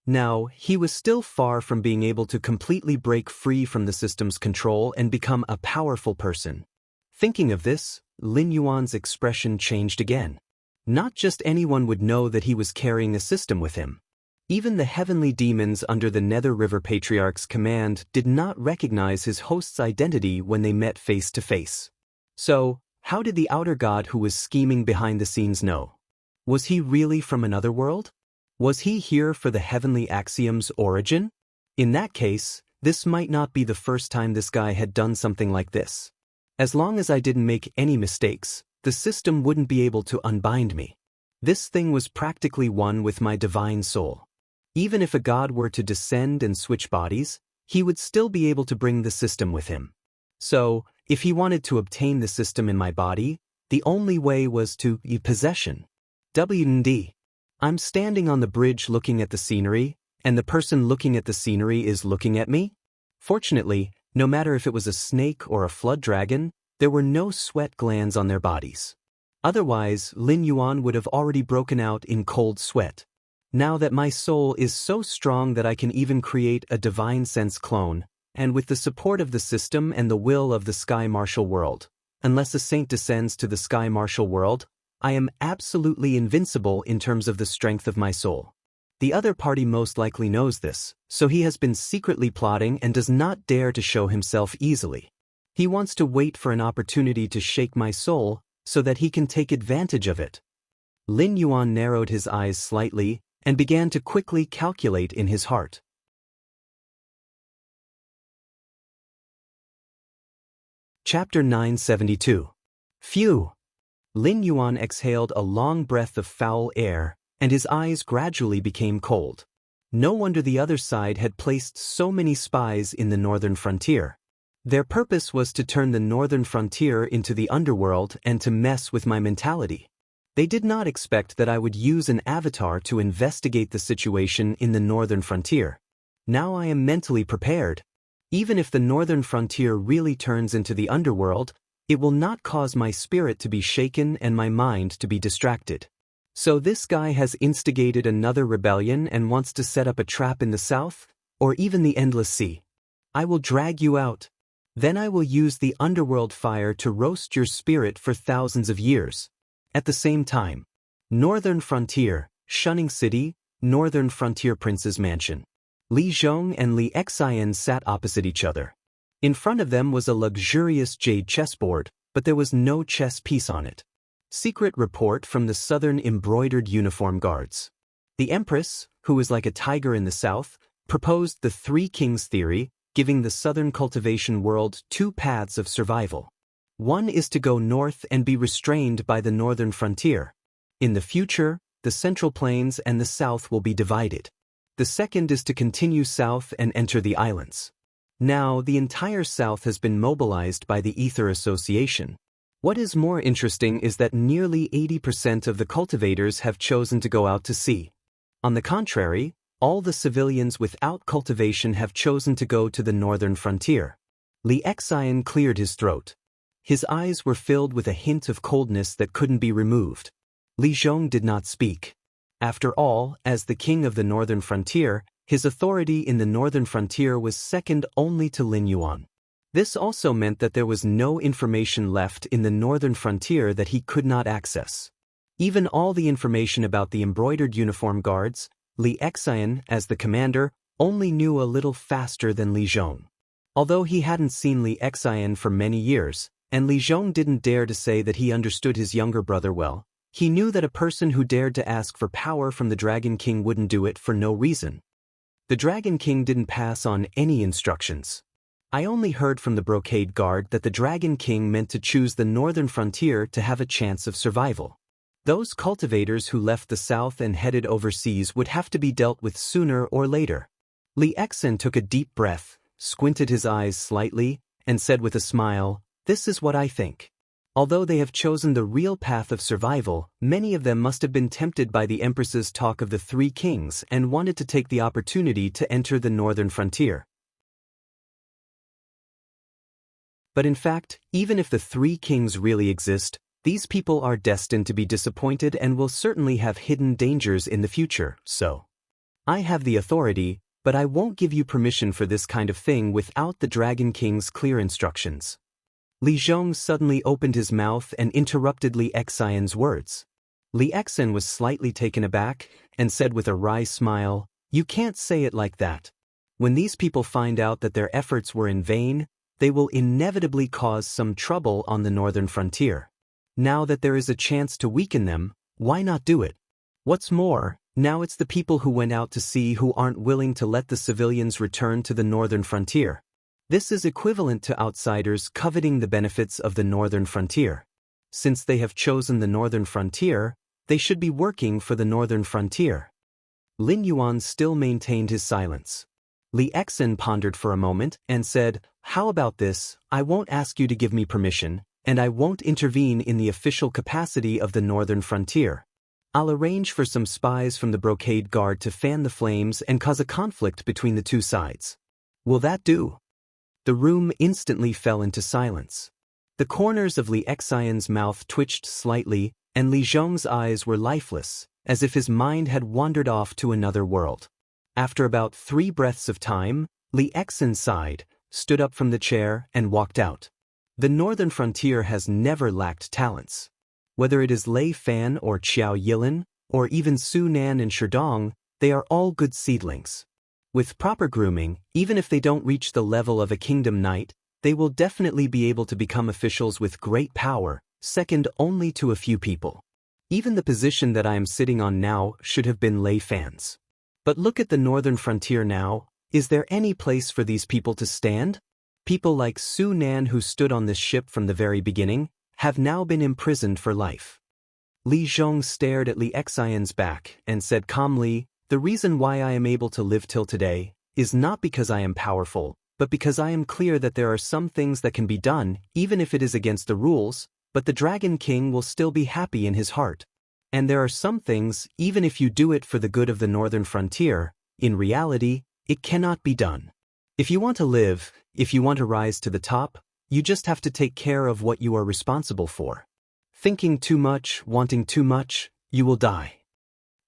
Now, he was still far from being able to completely break free from the system's control and become a powerful person. Thinking of this, Lin Yuan's expression changed again. Not just anyone would know that he was carrying a system with him. Even the heavenly demons under the Nether River Patriarch's command did not recognize his host's identity when they met face to face. So, how did the outer god who was scheming behind the scenes know? Was he really from another world? Was he here for the heavenly axiom's origin? In that case, this might not be the first time this guy had done something like this. As long as I didn't make any mistakes, the system wouldn't be able to unbind me. This thing was practically one with my divine soul. Even if a god were to descend and switch bodies, he would still be able to bring the system with him. So, if he wanted to obtain the system in my body, the only way was to possession. W&D. I'm standing on the bridge looking at the scenery, and the person looking at the scenery is looking at me? Fortunately, no matter if it was a snake or a flood dragon, there were no sweat glands on their bodies. Otherwise, Lin Yuan would have already broken out in cold sweat. Now that my soul is so strong that I can even create a divine sense clone, and with the support of the system and the will of the Sky Martial World, unless a saint descends to the Sky Martial World, I am absolutely invincible in terms of the strength of my soul. The other party most likely knows this, so he has been secretly plotting and does not dare to show himself easily. He wants to wait for an opportunity to shake my soul so that he can take advantage of it. Lin Yuan narrowed his eyes slightly and began to quickly calculate in his heart. Chapter 972. Phew! Lin Yuan exhaled a long breath of foul air, and his eyes gradually became cold. No wonder the other side had placed so many spies in the northern frontier. Their purpose was to turn the northern frontier into the underworld and to mess with my mentality. They did not expect that I would use an avatar to investigate the situation in the northern frontier. Now I am mentally prepared. Even if the northern frontier really turns into the underworld, it will not cause my spirit to be shaken and my mind to be distracted. So this guy has instigated another rebellion and wants to set up a trap in the south, or even the endless sea. I will drag you out. Then I will use the underworld fire to roast your spirit for thousands of years. At the same time, Northern Frontier, Shunning City, Northern Frontier Prince's Mansion. Li Zhong and Li Xian sat opposite each other. In front of them was a luxurious jade chessboard, but there was no chess piece on it. Secret report from the Southern Embroidered Uniform Guards. The Empress, who is like a tiger in the south, proposed the Three Kings theory, giving the Southern cultivation world two paths of survival. One is to go north and be restrained by the northern frontier. In the future, the Central Plains and the south will be divided. The second is to continue south and enter the islands. Now, the entire south has been mobilized by the Ether Association. What is more interesting is that nearly 80% of the cultivators have chosen to go out to sea. On the contrary, all the civilians without cultivation have chosen to go to the northern frontier. Li Xian cleared his throat. His eyes were filled with a hint of coldness that couldn't be removed. Li Zhong did not speak. After all, as the king of the northern frontier, his authority in the northern frontier was second only to Lin Yuan. This also meant that there was no information left in the northern frontier that he could not access. Even all the information about the embroidered uniform guards, Li Xian, as the commander, only knew a little faster than Li Zhong. Although he hadn't seen Li Xian for many years, and Li Zhong didn't dare to say that he understood his younger brother well, he knew that a person who dared to ask for power from the Dragon King wouldn't do it for no reason. The Dragon King didn't pass on any instructions. I only heard from the Brocade Guard that the Dragon King meant to choose the northern frontier to have a chance of survival. Those cultivators who left the south and headed overseas would have to be dealt with sooner or later. Li Xian took a deep breath, squinted his eyes slightly, and said with a smile, "This is what I think." Although they have chosen the real path of survival, many of them must have been tempted by the Empress's talk of the Three Kings and wanted to take the opportunity to enter the northern frontier. But in fact, even if the Three Kings really exist, these people are destined to be disappointed and will certainly have hidden dangers in the future, so. I have the authority, but I won't give you permission for this kind of thing without the Dragon King's clear instructions. Li Zhong suddenly opened his mouth and interrupted Li Xian's words. Li Xian was slightly taken aback and said with a wry smile, "You can't say it like that. When these people find out that their efforts were in vain, they will inevitably cause some trouble on the northern frontier. Now that there is a chance to weaken them, why not do it? What's more, now it's the people who went out to sea who aren't willing to let the civilians return to the northern frontier. This is equivalent to outsiders coveting the benefits of the northern frontier. Since they have chosen the northern frontier, They should be working for the northern frontier. Lin Yuan still maintained his silence. Li Exin pondered for a moment and said, "How about this? I won't ask you to give me permission, and I won't intervene in the official capacity of the northern frontier. I'll arrange for some spies from the Brocade Guard to fan the flames and cause a conflict between the two sides. Will that do?" The room instantly fell into silence. The corners of Li Xian's mouth twitched slightly, and Li Zhong's eyes were lifeless, as if his mind had wandered off to another world. After about 3 breaths of time, Li Exin sighed, stood up from the chair, and walked out. The northern frontier has never lacked talents. Whether it is Lei Fan or Qiao Yilin, or even Su Nan and Sherdong, they are all good seedlings. With proper grooming, even if they don't reach the level of a kingdom knight, they will definitely be able to become officials with great power, second only to a few people. Even the position that I am sitting on now should have been Lei Fan's. But look at the northern frontier now. Is there any place for these people to stand? People like Su Nan, who stood on this ship from the very beginning, have now been imprisoned for life. Li Zhong stared at Li Xian's back and said calmly, "The reason why I am able to live till today is not because I am powerful, but because I am clear that there are some things that can be done, even if it is against the rules, but the Dragon King will still be happy in his heart. And there are some things, even if you do it for the good of the northern frontier, in reality, it cannot be done. If you want to live, if you want to rise to the top, you just have to take care of what you are responsible for. Thinking too much, wanting too much, you will die."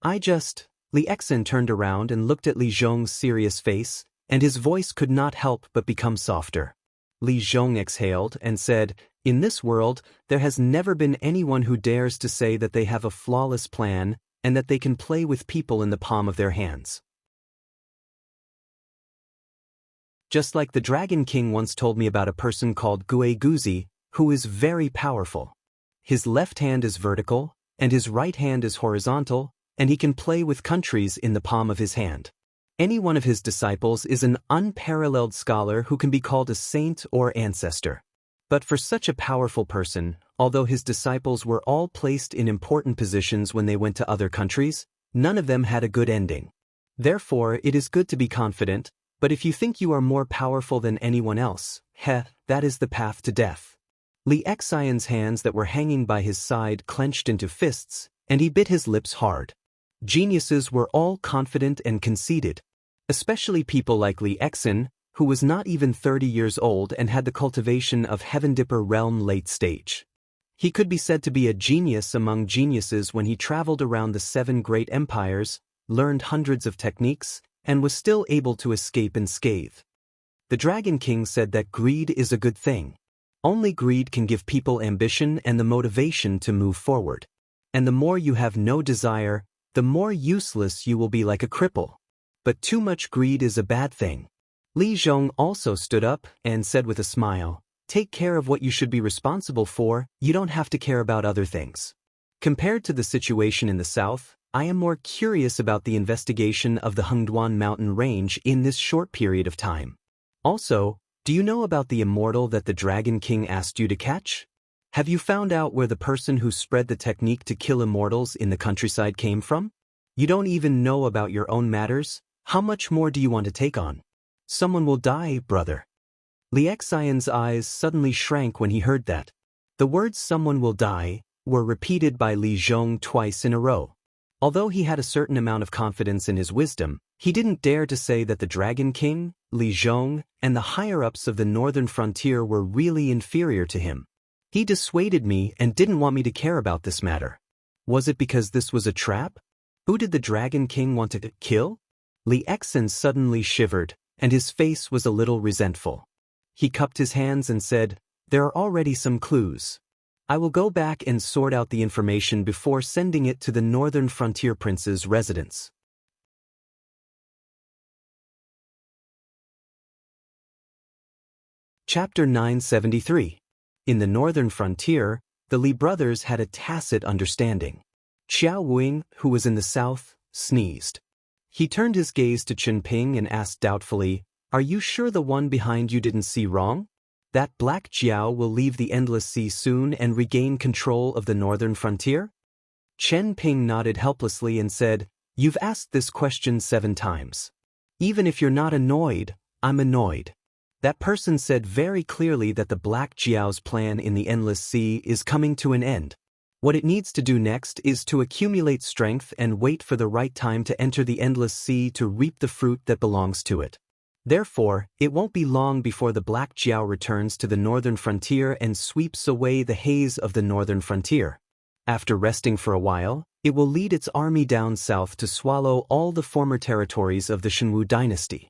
Li Exin turned around and looked at Li Zhong's serious face, and his voice could not help but become softer. Li Zhong exhaled and said, "In this world, there has never been anyone who dares to say that they have a flawless plan and that they can play with people in the palm of their hands. Just like the Dragon King once told me about a person called Gue Guzi, who is very powerful. His left hand is vertical, and his right hand is horizontal, and he can play with countries in the palm of his hand. Any one of his disciples is an unparalleled scholar who can be called a saint or ancestor. But for such a powerful person, although his disciples were all placed in important positions when they went to other countries, none of them had a good ending. Therefore, it is good to be confident, but if you think you are more powerful than anyone else, that is the path to death." Li Xian's hands that were hanging by his side clenched into fists, and he bit his lips hard. Geniuses were all confident and conceited, especially people like Li Exin, who was not even 30 years old and had the cultivation of Heaven Dipper realm late stage. He could be said to be a genius among geniuses when he traveled around the 7 great empires, learned hundreds of techniques, and was still able to escape unscathed. The Dragon King said that greed is a good thing. Only greed can give people ambition and the motivation to move forward. And the more you have no desire, the more useless you will be, like a cripple. But too much greed is a bad thing. Li Zhong also stood up and said with a smile, "Take care of what you should be responsible for, you don't have to care about other things." Compared to the situation in the south, I am more curious about the investigation of the Hengduan mountain range in this short period of time. Also, do you know about the immortal that the Dragon King asked you to catch? Have you found out where the person who spread the technique to kill immortals in the countryside came from? You don't even know about your own matters? How much more do you want to take on? Someone will die, brother. Li Xian's eyes suddenly shrank when he heard that. The words "someone will die" were repeated by Li Zhong twice in a row. Although he had a certain amount of confidence in his wisdom, he didn't dare to say that the Dragon King, Li Zhong, and the higher-ups of the northern frontier were really inferior to him. He dissuaded me and didn't want me to care about this matter. Was it because this was a trap? Who did the Dragon King want to kill? Li Exin suddenly shivered, and his face was a little resentful. He cupped his hands and said, "There are already some clues. I will go back and sort out the information before sending it to the Northern Frontier Prince's residence." Chapter 973. In the Northern Frontier, the Li brothers had a tacit understanding. Xiao Wing, who was in the south, sneezed. He turned his gaze to Qinping and asked doubtfully, "Are you sure the one behind you didn't see wrong? That Black Jiao will leave the Endless Sea soon and regain control of the northern frontier?" Chen Ping nodded helplessly and said, "You've asked this question 7 times. Even if you're not annoyed, I'm annoyed." That person said very clearly that the Black Jiao's plan in the Endless Sea is coming to an end. What it needs to do next is to accumulate strength and wait for the right time to enter the Endless Sea to reap the fruit that belongs to it. Therefore, it won't be long before the Black Jiao returns to the northern frontier and sweeps away the haze of the northern frontier. After resting for a while, it will lead its army down south to swallow all the former territories of the Shenwu dynasty.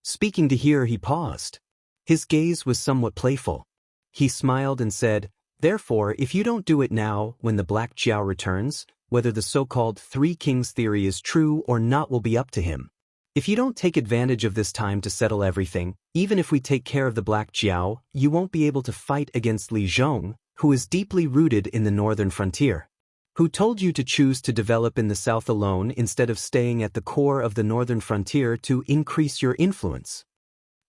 Speaking to here, he paused. His gaze was somewhat playful. He smiled and said, "Therefore, if you don't do it now, when the Black Jiao returns, whether the so-called Three Kings theory is true or not will be up to him. If you don't take advantage of this time to settle everything, even if we take care of the Black Jiao, you won't be able to fight against Li Zhong, who is deeply rooted in the northern frontier. Who told you to choose to develop in the south alone instead of staying at the core of the northern frontier to increase your influence?"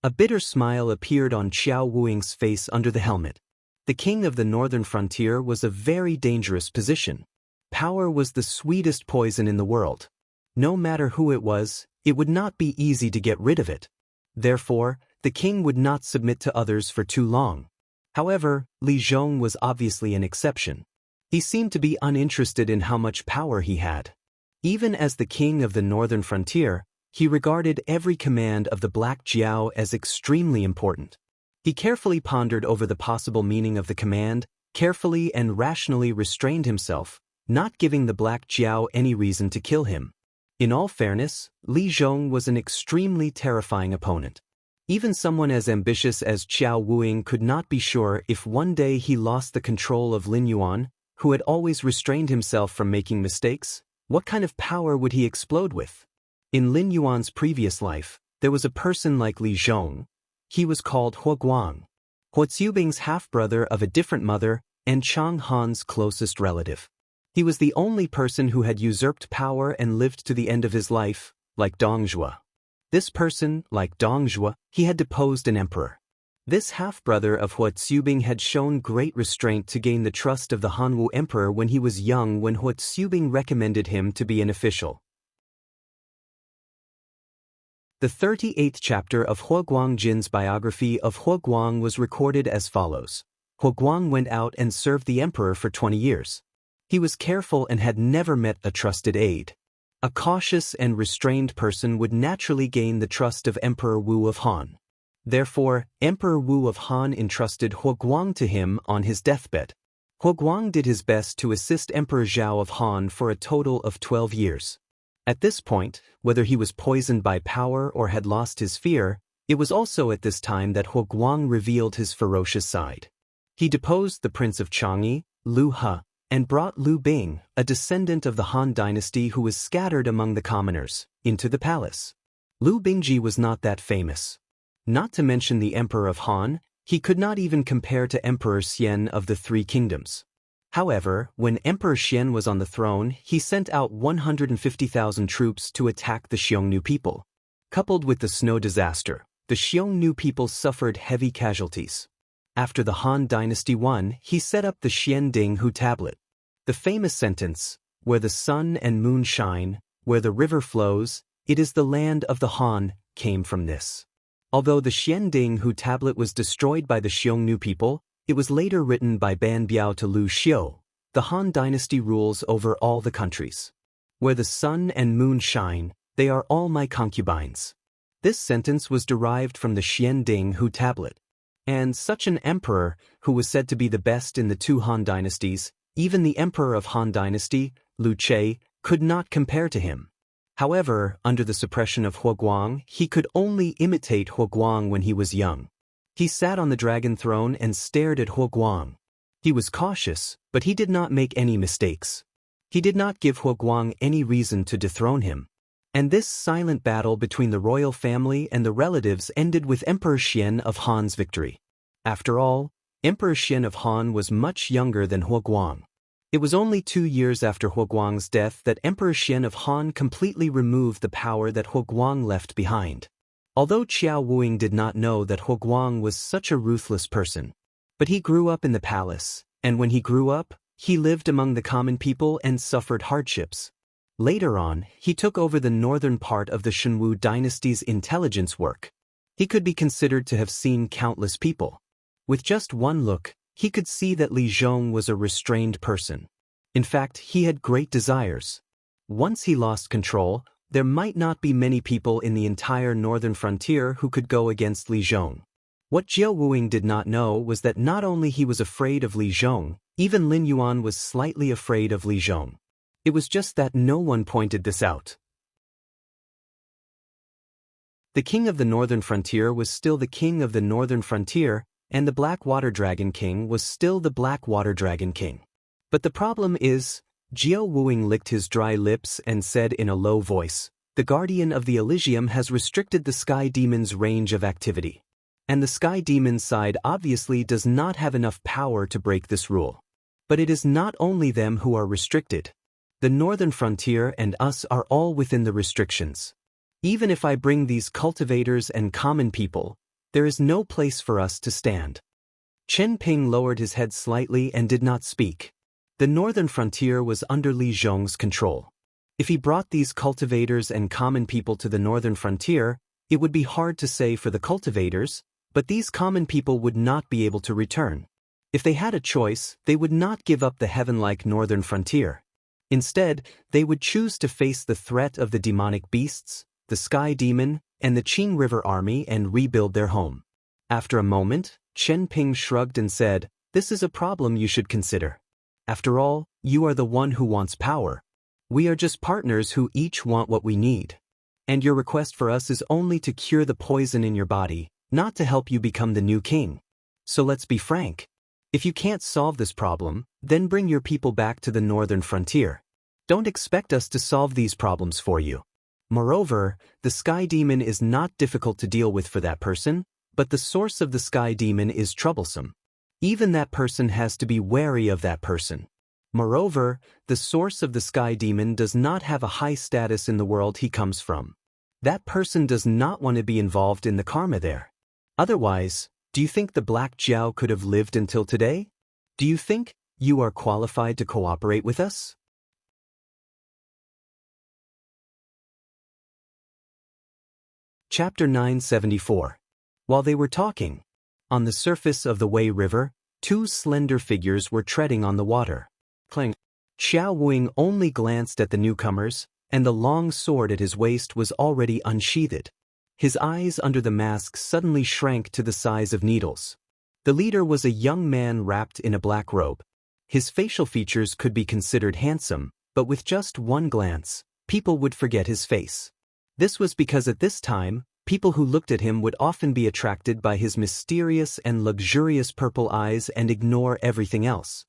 A bitter smile appeared on Qiao Wuing's face under the helmet. The king of the northern frontier was a very dangerous position. Power was the sweetest poison in the world. No matter who it was, it would not be easy to get rid of it. Therefore, the king would not submit to others for too long. However, Li Zhong was obviously an exception. He seemed to be uninterested in how much power he had. Even as the king of the northern frontier, he regarded every command of the Black Jiao as extremely important. He carefully pondered over the possible meaning of the command, carefully and rationally restrained himself, not giving the Black Jiao any reason to kill him. In all fairness, Li Zhong was an extremely terrifying opponent. Even someone as ambitious as Qiao Wuing could not be sure if one day he lost the control of Lin Yuan, who had always restrained himself from making mistakes, what kind of power would he explode with? In Lin Yuan's previous life, there was a person like Li Zhong. He was called Huo Guang, Huo Zubing's half-brother of a different mother and Chang Han's closest relative. He was the only person who had usurped power and lived to the end of his life, like Dongzhuo. This person, like Dongzhuo, he had deposed an emperor. This half-brother of Huo Zubing had shown great restraint to gain the trust of the Hanwu emperor when he was young, when Huo Zubing recommended him to be an official. The 38th chapter of Huo Guangjin's biography of Huo Guang was recorded as follows. Huo Guang went out and served the emperor for 20 years. He was careful and had never met a trusted aide. A cautious and restrained person would naturally gain the trust of Emperor Wu of Han. Therefore, Emperor Wu of Han entrusted Huo Guang to him on his deathbed. Huo Guang did his best to assist Emperor Zhao of Han for a total of 12 years. At this point, whether he was poisoned by power or had lost his fear, it was also at this time that Huo Guang revealed his ferocious side. He deposed the prince of Chang'e, Lu He, and brought Lu Bing, a descendant of the Han dynasty who was scattered among the commoners, into the palace. Lu Bingji was not that famous. Not to mention the emperor of Han, he could not even compare to Emperor Xian of the Three Kingdoms. However, when Emperor Xian was on the throne, he sent out 150,000 troops to attack the Xiongnu people. Coupled with the snow disaster, the Xiongnu people suffered heavy casualties. After the Han dynasty won, he set up the Xianding tablet. The famous sentence, "Where the sun and moon shine, where the river flows, it is the land of the Han," came from this. Although the Xianding tablet was destroyed by the Xiongnu people, it was later written by Ban Biao to Lu Xiu. The Han dynasty rules over all the countries. Where the sun and moon shine, they are all my concubines. This sentence was derived from the Xianding tablet. And such an emperor, who was said to be the best in the 2 Han dynasties, even the emperor of Han dynasty, Lu Che, could not compare to him. However, under the suppression of Huo Guang, he could only imitate Huo Guang when he was young. He sat on the dragon throne and stared at Huo Guang. He was cautious, but he did not make any mistakes. He did not give Huo Guang any reason to dethrone him. And this silent battle between the royal family and the relatives ended with Emperor Xian of Han's victory. After all, Emperor Xian of Han was much younger than Huo Guang. It was only 2 years after Huo Guang's death that Emperor Xian of Han completely removed the power that Huo Guang left behind. Although Qiao Wuing did not know that Huo Guang was such a ruthless person. But he grew up in the palace, and when he grew up, He lived among the common people and suffered hardships. Later on, he took over the northern part of the Shenwu dynasty's intelligence work. He could be considered to have seen countless people. With just one look, he could see that Li Zhong was a restrained person. In fact, he had great desires. Once he lost control, there might not be many people in the entire northern frontier who could go against Li Zhong. What Jiao Wuing did not know was that not only he was afraid of Li Zhong, even Lin Yuan was slightly afraid of Li Zhong. It was just that no one pointed this out. The king of the northern frontier was still the king of the northern frontier, and the Black Water Dragon King was still the Black Water Dragon King. But the problem is, Jiao Wuing licked his dry lips and said in a low voice, "The Guardian of the Elysium has restricted the Sky Demon's range of activity. And the Sky Demon's side obviously does not have enough power to break this rule. But it is not only them who are restricted. The northern frontier and us are all within the restrictions. Even if I bring these cultivators and common people, there is no place for us to stand." Chen Ping lowered his head slightly and did not speak. The northern frontier was under Li Zhong's control. If he brought these cultivators and common people to the northern frontier, it would be hard to say for the cultivators, but these common people would not be able to return. If they had a choice, they would not give up the heaven-like northern frontier. Instead, they would choose to face the threat of the demonic beasts, the Sky Demon, and the Qing River Army and rebuild their home. After a moment, Chen Ping shrugged and said, "This is a problem you should consider. After all, you are the one who wants power. We are just partners who each want what we need. And your request for us is only to cure the poison in your body, not to help you become the new king. So let's be frank. If you can't solve this problem, then bring your people back to the northern frontier. Don't expect us to solve these problems for you. Moreover, the Sky Demon is not difficult to deal with for that person, but the source of the Sky Demon is troublesome. Even that person has to be wary of that person. Moreover, the source of the Sky Demon does not have a high status in the world he comes from. That person does not want to be involved in the karma there. Otherwise, do you think the Black Jiao could have lived until today? Do you think you are qualified to cooperate with us?" Chapter 974. While they were talking, on the surface of the Wei River, two slender figures were treading on the water. Clang. Jiao Wuing only glanced at the newcomers, and the long sword at his waist was already unsheathed. His eyes under the mask suddenly shrank to the size of needles. The leader was a young man wrapped in a black robe. His facial features could be considered handsome, but with just one glance, people would forget his face. This was because at this time, people who looked at him would often be attracted by his mysterious and luxurious purple eyes and ignore everything else.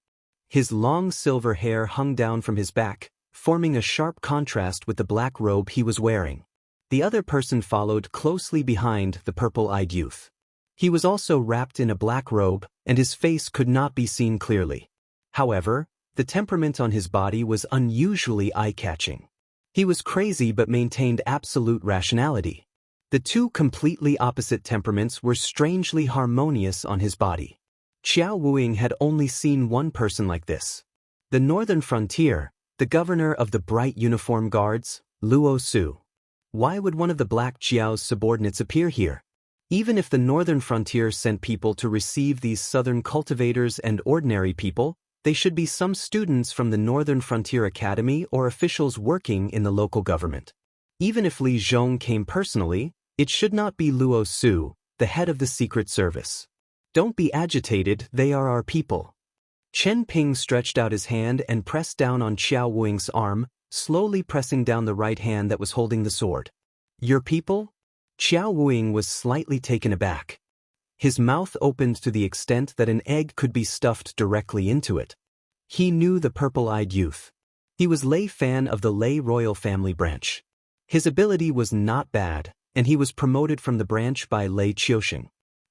His long silver hair hung down from his back, forming a sharp contrast with the black robe he was wearing. The other person followed closely behind the purple-eyed youth. He was also wrapped in a black robe, and his face could not be seen clearly. However, the temperament on his body was unusually eye-catching. He was crazy but maintained absolute rationality. The two completely opposite temperaments were strangely harmonious on his body. Jiao Wuing had only seen one person like this. The northern frontier, the governor of the bright uniform guards, Luo Su. Why would one of the Black Jiao's subordinates appear here? Even if the northern frontier sent people to receive these southern cultivators and ordinary people, they should be some students from the Northern Frontier Academy or officials working in the local government. Even if Li Zhong came personally, it should not be Luo Su, the head of the Secret Service. Don't be agitated, they are our people. Chen Ping stretched out his hand and pressed down on Jiao Wuing's arm, slowly pressing down the right hand that was holding the sword. Your people? Jiao Wuing was slightly taken aback. His mouth opened to the extent that an egg could be stuffed directly into it. He knew the purple-eyed youth. He was Lei Fan of the Lei royal family branch. His ability was not bad, and he was promoted from the branch by Lei Qiuxing.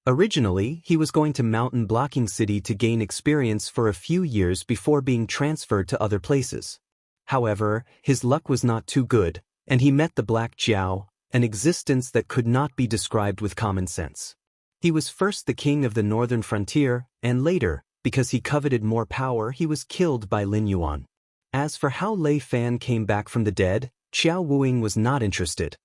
Originally, he was going to Mountain Blocking City to gain experience for a few years before being transferred to other places. However, his luck was not too good, and he met the Black Jiao, an existence that could not be described with common sense. He was first the king of the northern frontier, and later, Because he coveted more power, he was killed by Lin Yuan. As for how Lei Fan came back from the dead, Qiao Wuing was not interested.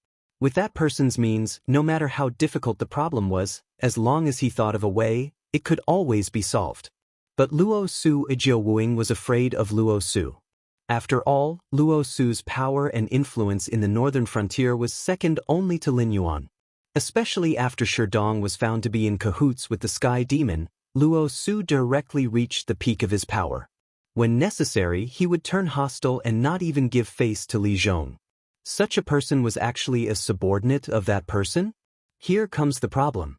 With that person's means, no matter how difficult the problem was, as long as he thought of a way, it could always be solved. But Luo Su Ijio Wuing was afraid of Luo Su. After all, Luo Su's power and influence in the northern frontier was second only to Lin Yuan. Especially after Sherdong was found to be in cahoots with the Sky Demon, Luo Su directly reached the peak of his power. When necessary, he would turn hostile and not even give face to Li Zhong. Such a person was actually a subordinate of that person? Here comes the problem.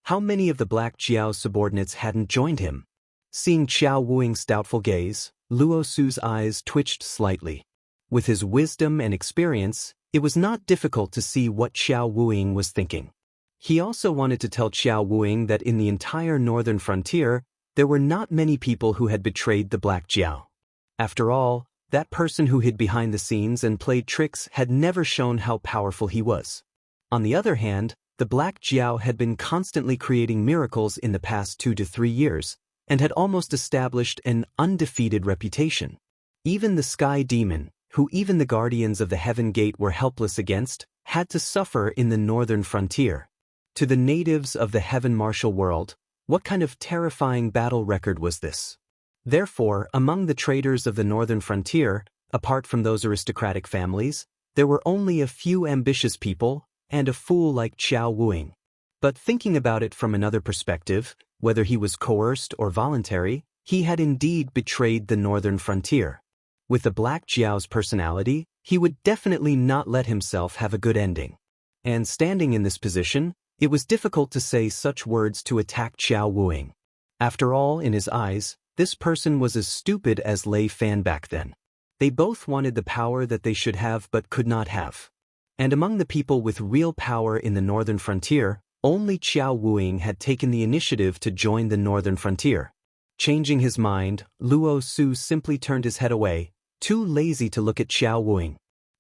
How many of the Black Jiao's subordinates hadn't joined him? Seeing Qiao Wuing's doubtful gaze, Luo Su's eyes twitched slightly. With his wisdom and experience, it was not difficult to see what Qiao Wuing was thinking. He also wanted to tell Qiao Wuing that in the entire northern frontier, there were not many people who had betrayed the Black Jiao. After all, that person who hid behind the scenes and played tricks had never shown how powerful he was. On the other hand, the Black Jiao had been constantly creating miracles in the past 2 to 3 years, and had almost established an undefeated reputation. Even the Sky Demon, who even the Guardians of the Heaven Gate were helpless against, had to suffer in the northern frontier. To the natives of the Heaven Martial world, what kind of terrifying battle record was this? Therefore, among the traders of the northern frontier, apart from those aristocratic families, there were only a few ambitious people, and a fool like Qiao Wuing. But thinking about it from another perspective, whether he was coerced or voluntary, he had indeed betrayed the northern frontier. With the Black Jiao's personality, he would definitely not let himself have a good ending. And standing in this position, it was difficult to say such words to attack Qiao Wuing. After all, in his eyes, this person was as stupid as Lei Fan back then. They both wanted the power that they should have but could not have. And among the people with real power in the northern frontier, only Qiao Wuing had taken the initiative to join the northern frontier. Changing his mind, Luo Su simply turned his head away, too lazy to look at Qiao Wuing.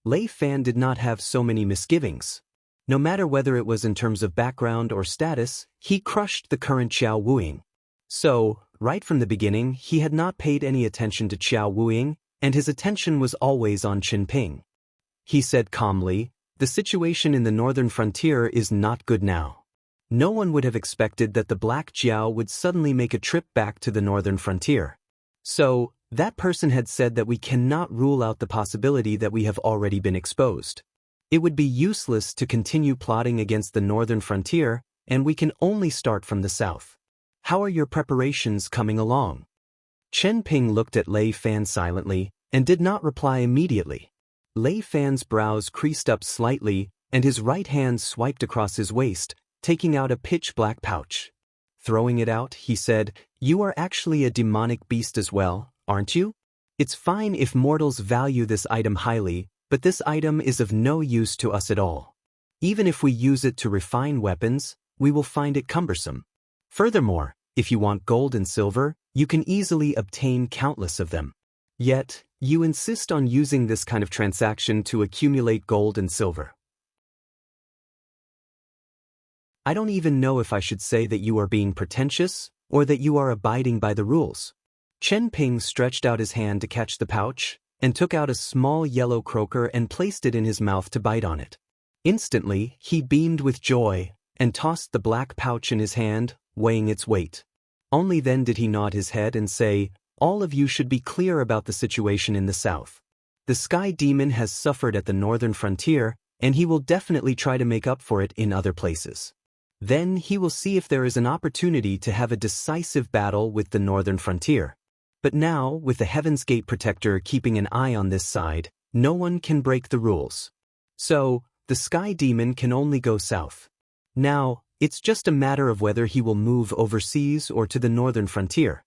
Lei Fan did not have so many misgivings. No matter whether it was in terms of background or status, he crushed the current Qiao Wuing. So, right from the beginning, he had not paid any attention to Qiao Wuing, and his attention was always on Qin Ping. He said calmly, "The situation in the northern frontier is not good now." No one would have expected that the Black Jiao would suddenly make a trip back to the northern frontier. So, that person had said that we cannot rule out the possibility that we have already been exposed. It would be useless to continue plotting against the northern frontier, and we can only start from the south. How are your preparations coming along? Chen Ping looked at Lei Fan silently, and did not reply immediately. Lei Fan's brows creased up slightly, and his right hand swiped across his waist, taking out a pitch-black pouch. Throwing it out, he said, "You are actually a demonic beast as well, aren't you? It's fine if mortals value this item highly, but this item is of no use to us at all. Even if we use it to refine weapons, we will find it cumbersome. Furthermore, if you want gold and silver, you can easily obtain countless of them. Yet, you insist on using this kind of transaction to accumulate gold and silver. I don't even know if I should say that you are being pretentious, or that you are abiding by the rules." Chen Ping stretched out his hand to catch the pouch, and took out a small yellow croaker and placed it in his mouth to bite on it. Instantly, he beamed with joy, and tossed the black pouch in his hand, weighing its weight. Only then did he nod his head and say, "All of you should be clear about the situation in the south. The Sky Demon has suffered at the northern frontier, and he will definitely try to make up for it in other places. Then he will see if there is an opportunity to have a decisive battle with the northern frontier. But now, with the Heaven's Gate Protector keeping an eye on this side, no one can break the rules. So, the Sky Demon can only go south. Now, it's just a matter of whether he will move overseas or to the northern frontier."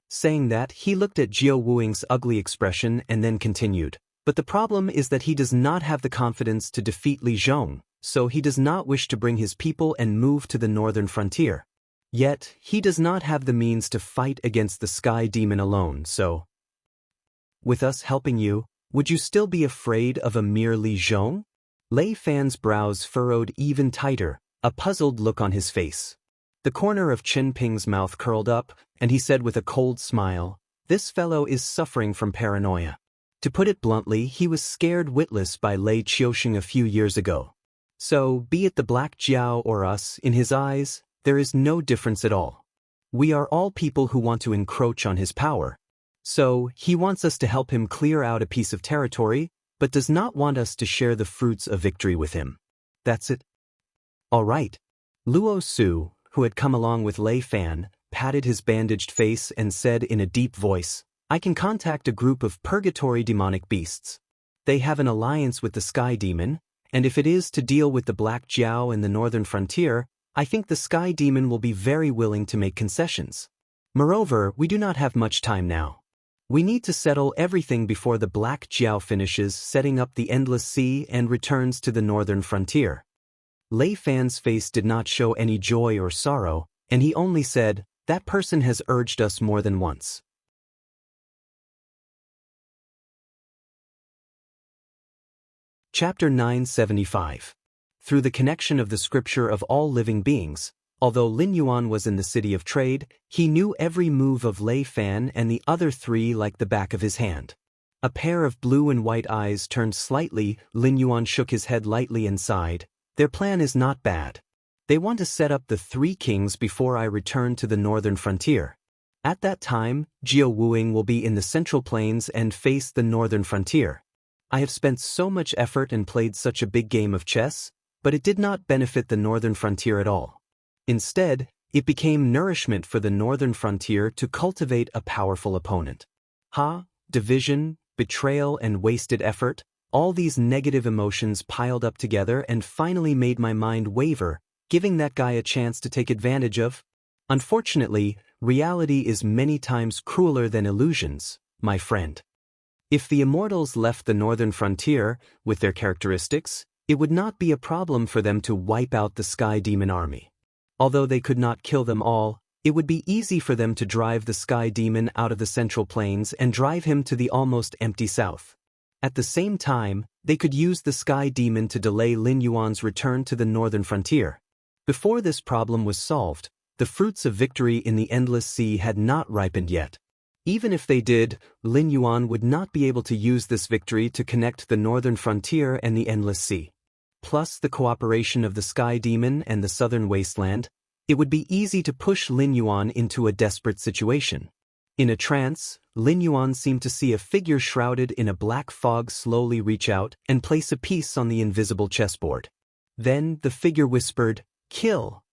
Saying that, he looked at Jiao Wuing's ugly expression and then continued, "But the problem is that he does not have the confidence to defeat Li Zhong, so he does not wish to bring his people and move to the northern frontier. Yet, he does not have the means to fight against the Sky Demon alone, so with us helping you, would you still be afraid of a mere Li Zhong?" Lei Fan's brows furrowed even tighter, a puzzled look on his face. The corner of Chen Ping's mouth curled up, and he said with a cold smile, "This fellow is suffering from paranoia." To put it bluntly, he was scared witless by Lei Qiuxing a few years ago. So, be it the Black Jiao or us, in his eyes, there is no difference at all. We are all people who want to encroach on his power. So, he wants us to help him clear out a piece of territory, but does not want us to share the fruits of victory with him. That's it. All right. Luo Su, who had come along with Lei Fan, patted his bandaged face and said in a deep voice, "I can contact a group of purgatory demonic beasts. They have an alliance with the Sky Demon, and if it is to deal with the Black Jiao in the northern frontier, I think the Sky Demon will be very willing to make concessions. Moreover, we do not have much time now. We need to settle everything before the Black Jiao finishes setting up the Endless Sea and returns to the northern frontier." Lei Fan's face did not show any joy or sorrow, and he only said, "That person has urged us more than once." Chapter 975. Through the connection of the scripture of all living beings, although Lin Yuan was in the city of trade, he knew every move of Lei Fan and the other three like the back of his hand. A pair of blue and white eyes turned slightly. Lin Yuan shook his head lightly and sighed. "Their plan is not bad. They want to set up the three kings before I return to the northern frontier. At that time, Jiao Wuing will be in the central plains and face the northern frontier. I have spent so much effort and played such a big game of chess, but it did not benefit the northern frontier at all. Instead, it became nourishment for the northern frontier to cultivate a powerful opponent. Division, betrayal, and wasted effort, all these negative emotions piled up together and finally made my mind waver, giving that guy a chance to take advantage of. Unfortunately, reality is many times crueler than illusions, my friend. If the immortals left the northern frontier, with their characteristics, it would not be a problem for them to wipe out the Sky Demon army. Although they could not kill them all, it would be easy for them to drive the Sky Demon out of the central plains and drive him to the almost empty south. At the same time, they could use the Sky Demon to delay Lin Yuan's return to the northern frontier. Before this problem was solved, the fruits of victory in the Endless Sea had not ripened yet. Even if they did, Lin Yuan would not be able to use this victory to connect the northern frontier and the Endless Sea. Plus the cooperation of the Sky Demon and the southern wasteland, it would be easy to push Lin Yuan into a desperate situation. In a trance, Lin Yuan seemed to see a figure shrouded in a black fog slowly reach out and place a piece on the invisible chessboard. Then the figure whispered, "Kill."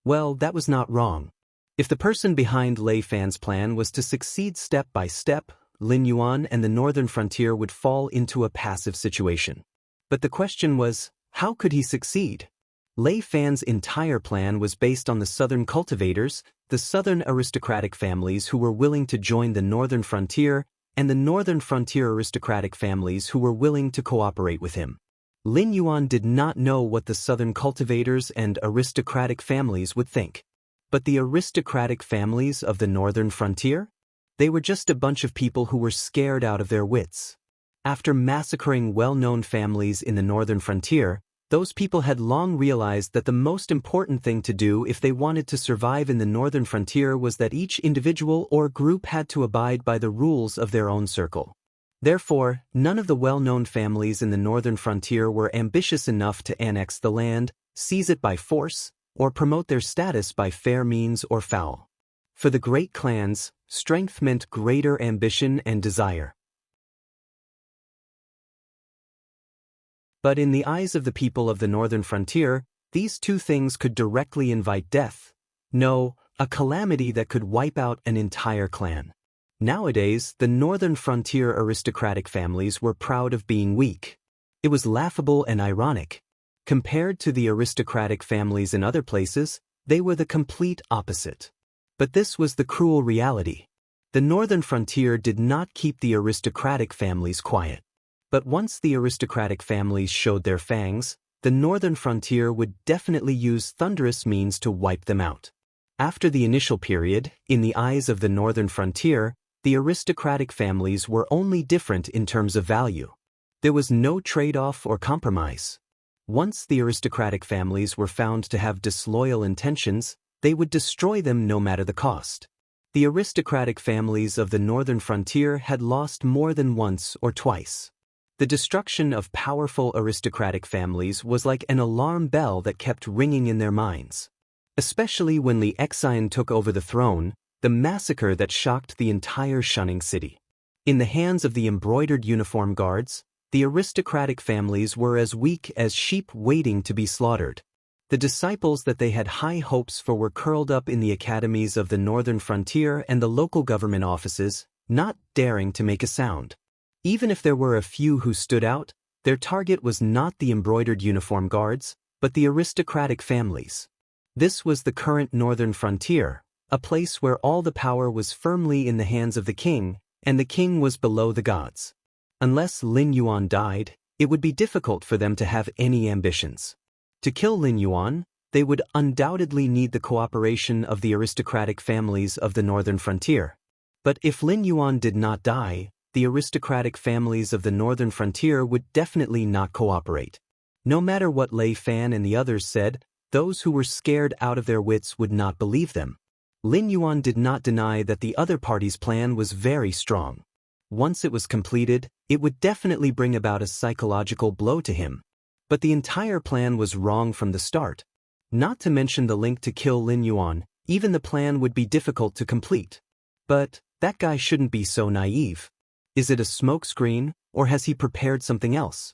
Well, that was not wrong. If the person behind Lei Fan's plan was to succeed step by step, Lin Yuan and the northern frontier would fall into a passive situation. But the question was, how could he succeed? Lei Fan's entire plan was based on the southern cultivators, the southern aristocratic families who were willing to join the northern frontier, and the northern frontier aristocratic families who were willing to cooperate with him. Lin Yuan did not know what the southern cultivators and aristocratic families would think. But the aristocratic families of the northern frontier? They were just a bunch of people who were scared out of their wits. After massacring well-known families in the northern frontier, those people had long realized that the most important thing to do if they wanted to survive in the northern frontier was that each individual or group had to abide by the rules of their own circle. Therefore, none of the well-known families in the northern frontier were ambitious enough to annex the land, seize it by force, or promote their status by fair means or foul. For the great clans, strength meant greater ambition and desire. But in the eyes of the people of the northern frontier, these two things could directly invite death. No, a calamity that could wipe out an entire clan. Nowadays, the northern frontier aristocratic families were proud of being weak. It was laughable and ironic. Compared to the aristocratic families in other places, they were the complete opposite. But this was the cruel reality. The northern frontier did not keep the aristocratic families quiet. But once the aristocratic families showed their fangs, the northern frontier would definitely use thunderous means to wipe them out. After the initial period, in the eyes of the northern frontier, the aristocratic families were only different in terms of value. There was no trade-off or compromise. Once the aristocratic families were found to have disloyal intentions, They would destroy them no matter the cost. The aristocratic families of the northern frontier had lost more than once or twice. The destruction of powerful aristocratic families was like an alarm bell that kept ringing in their minds. Especially when Li Xian took over the throne, the massacre that shocked the entire Shunning city. In the hands of the embroidered uniform guards, the aristocratic families were as weak as sheep waiting to be slaughtered. The disciples that they had high hopes for were curled up in the academies of the northern frontier and the local government offices, not daring to make a sound. Even if there were a few who stood out, their target was not the embroidered uniform guards, but the aristocratic families. This was the current northern frontier, a place where all the power was firmly in the hands of the king, and the king was below the gods. Unless Lin Yuan died, it would be difficult for them to have any ambitions. To kill Lin Yuan, they would undoubtedly need the cooperation of the aristocratic families of the northern frontier. But if Lin Yuan did not die, the aristocratic families of the northern frontier would definitely not cooperate. No matter what Lei Fan and the others said, those who were scared out of their wits would not believe them. Lin Yuan did not deny that the other party's plan was very strong. Once it was completed, it would definitely bring about a psychological blow to him. But the entire plan was wrong from the start. Not to mention the link to kill Lin Yuan, even the plan would be difficult to complete. But that guy shouldn't be so naive. Is it a smokescreen, or has he prepared something else?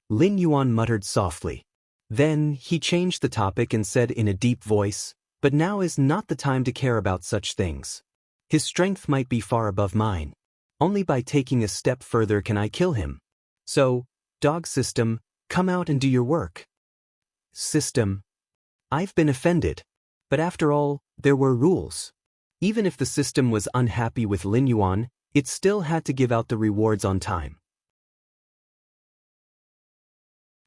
Lin Yuan muttered softly. Then he changed the topic and said in a deep voice, "But now is not the time to care about such things. His strength might be far above mine. Only by taking a step further can I kill him. So, dog system, come out and do your work." System. I've been offended. But after all, there were rules. Even if the system was unhappy with Lin Yuan, it still had to give out the rewards on time.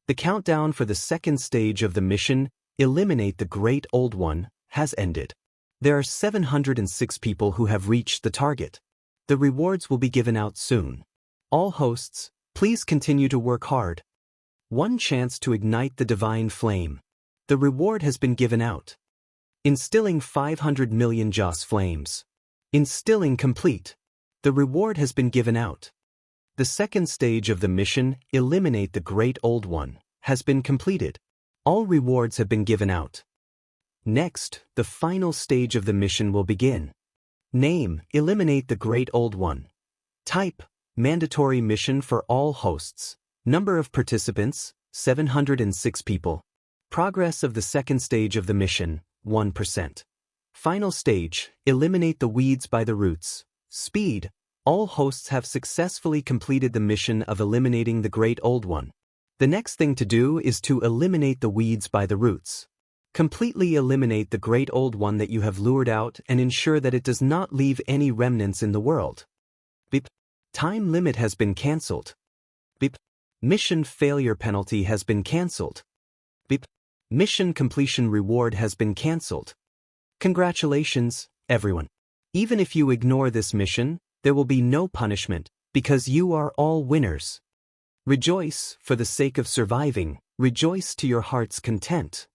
The countdown for the second stage of the mission, Eliminate the Great Old One, has ended. There are 706 people who have reached the target. The rewards will be given out soon. All hosts, please continue to work hard. One chance to ignite the divine flame. The reward has been given out. Instilling 500 million Joss flames. Instilling complete. The reward has been given out. The second stage of the mission, Eliminate the Great Old One, has been completed. All rewards have been given out. Next, the final stage of the mission will begin. Name, Eliminate the Great Old One. Type, Mandatory mission for all hosts. Number of participants, 706 people. Progress of the second stage of the mission, 1%. Final stage, Eliminate the weeds by the roots. Speed, all hosts have successfully completed the mission of eliminating the Great Old One. The next thing to do is to eliminate the weeds by the roots. Completely eliminate the Great Old One that you have lured out and ensure that it does not leave any remnants in the world. Beep. Time limit has been cancelled. Beep. Mission failure penalty has been cancelled. Beep. Mission completion reward has been cancelled. Congratulations, everyone. Even if you ignore this mission, there will be no punishment, because you are all winners. Rejoice for the sake of surviving, rejoice to your heart's content.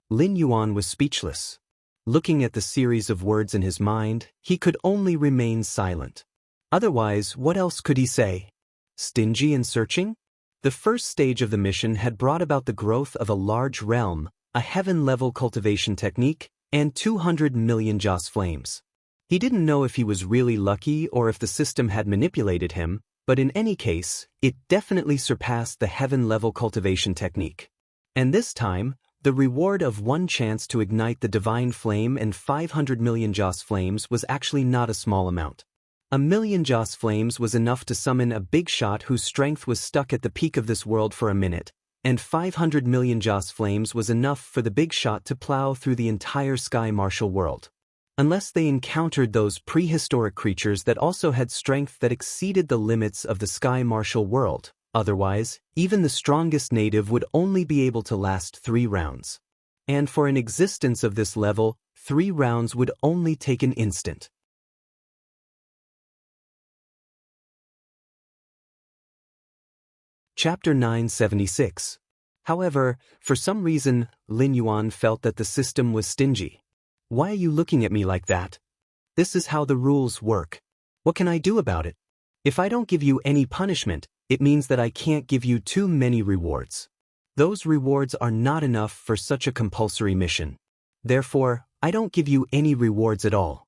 Lin Yuan was speechless. Looking at the series of words in his mind, he could only remain silent. Otherwise, what else could he say? Stingy and searching? The first stage of the mission had brought about the growth of a large realm, a heaven-level cultivation technique, and 200 million Joss flames. He didn't know if he was really lucky or if the system had manipulated him, but in any case, it definitely surpassed the heaven-level cultivation technique. And this time, the reward of one chance to ignite the divine flame and 500 million Joss flames was actually not a small amount. 1,000,000 Joss flames was enough to summon a big shot whose strength was stuck at the peak of this world for a minute, and 500 million Joss flames was enough for the big shot to plow through the entire Sky Martial world. Unless they encountered those prehistoric creatures that also had strength that exceeded the limits of the Sky Martial world. Otherwise, even the strongest native would only be able to last 3 rounds. And for an existence of this level, 3 rounds would only take an instant. Chapter 976. However, for some reason, Lin Yuan felt that the system was stingy. Why are you looking at me like that? This is how the rules work. What can I do about it? If I don't give you any punishment, it means that I can't give you too many rewards. Those rewards are not enough for such a compulsory mission. Therefore, I don't give you any rewards at all.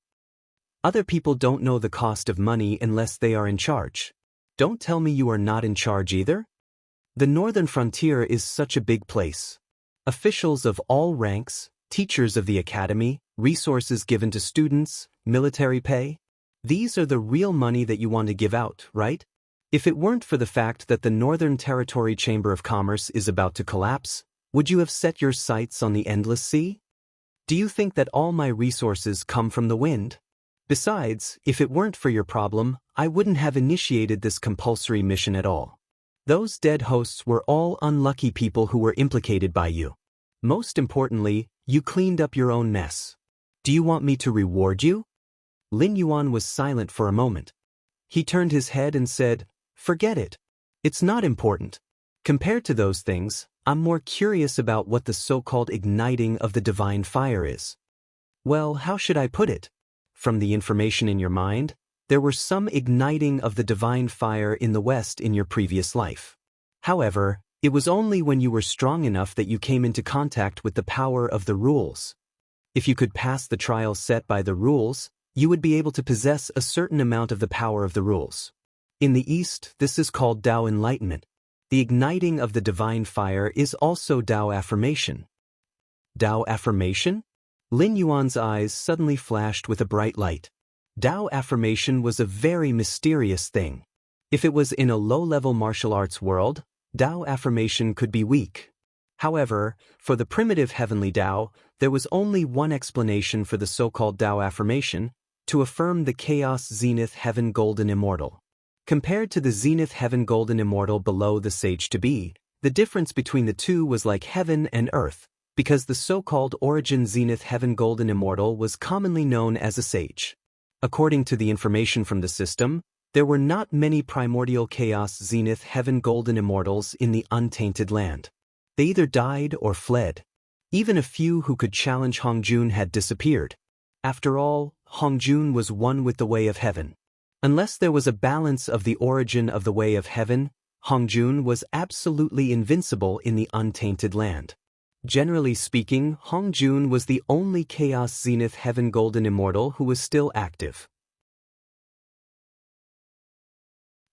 Other people don't know the cost of money unless they are in charge. Don't tell me you are not in charge either. The northern frontier is such a big place. Officials of all ranks, teachers of the academy, resources given to students, military pay. These are the real money that you want to give out, right? If it weren't for the fact that the Northern Territory Chamber of Commerce is about to collapse, would you have set your sights on the endless sea? Do you think that all my resources come from the wind? Besides, if it weren't for your problem, I wouldn't have initiated this compulsory mission at all. Those dead hosts were all unlucky people who were implicated by you. Most importantly, you cleaned up your own mess. Do you want me to reward you? Lin Yuan was silent for a moment. He turned his head and said, "Forget it. It's not important. Compared to those things, I'm more curious about what the so-called igniting of the divine fire is." Well, how should I put it? From the information in your mind, there were some igniting of the divine fire in the West in your previous life. However, it was only when you were strong enough that you came into contact with the power of the rules. If you could pass the trial set by the rules, you would be able to possess a certain amount of the power of the rules. In the East, this is called Tao enlightenment. The igniting of the divine fire is also Tao affirmation. Tao affirmation? Lin Yuan's eyes suddenly flashed with a bright light. Tao affirmation was a very mysterious thing. If it was in a low-level martial arts world, Tao affirmation could be weak. However, for the primitive heavenly Tao, there was only one explanation for the so-called Tao affirmation: to affirm the Chaos Zenith Heaven Golden Immortal. Compared to the Zenith Heaven Golden Immortal below the Sage to Be, the difference between the two was like heaven and earth, because the so-called Origin Zenith Heaven Golden Immortal was commonly known as a sage. According to the information from the system, there were not many primordial Chaos Zenith Heaven Golden Immortals in the untainted land. They either died or fled. Even a few who could challenge Hongjun had disappeared. After all, Hongjun was one with the way of heaven. Unless there was a balance of the origin of the way of heaven, Hongjun was absolutely invincible in the untainted land. Generally speaking, Hongjun was the only Chaos Zenith Heaven Golden Immortal who was still active.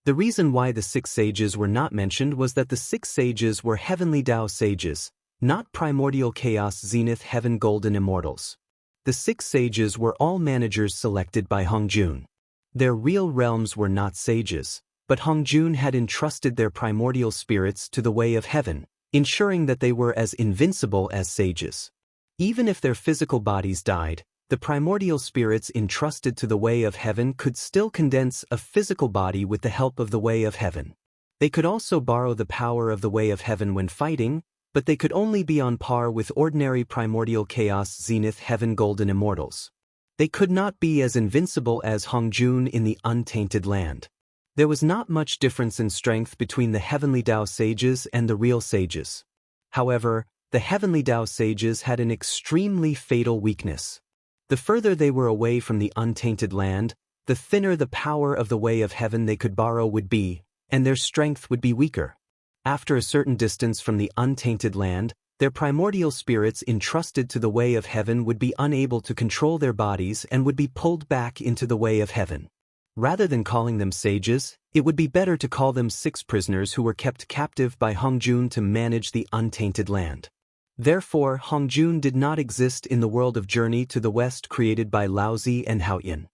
The reason why the 6 sages were not mentioned was that the 6 sages were heavenly Tao sages, not primordial Chaos Zenith Heaven Golden Immortals. The 6 sages were all managers selected by Hongjun. Their real realms were not sages, but Hongjun had entrusted their primordial spirits to the way of heaven, ensuring that they were as invincible as sages. Even if their physical bodies died, the primordial spirits entrusted to the way of heaven could still condense a physical body with the help of the way of heaven. They could also borrow the power of the way of heaven when fighting, but they could only be on par with ordinary primordial Chaos Zenith Heaven Golden Immortals. They could not be as invincible as Hongjun in the untainted land. There was not much difference in strength between the heavenly Tao sages and the real sages. However, the heavenly Tao sages had an extremely fatal weakness. The further they were away from the untainted land, the thinner the power of the way of heaven they could borrow would be, and their strength would be weaker. After a certain distance from the untainted land, their primordial spirits entrusted to the way of heaven would be unable to control their bodies and would be pulled back into the way of heaven. Rather than calling them sages, it would be better to call them 6 prisoners who were kept captive by Hongjun to manage the untainted land. Therefore, Hongjun did not exist in the world of Journey to the West created by Laozi and Haoyan.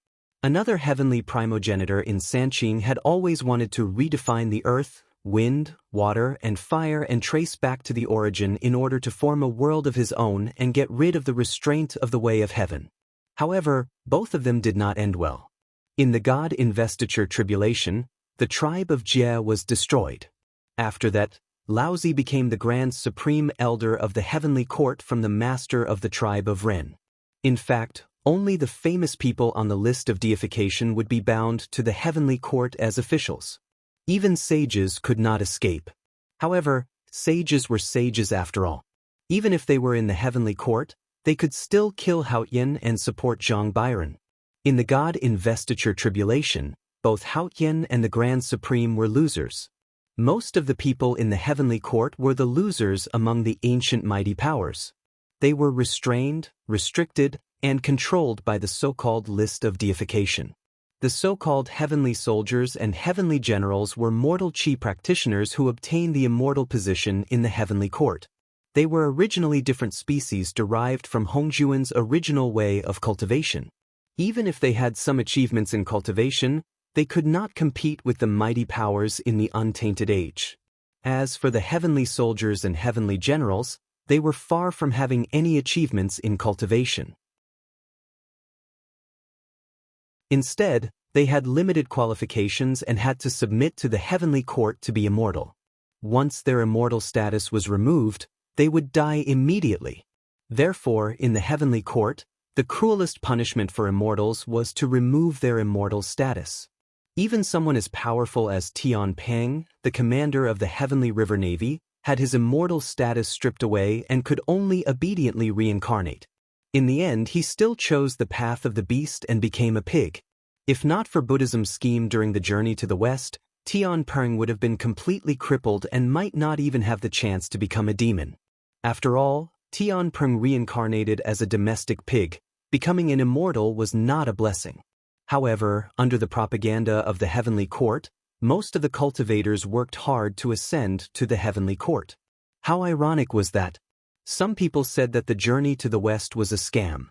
Another heavenly primogenitor in Sanqing had always wanted to redefine the earth, wind, water, and fire and trace back to the origin in order to form a world of his own and get rid of the restraint of the way of heaven. However, both of them did not end well. In the God Investiture Tribulation, the tribe of Jie was destroyed. After that, Laozi became the Grand Supreme Elder of the Heavenly Court from the Master of the tribe of Ren. In fact, only the famous people on the list of deification would be bound to the Heavenly Court as officials. Even sages could not escape. However, sages were sages after all. Even if they were in the Heavenly Court, they could still kill Haotian and support Zhang Byron. In the God Investiture Tribulation, both Haotian and the Grand Supreme were losers. Most of the people in the heavenly court were the losers among the ancient mighty powers. They were restrained, restricted, and controlled by the so-called list of deification. The so-called heavenly soldiers and heavenly generals were mortal chi practitioners who obtained the immortal position in the heavenly court. They were originally different species derived from Hongjuan's original way of cultivation. Even if they had some achievements in cultivation, they could not compete with the mighty powers in the untainted age. As for the heavenly soldiers and heavenly generals, they were far from having any achievements in cultivation. Instead, they had limited qualifications and had to submit to the heavenly court to be immortal. Once their immortal status was removed, they would die immediately. Therefore, in the heavenly court, the cruelest punishment for immortals was to remove their immortal status. Even someone as powerful as Tian Peng, the commander of the Heavenly River Navy, had his immortal status stripped away and could only obediently reincarnate. In the end, he still chose the path of the beast and became a pig. If not for Buddhism's scheme during the journey to the West, Tian Peng would have been completely crippled and might not even have the chance to become a demon. After all, Tian Peng reincarnated as a domestic pig. Becoming an immortal was not a blessing. However, under the propaganda of the heavenly court, most of the cultivators worked hard to ascend to the heavenly court. How ironic was that? Some people said that the journey to the West was a scam.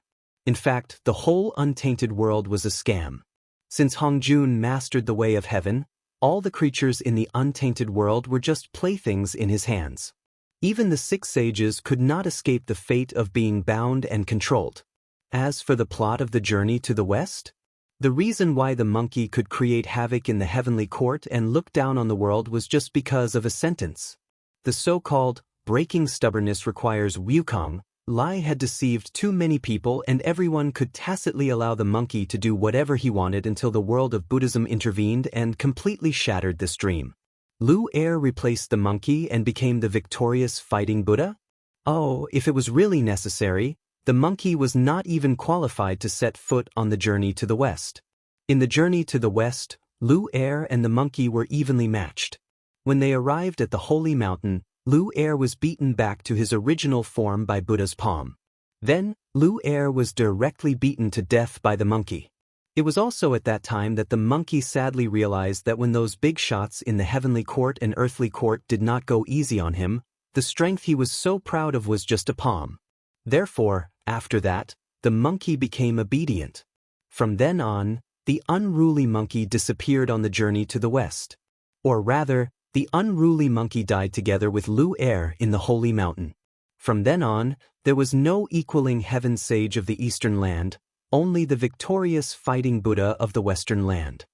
In fact, the whole untainted world was a scam. Since Hongjun mastered the way of heaven, all the creatures in the untainted world were just playthings in his hands. Even the 6 sages could not escape the fate of being bound and controlled. As for the plot of the journey to the West, the reason why the monkey could create havoc in the heavenly court and look down on the world was just because of a sentence. The so-called breaking stubbornness requires wukong lie had deceived too many people, and everyone could tacitly allow the monkey to do whatever he wanted until the world of Buddhism intervened and completely shattered this dream. Lu Er replaced the monkey and became the victorious fighting Buddha? Oh, if it was really necessary, the monkey was not even qualified to set foot on the journey to the West. In the journey to the West, Lu Er and the monkey were evenly matched. When they arrived at the holy mountain, Lu Er was beaten back to his original form by Buddha's palm. Then, Lu Er was directly beaten to death by the monkey. It was also at that time that the monkey sadly realized that when those big shots in the heavenly court and earthly court did not go easy on him, the strength he was so proud of was just a palm. Therefore, after that, the monkey became obedient. From then on, the unruly monkey disappeared on the journey to the West. Or rather, the unruly monkey died together with Lu Er in the holy mountain. From then on, there was no equaling heaven sage of the eastern land, only the victorious fighting Buddha of the western land.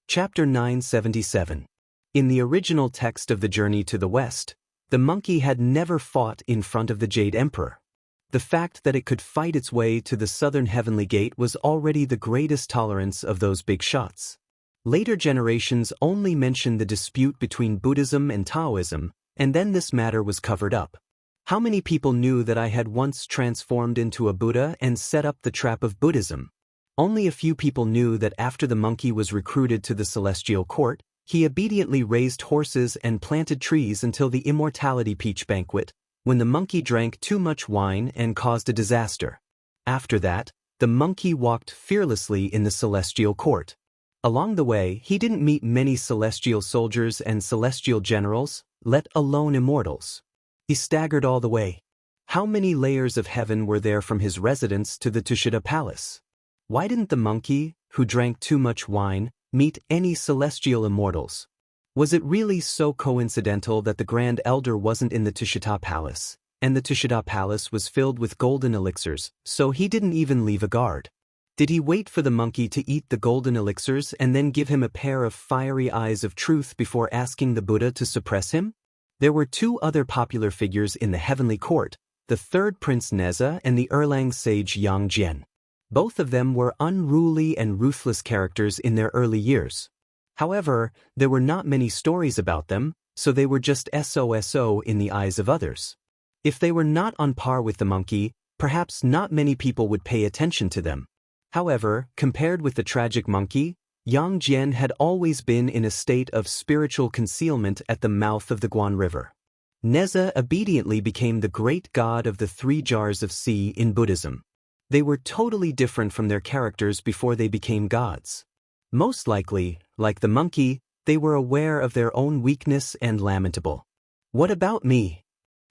Chapter 977. In the original text of the Journey to the West, the monkey had never fought in front of the Jade Emperor. The fact that it could fight its way to the southern heavenly gate was already the greatest tolerance of those big shots. Later generations only mentioned the dispute between Buddhism and Taoism, and then this matter was covered up. How many people knew that I had once transformed into a Buddha and set up the trap of Buddhism? Only a few people knew that after the monkey was recruited to the celestial court, he obediently raised horses and planted trees until the immortality peach banquet, when the monkey drank too much wine and caused a disaster. After that, the monkey walked fearlessly in the celestial court. Along the way, he didn't meet many celestial soldiers and celestial generals, let alone immortals. He staggered all the way. How many layers of heaven were there from his residence to the Tushita Palace? Why didn't the monkey, who drank too much wine, meet any celestial immortals? Was it really so coincidental that the Grand Elder wasn't in the Tushita Palace, and the Tushita Palace was filled with golden elixirs, so he didn't even leave a guard? Did he wait for the monkey to eat the golden elixirs and then give him a pair of fiery eyes of truth before asking the Buddha to suppress him? There were 2 other popular figures in the heavenly court, the 3rd Prince Neza and the Erlang sage Yang Jian. Both of them were unruly and ruthless characters in their early years. However, there were not many stories about them, so they were just SOSO in the eyes of others. If they were not on par with the monkey, perhaps not many people would pay attention to them. However, compared with the tragic monkey, Yang Jian had always been in a state of spiritual concealment at the mouth of the Guan River. Neza obediently became the great god of the 3 jars of sea in Buddhism. They were totally different from their characters before they became gods. Most likely, like the monkey, they were aware of their own weakness and lamentable. What about me?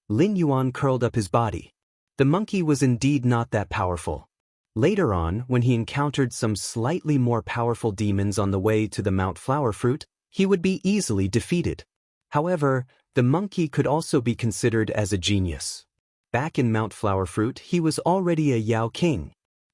Lin Yuan curled up his body. The monkey was indeed not that powerful. Later on, when he encountered some slightly more powerful demons on the way to the Mount Flower Fruit, he would be easily defeated. However, the monkey could also be considered as a genius. Back in Mount Flower Fruit, he was already a Yao King.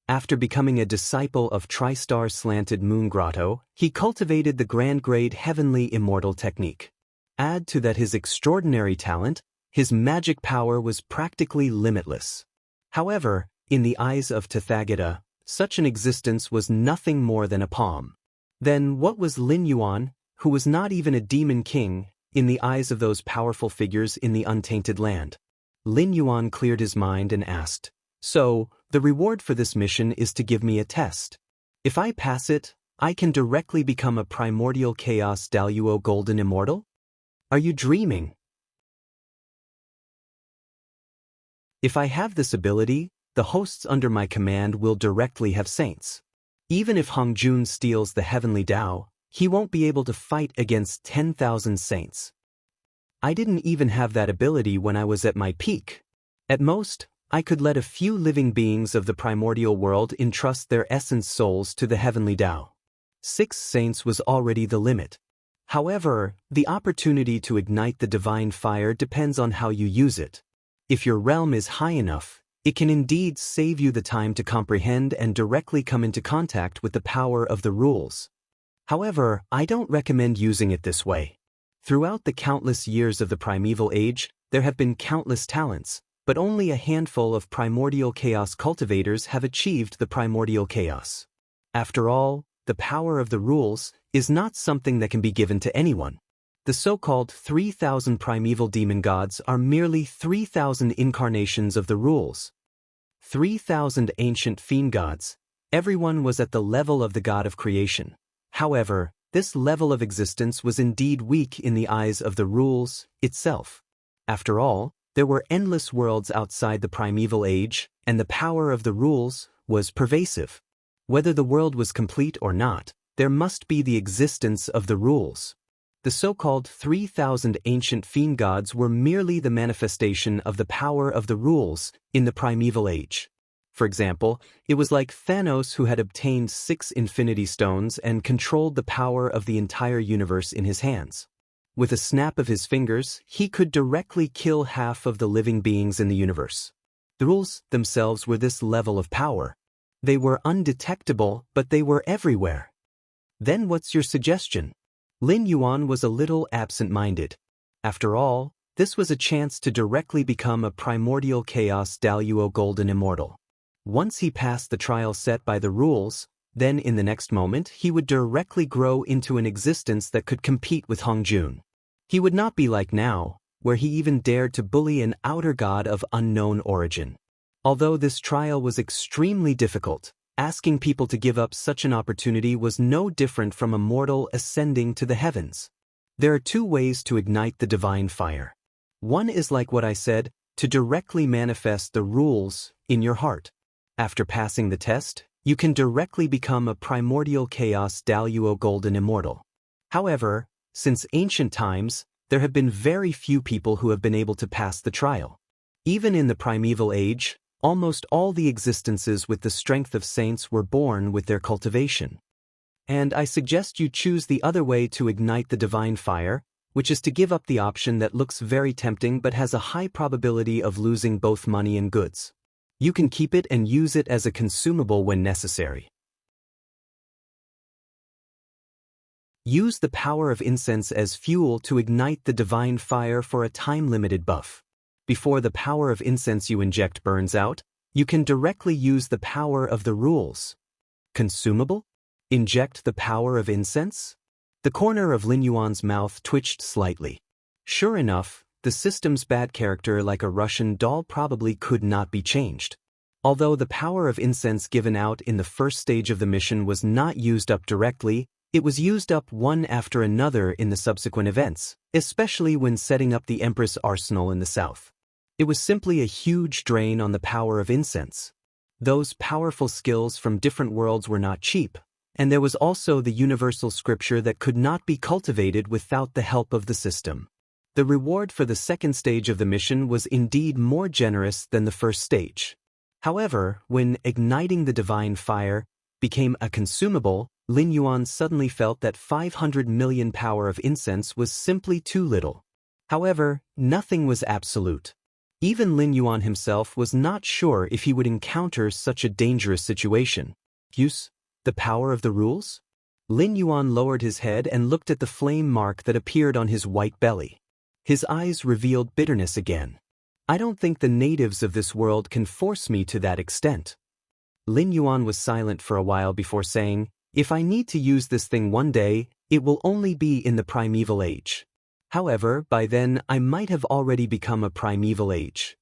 After becoming a disciple of Tristar Slanted Moon Grotto, he cultivated the grand-grade Heavenly Immortal technique. Add to that his extraordinary talent, his magic power was practically limitless. However, in the eyes of Tathagata, such an existence was nothing more than a palm. Then what was Lin Yuan, who was not even a demon king, in the eyes of those powerful figures in the untainted land? Lin Yuan cleared his mind and asked, "So, the reward for this mission is to give me a test. If I pass it, I can directly become a primordial chaos Daluo golden immortal? Are you dreaming? If I have this ability, the hosts under my command will directly have saints. Even if Hong Jun steals the heavenly Tao, he won't be able to fight against 10,000 saints. I didn't even have that ability when I was at my peak. At most, I could let a few living beings of the primordial world entrust their essence souls to the heavenly Tao. 6 saints was already the limit. However, the opportunity to ignite the divine fire depends on how you use it. If your realm is high enough, it can indeed save you the time to comprehend and directly come into contact with the power of the rules. However, I don't recommend using it this way. Throughout the countless years of the primeval age, there have been countless talents, but only a handful of primordial chaos cultivators have achieved the primordial chaos. After all, the power of the rules is not something that can be given to anyone. The so-called 3,000 primeval demon gods are merely 3,000 incarnations of the rules. 3,000 ancient fiend gods, everyone was at the level of the god of creation. However, this level of existence was indeed weak in the eyes of the rules itself. After all, there were endless worlds outside the primeval age, and the power of the rules was pervasive. Whether the world was complete or not, there must be the existence of the rules. The so-called 3,000 ancient fiend gods were merely the manifestation of the power of the rules in the primeval age. For example, it was like Thanos who had obtained 6 Infinity Stones and controlled the power of the entire universe in his hands. With a snap of his fingers, he could directly kill half of the living beings in the universe. The rules themselves were this level of power. They were undetectable, but they were everywhere. Then what's your suggestion? Lin Yuan was a little absent-minded. After all, this was a chance to directly become a primordial chaos Daluo golden immortal. Once he passed the trial set by the rules, then in the next moment he would directly grow into an existence that could compete with Hong Jun. He would not be like now, where he even dared to bully an outer god of unknown origin. Although this trial was extremely difficult, asking people to give up such an opportunity was no different from a mortal ascending to the heavens. There are 2 ways to ignite the divine fire. One is like what I said, to directly manifest the rules in your heart. After passing the test, you can directly become a primordial chaos Daluo golden immortal. However, since ancient times, there have been very few people who have been able to pass the trial. Even in the primeval age, almost all the existences with the strength of saints were born with their cultivation. And I suggest you choose the other way to ignite the divine fire, which is to give up the option that looks very tempting but has a high probability of losing both money and goods. You can keep it and use it as a consumable when necessary. Use the power of incense as fuel to ignite the divine fire for a time-limited buff. Before the power of incense you inject burns out, you can directly use the power of the rules. Consumable? Inject the power of incense? The corner of Lin Yuan's mouth twitched slightly. Sure enough, the system's bad character, like a Russian doll, probably could not be changed. Although the power of incense given out in the first stage of the mission was not used up directly, it was used up one after another in the subsequent events, especially when setting up the Empress Arsenal in the south. It was simply a huge drain on the power of incense. Those powerful skills from different worlds were not cheap, and there was also the universal scripture that could not be cultivated without the help of the system. The reward for the second stage of the mission was indeed more generous than the first stage. However, when igniting the divine fire became a consumable, Lin Yuan suddenly felt that 500 million power of incense was simply too little. However, nothing was absolute. Even Lin Yuan himself was not sure if he would encounter such a dangerous situation. Use the power of the rules? Lin Yuan lowered his head and looked at the flame mark that appeared on his white belly. His eyes revealed bitterness again. I don't think the natives of this world can force me to that extent. Lin Yuan was silent for a while before saying, if I need to use this thing one day, it will only be in the primeval age. However, by then I might have already become a primeval age.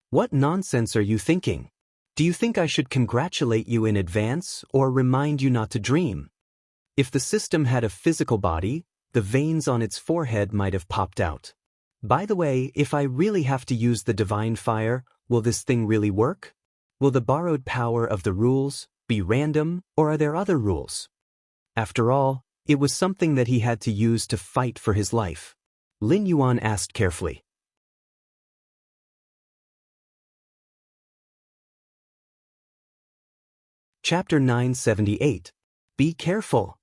What nonsense are you thinking? Do you think I should congratulate you in advance or remind you not to dream? If the system had a physical body, the veins on its forehead might have popped out. By the way, if I really have to use the divine fire, will this thing really work? Will the borrowed power of the rules be random, or are there other rules? After all, it was something that he had to use to fight for his life. Lin Yuan asked carefully. Chapter 978. Be careful.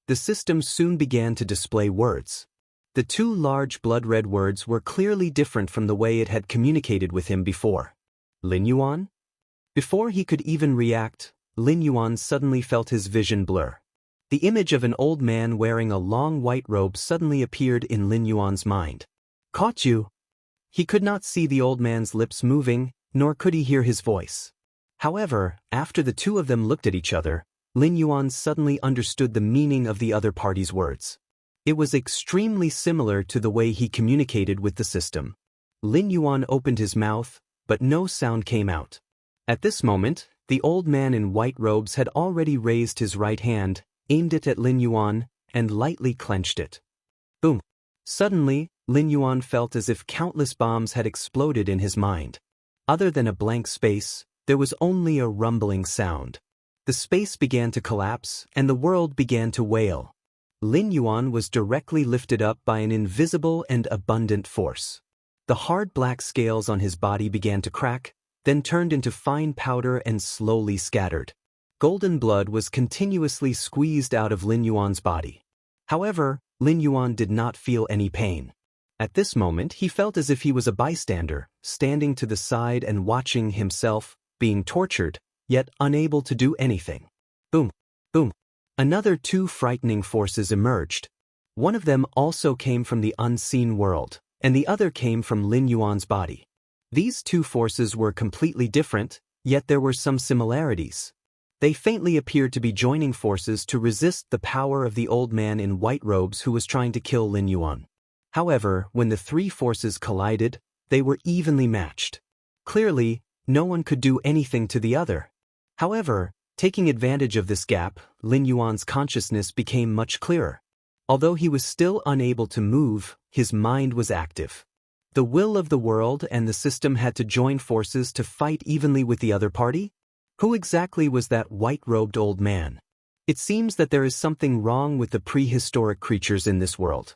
The system soon began to display words. The two large blood-red words were clearly different from the way it had communicated with him before. Lin Yuan? Before he could even react, Lin Yuan suddenly felt his vision blur. The image of an old man wearing a long white robe suddenly appeared in Lin Yuan's mind. Caught you? He could not see the old man's lips moving, nor could he hear his voice. However, after the two of them looked at each other, Lin Yuan suddenly understood the meaning of the other party's words. It was extremely similar to the way he communicated with the system. Lin Yuan opened his mouth, but no sound came out. At this moment, the old man in white robes had already raised his right hand, aimed it at Lin Yuan, and lightly clenched it. Boom! Suddenly, Lin Yuan felt as if countless bombs had exploded in his mind. Other than a blank space, there was only a rumbling sound. The space began to collapse, and the world began to wail. Lin Yuan was directly lifted up by an invisible and abundant force. The hard black scales on his body began to crack, then turned into fine powder and slowly scattered. Golden blood was continuously squeezed out of Lin Yuan's body. However, Lin Yuan did not feel any pain. At this moment, he felt as if he was a bystander, standing to the side and watching himself being tortured, yet unable to do anything. Boom! Boom! Another two frightening forces emerged. One of them also came from the unseen world, and the other came from Lin Yuan's body. These two forces were completely different, yet there were some similarities. They faintly appeared to be joining forces to resist the power of the old man in white robes who was trying to kill Lin Yuan. However, when the three forces collided, they were evenly matched. Clearly, no one could do anything to the other. However, taking advantage of this gap, Lin Yuan's consciousness became much clearer. Although he was still unable to move, his mind was active. The will of the world and the system had to join forces to fight evenly with the other party? Who exactly was that white-robed old man? It seems that there is something wrong with the prehistoric creatures in this world.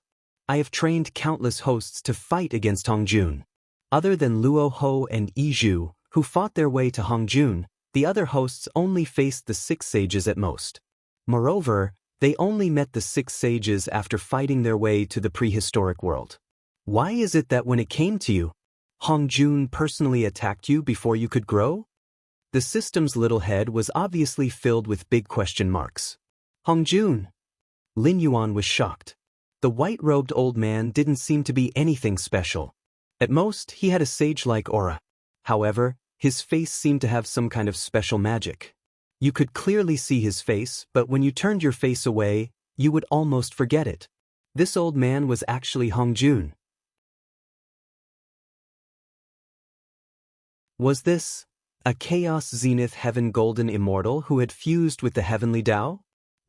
I have trained countless hosts to fight against Hongjun. Other than Luo Ho and Yizhu, who fought their way to Hongjun, the other hosts only faced the 6 sages at most. Moreover, they only met the 6 sages after fighting their way to the prehistoric world. Why is it that when it came to you, Hongjun personally attacked you before you could grow? The system's little head was obviously filled with big question marks. Hongjun! Lin Yuan was shocked. The white-robed old man didn't seem to be anything special. At most, he had a sage-like aura. However, his face seemed to have some kind of special magic. You could clearly see his face, but when you turned your face away, you would almost forget it. This old man was actually Hongjun. Was this a Chaos Zenith Heaven Golden Immortal who had fused with the Heavenly Tao?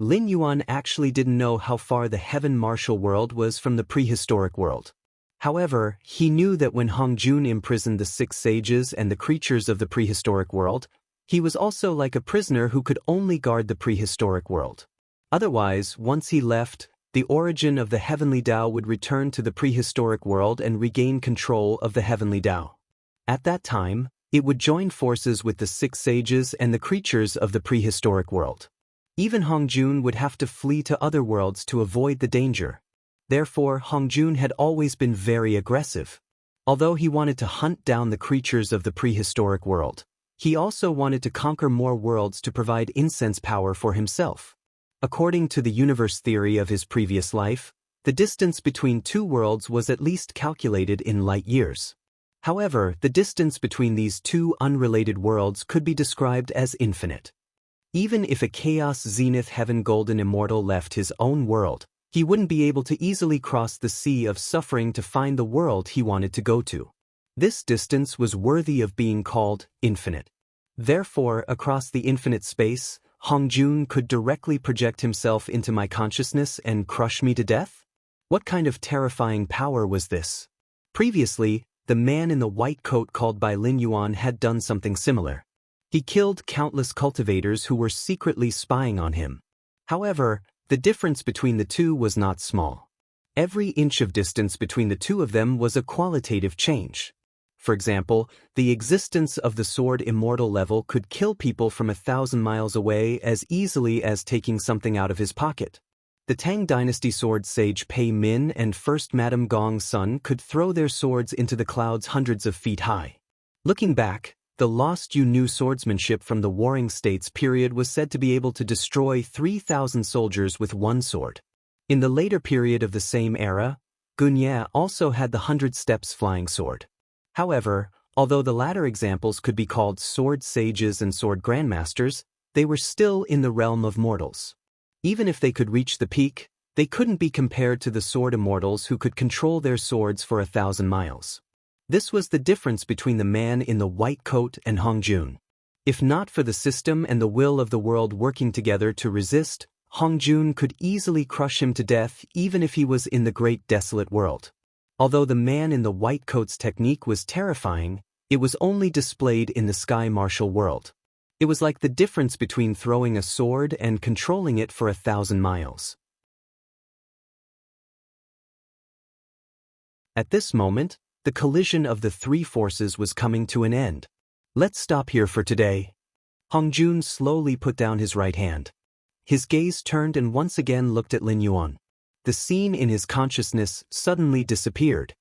Lin Yuan actually didn't know how far the Heaven Martial world was from the prehistoric world. However, he knew that when Hongjun imprisoned the 6 sages and the creatures of the prehistoric world, he was also like a prisoner who could only guard the prehistoric world. Otherwise, once he left, the origin of the Heavenly Tao would return to the prehistoric world and regain control of the Heavenly Tao. At that time, it would join forces with the 6 sages and the creatures of the prehistoric world. Even Hongjun would have to flee to other worlds to avoid the danger. Therefore, Hongjun had always been very aggressive. Although he wanted to hunt down the creatures of the prehistoric world, he also wanted to conquer more worlds to provide incense power for himself. According to the universe theory of his previous life, the distance between 2 worlds was at least calculated in light years. However, the distance between these 2 unrelated worlds could be described as infinite. Even if a Chaos Zenith Heaven Golden Immortal left his own world, he wouldn't be able to easily cross the sea of suffering to find the world he wanted to go to. This distance was worthy of being called infinite. Therefore, across the infinite space, Hongjun could directly project himself into my consciousness and crush me to death? What kind of terrifying power was this? Previously, the man in the white coat called by Lin Yuan had done something similar. He killed countless cultivators who were secretly spying on him. However, the difference between the 2 was not small. Every inch of distance between the 2 of them was a qualitative change. For example, the existence of the Sword Immortal level could kill people from 1,000 miles away as easily as taking something out of his pocket. The Tang Dynasty sword sage Pei Min and First Madame Gong's son could throw their swords into the clouds hundreds of feet high. Looking back, the lost Yu Nu swordsmanship from the Warring States period was said to be able to destroy 3,000 soldiers with 1 sword. In the later period of the same era, Gunye also had the 100 Steps flying sword. However, although the latter examples could be called sword sages and sword grandmasters, they were still in the realm of mortals. Even if they could reach the peak, they couldn't be compared to the sword immortals who could control their swords for 1,000 miles. This was the difference between the man in the white coat and Hongjun. If not for the system and the will of the world working together to resist, Hongjun could easily crush him to death even if he was in the great desolate world. Although the man in the white coat's technique was terrifying, it was only displayed in the sky martial world. It was like the difference between throwing a sword and controlling it for 1,000 miles. At this moment, the collision of the 3 forces was coming to an end. Let's stop here for today. Hongjun slowly put down his right hand. His gaze turned and once again looked at Lin Yuan. The scene in his consciousness suddenly disappeared.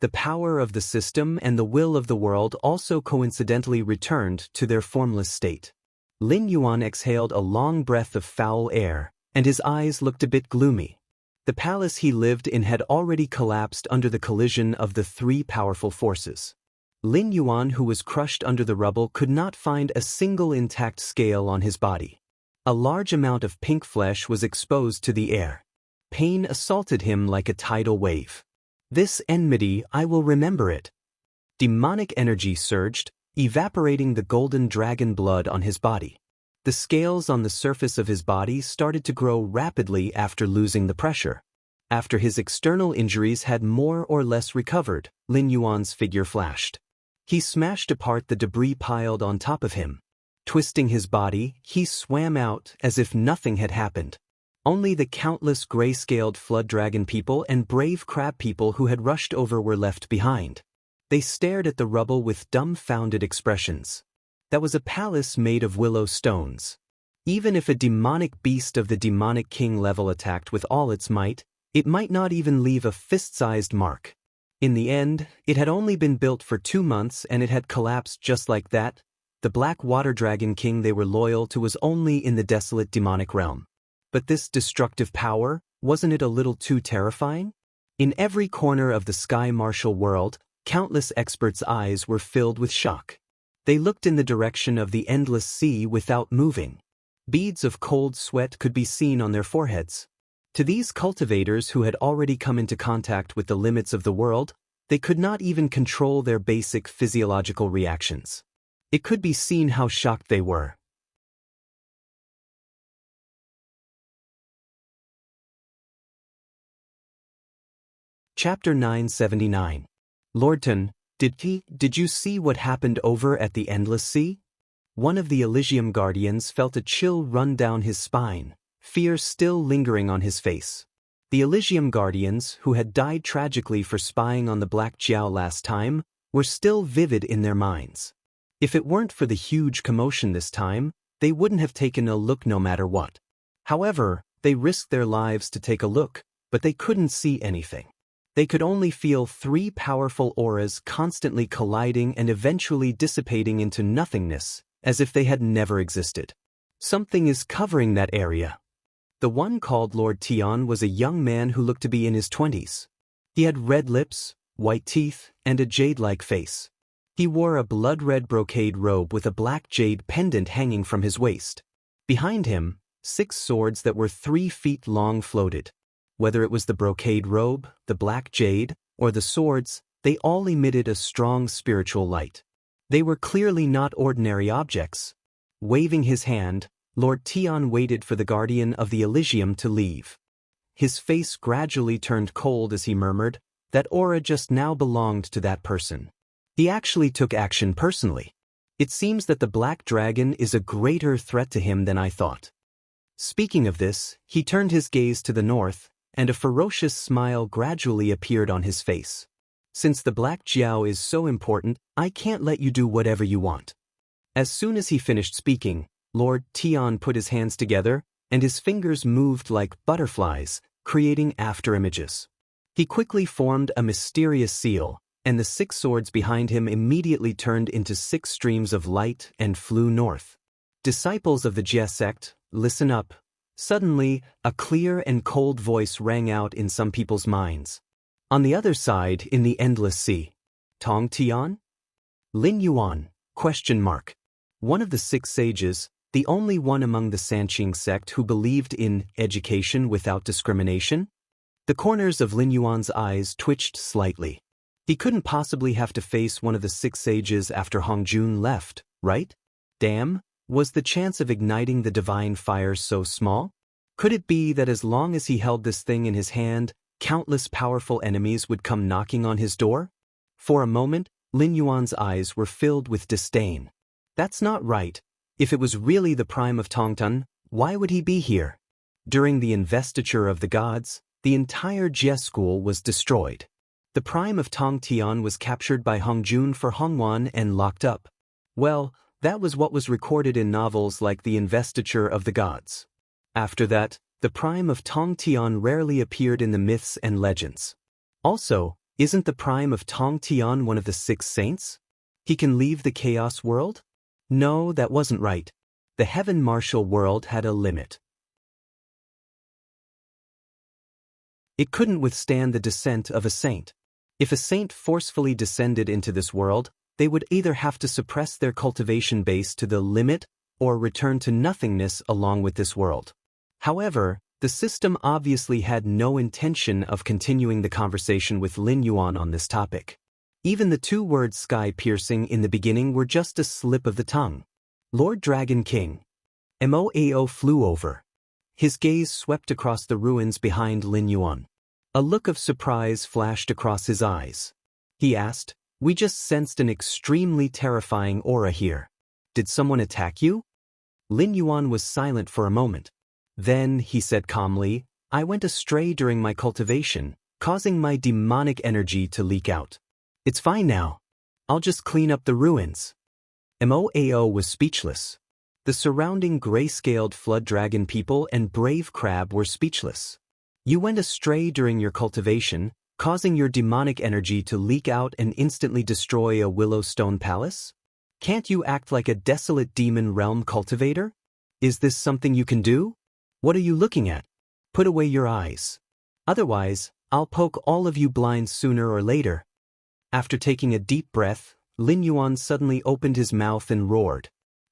The power of the system and the will of the world also coincidentally returned to their formless state. Lin Yuan exhaled a long breath of foul air, and his eyes looked a bit gloomy. The palace he lived in had already collapsed under the collision of the 3 powerful forces. Lin Yuan, who was crushed under the rubble, could not find a single intact scale on his body. A large amount of pink flesh was exposed to the air. Pain assaulted him like a tidal wave. This enmity, I will remember it. Demonic energy surged, evaporating the golden dragon blood on his body. The scales on the surface of his body started to grow rapidly after losing the pressure. After his external injuries had more or less recovered, Lin Yuan's figure flashed. He smashed apart the debris piled on top of him. Twisting his body, he swam out as if nothing had happened. Only the countless gray-scaled flood dragon people and brave crab people who had rushed over were left behind. They stared at the rubble with dumbfounded expressions. That was a palace made of willow stones. Even if a demonic beast of the demonic king level attacked with all its might, it might not even leave a fist-sized mark. In the end, it had only been built for 2 months and it had collapsed just like that. The black water dragon king they were loyal to was only in the desolate demonic realm. But this destructive power, wasn't it a little too terrifying? In every corner of the sky martial world, countless experts' eyes were filled with shock. They looked in the direction of the endless sea without moving. Beads of cold sweat could be seen on their foreheads. To these cultivators who had already come into contact with the limits of the world, they could not even control their basic physiological reactions. It could be seen how shocked they were. Chapter 979. Lordton, did you see what happened over at the Endless Sea? One of the Elysium Guardians felt a chill run down his spine, fear still lingering on his face. The Elysium Guardians, who had died tragically for spying on the Black Jiao last time, were still vivid in their minds. If it weren't for the huge commotion this time, they wouldn't have taken a look no matter what. However, they risked their lives to take a look, but they couldn't see anything. They could only feel 3 powerful auras constantly colliding and eventually dissipating into nothingness, as if they had never existed. Something is covering that area. The one called Lord Tian was a young man who looked to be in his 20s. He had red lips, white teeth, and a jade-like face. He wore a blood-red brocade robe with a black jade pendant hanging from his waist. Behind him, 6 swords that were 3 feet long floated. Whether it was the brocade robe, the black jade, or the swords, they all emitted a strong spiritual light. They were clearly not ordinary objects. Waving his hand, Lord Tian waited for the Guardian of the Elysium to leave. His face gradually turned cold as he murmured, that aura just now belonged to that person. He actually took action personally. It seems that the Black Dragon is a greater threat to him than I thought. Speaking of this, he turned his gaze to the north, and a ferocious smile gradually appeared on his face. Since the Black Jiao is so important, I can't let you do whatever you want. As soon as he finished speaking, Lord Tian put his hands together, and his fingers moved like butterflies, creating afterimages. He quickly formed a mysterious seal, and the 6 swords behind him immediately turned into 6 streams of light and flew north. Disciples of the Jia sect, listen up. Suddenly, a clear and cold voice rang out in some people's minds. On the other side, in the Endless Sea. Tong Tian? Lin Yuan? ? One of the 6 sages, the only one among the Sanqing sect who believed in education without discrimination? The corners of Lin Yuan's eyes twitched slightly. He couldn't possibly have to face one of the 6 sages after Hongjun left, right? Damn, was the chance of igniting the divine fire so small? Could it be that as long as he held this thing in his hand, countless powerful enemies would come knocking on his door? For a moment, Lin Yuan's eyes were filled with disdain. That's not right. If it was really the prime of Tongtan, why would he be here? During the investiture of the gods, the entire Jie school was destroyed. The prime of Tong Tian was captured by Hongjun for Hongwan and locked up. Well, that was what was recorded in novels like The Investiture of the Gods. After that, the prime of Tong Tian rarely appeared in the myths and legends. Also, isn't the prime of Tong Tian one of the 6 saints? He can leave the chaos world? No, that wasn't right. The heaven martial world had a limit. It couldn't withstand the descent of a saint. If a saint forcefully descended into this world, they would either have to suppress their cultivation base to the limit or return to nothingness along with this world. However, the system obviously had no intention of continuing the conversation with Lin Yuan on this topic. Even the 2 words sky-piercing in the beginning were just a slip of the tongue. Lord Dragon King. Moao flew over. His gaze swept across the ruins behind Lin Yuan. A look of surprise flashed across his eyes. He asked, "We just sensed an extremely terrifying aura here. Did someone attack you?" Lin Yuan was silent for a moment. Then, he said calmly, "I went astray during my cultivation, causing my demonic energy to leak out. It's fine now. I'll just clean up the ruins." Moao was speechless. The surrounding gray-scaled flood dragon people and brave crab were speechless. You went astray during your cultivation, causing your demonic energy to leak out and instantly destroy a willow stone palace? Can't you act like a desolate demon realm cultivator? Is this something you can do? What are you looking at? Put away your eyes. Otherwise, I'll poke all of you blind sooner or later. After taking a deep breath, Lin Yuan suddenly opened his mouth and roared.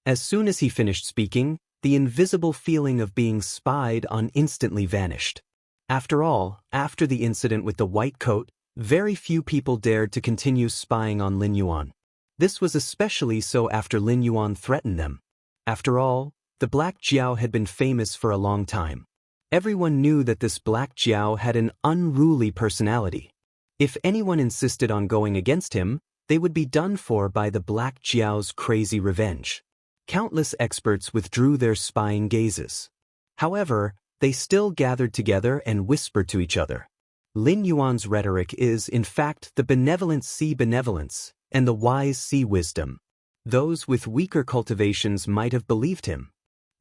As soon as he finished speaking, the invisible feeling of being spied on instantly vanished. After all, after the incident with the white coat, very few people dared to continue spying on Lin Yuan. This was especially so after Lin Yuan threatened them. After all, the Black Jiao had been famous for a long time. Everyone knew that this Black Jiao had an unruly personality. If anyone insisted on going against him, they would be done for by the Black Jiao's crazy revenge. Countless experts withdrew their spying gazes. However, they still gathered together and whispered to each other. Lin Yuan's rhetoric is, in fact, the benevolent see benevolence, and the wise see wisdom. Those with weaker cultivations might have believed him.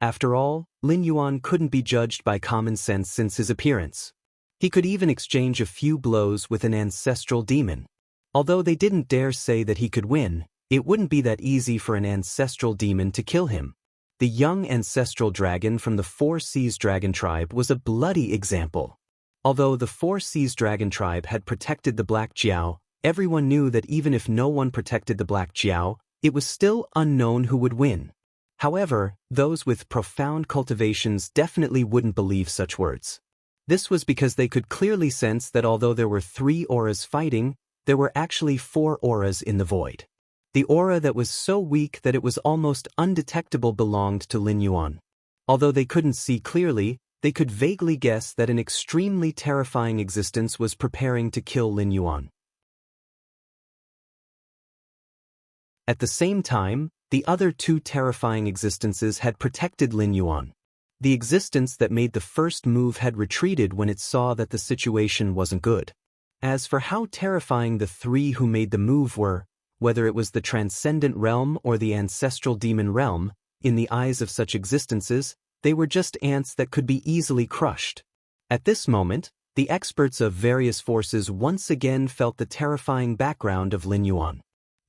After all, Lin Yuan couldn't be judged by common sense since his appearance. He could even exchange a few blows with an ancestral demon. Although they didn't dare say that he could win, it wouldn't be that easy for an ancestral demon to kill him. The young ancestral dragon from the Four Seas Dragon tribe was a bloody example. Although the Four Seas Dragon tribe had protected the Black Jiao, everyone knew that even if no one protected the Black Jiao, it was still unknown who would win. However, those with profound cultivations definitely wouldn't believe such words. This was because they could clearly sense that although there were 3 auras fighting, there were actually 4 auras in the void. The aura that was so weak that it was almost undetectable belonged to Lin Yuan. Although they couldn't see clearly, they could vaguely guess that an extremely terrifying existence was preparing to kill Lin Yuan. At the same time, the other 2 terrifying existences had protected Lin Yuan. The existence that made the first move had retreated when it saw that the situation wasn't good. As for how terrifying the 3 who made the move were, whether it was the transcendent realm or the ancestral demon realm, in the eyes of such existences, they were just ants that could be easily crushed. At this moment, the experts of various forces once again felt the terrifying background of Lin Yuan.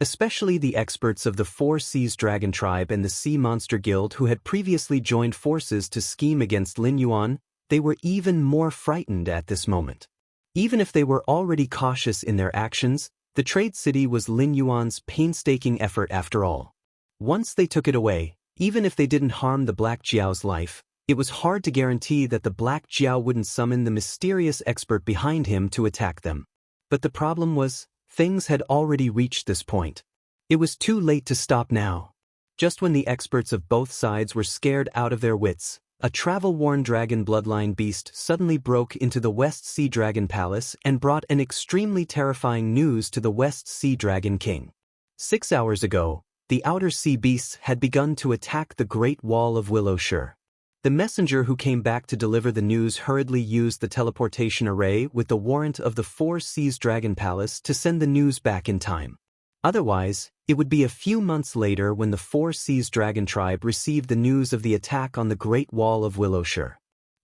Especially the experts of the Four Seas Dragon tribe and the Sea Monster Guild who had previously joined forces to scheme against Lin Yuan, they were even more frightened at this moment. Even if they were already cautious in their actions, the trade city was Lin Yuan's painstaking effort after all. Once they took it away, even if they didn't harm the Black Jiao's life, it was hard to guarantee that the Black Jiao wouldn't summon the mysterious expert behind him to attack them. But the problem was, things had already reached this point. It was too late to stop now. Just when the experts of both sides were scared out of their wits, a travel-worn dragon bloodline beast suddenly broke into the West Sea Dragon Palace and brought an extremely terrifying news to the West Sea Dragon King. 6 hours ago, the Outer Sea Beasts had begun to attack the Great Wall of Willowshire. The messenger who came back to deliver the news hurriedly used the teleportation array with the warrant of the Four Seas Dragon Palace to send the news back in time. Otherwise, it would be a few months later when the Four Seas Dragon tribe received the news of the attack on the Great Wall of Willowshire.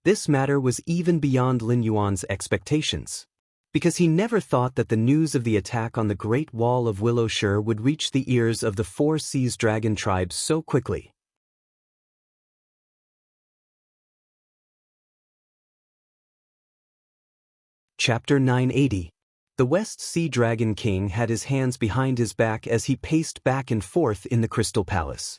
This matter was even beyond Lin Yuan's expectations, because he never thought that the news of the attack on the Great Wall of Willowshire would reach the ears of the Four Seas Dragon tribe so quickly. Chapter 980. The West Sea Dragon King had his hands behind his back as he paced back and forth in the Crystal Palace.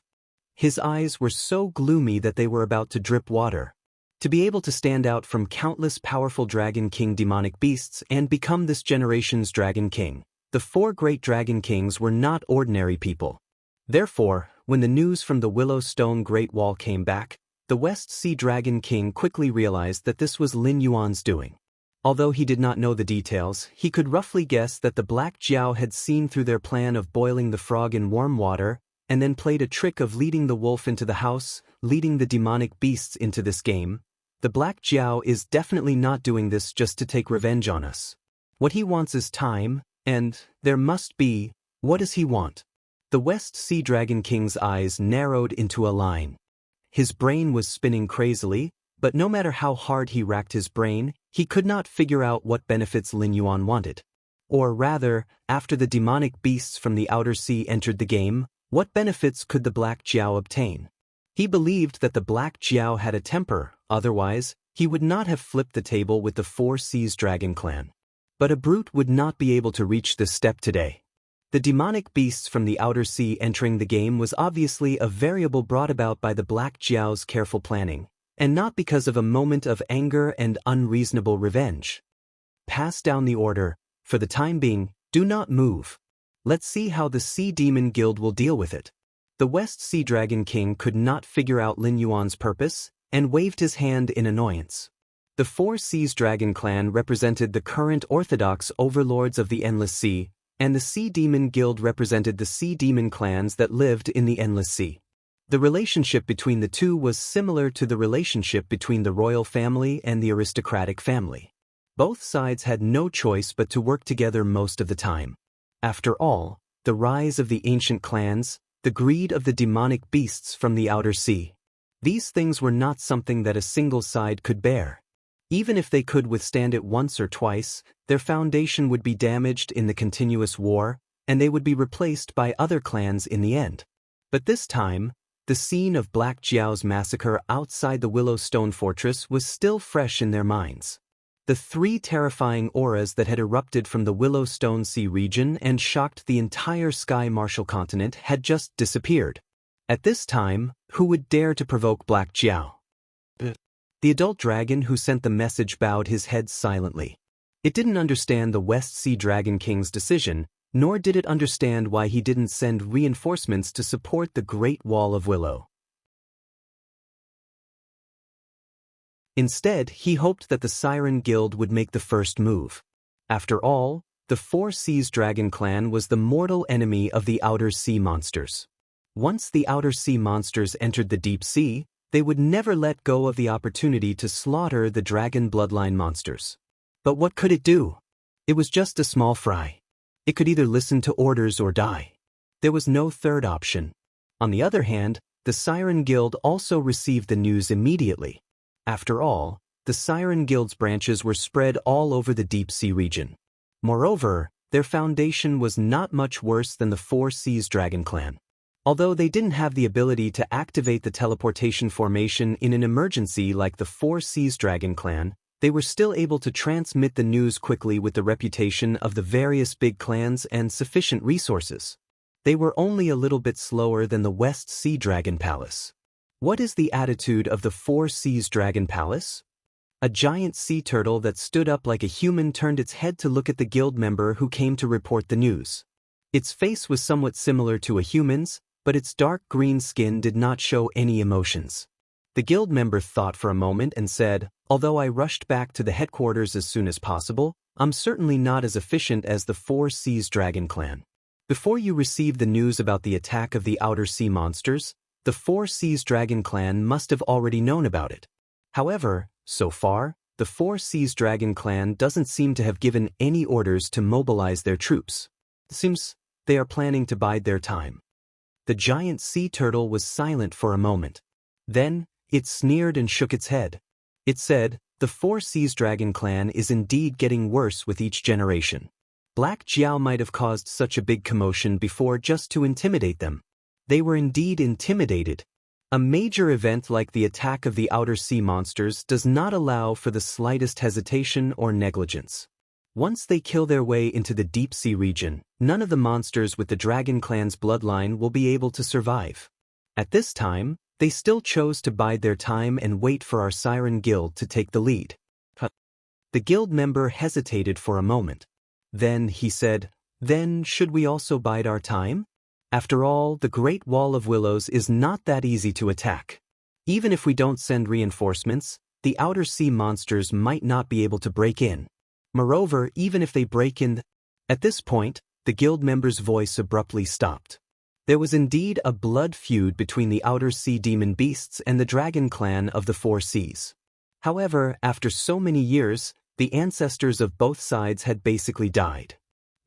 His eyes were so gloomy that they were about to drip water. To be able to stand out from countless powerful Dragon King demonic beasts and become this generation's Dragon King, the 4 great Dragon Kings were not ordinary people. Therefore, when the news from the Willowstone Great Wall came back, the West Sea Dragon King quickly realized that this was Lin Yuan's doing. Although he did not know the details, he could roughly guess that the Black Jiao had seen through their plan of boiling the frog in warm water, and then played a trick of leading the wolf into the house, leading the demonic beasts into this game. The Black Jiao is definitely not doing this just to take revenge on us. What he wants is time, and there must be. What does he want? The West Sea Dragon King's eyes narrowed into a line. His brain was spinning crazily, but no matter how hard he racked his brain, he could not figure out what benefits Lin Yuan wanted. Or rather, after the demonic beasts from the outer sea entered the game, what benefits could the Black Jiao obtain? He believed that the Black Jiao had a temper, otherwise, he would not have flipped the table with the Four Seas Dragon clan. But a brute would not be able to reach this step today. The demonic beasts from the outer sea entering the game was obviously a variable brought about by the Black Jiao's careful planning, and not because of a moment of anger and unreasonable revenge. Pass down the order. For the time being, do not move. Let's see how the Sea Demon Guild will deal with it. The West Sea Dragon King could not figure out Lin Yuan's purpose and waved his hand in annoyance. The Four Seas Dragon Clan represented the current orthodox overlords of the Endless Sea, and the Sea Demon Guild represented the Sea Demon clans that lived in the Endless Sea. The relationship between the two was similar to the relationship between the royal family and the aristocratic family. Both sides had no choice but to work together most of the time. After all, the rise of the ancient clans, the greed of the demonic beasts from the outer sea. These things were not something that a single side could bear. Even if they could withstand it once or twice, their foundation would be damaged in the continuous war, and they would be replaced by other clans in the end. But this time, the scene of Black Jiao's massacre outside the Willow Stone Fortress was still fresh in their minds. The three terrifying auras that had erupted from the Willow Stone Sea region and shocked the entire Sky Martial continent had just disappeared. At this time, who would dare to provoke Black Jiao? The adult dragon who sent the message bowed his head silently. It didn't understand the West Sea Dragon King's decision, nor did it understand why he didn't send reinforcements to support the Great Wall of Willow. Instead, he hoped that the Siren Guild would make the first move. After all, the Four Seas Dragon Clan was the mortal enemy of the Outer Sea monsters. Once the Outer Sea monsters entered the deep sea, they would never let go of the opportunity to slaughter the dragon bloodline monsters. But what could it do? It was just a small fry. It could either listen to orders or die. There was no third option. On the other hand, the Siren Guild also received the news immediately. After all, the Siren Guild's branches were spread all over the deep sea region. Moreover, their foundation was not much worse than the Four Seas Dragon Clan. Although they didn't have the ability to activate the teleportation formation in an emergency like the Four Seas Dragon Clan, they were still able to transmit the news quickly with the reputation of the various big clans and sufficient resources. They were only a little bit slower than the West Sea Dragon Palace. What is the attitude of the Four Seas Dragon Palace? A giant sea turtle that stood up like a human turned its head to look at the guild member who came to report the news. Its face was somewhat similar to a human's, but its dark green skin did not show any emotions. The guild member thought for a moment and said, "Although I rushed back to the headquarters as soon as possible, I'm certainly not as efficient as the Four Seas Dragon Clan. Before you received the news about the attack of the Outer Sea monsters, the Four Seas Dragon Clan must have already known about it. However, so far, the Four Seas Dragon Clan doesn't seem to have given any orders to mobilize their troops. It seems they are planning to bide their time." The giant sea turtle was silent for a moment. Then, it sneered and shook its head. It said, "The Four Seas Dragon Clan is indeed getting worse with each generation. Black Jiao might have caused such a big commotion before just to intimidate them. They were indeed intimidated. A major event like the attack of the Outer Sea monsters does not allow for the slightest hesitation or negligence. Once they kill their way into the deep sea region, none of the monsters with the Dragon Clan's bloodline will be able to survive. At this time, they still chose to bide their time and wait for our Siren Guild to take the lead." The guild member hesitated for a moment. Then he said, "Then should we also bide our time? After all, the Great Wall of Willows is not that easy to attack. Even if we don't send reinforcements, the Outer Sea monsters might not be able to break in. Moreover, even if they break in..." At this point, the guild member's voice abruptly stopped. There was indeed a blood feud between the Outer Sea demon beasts and the Dragon Clan of the Four Seas. However, after so many years, the ancestors of both sides had basically died.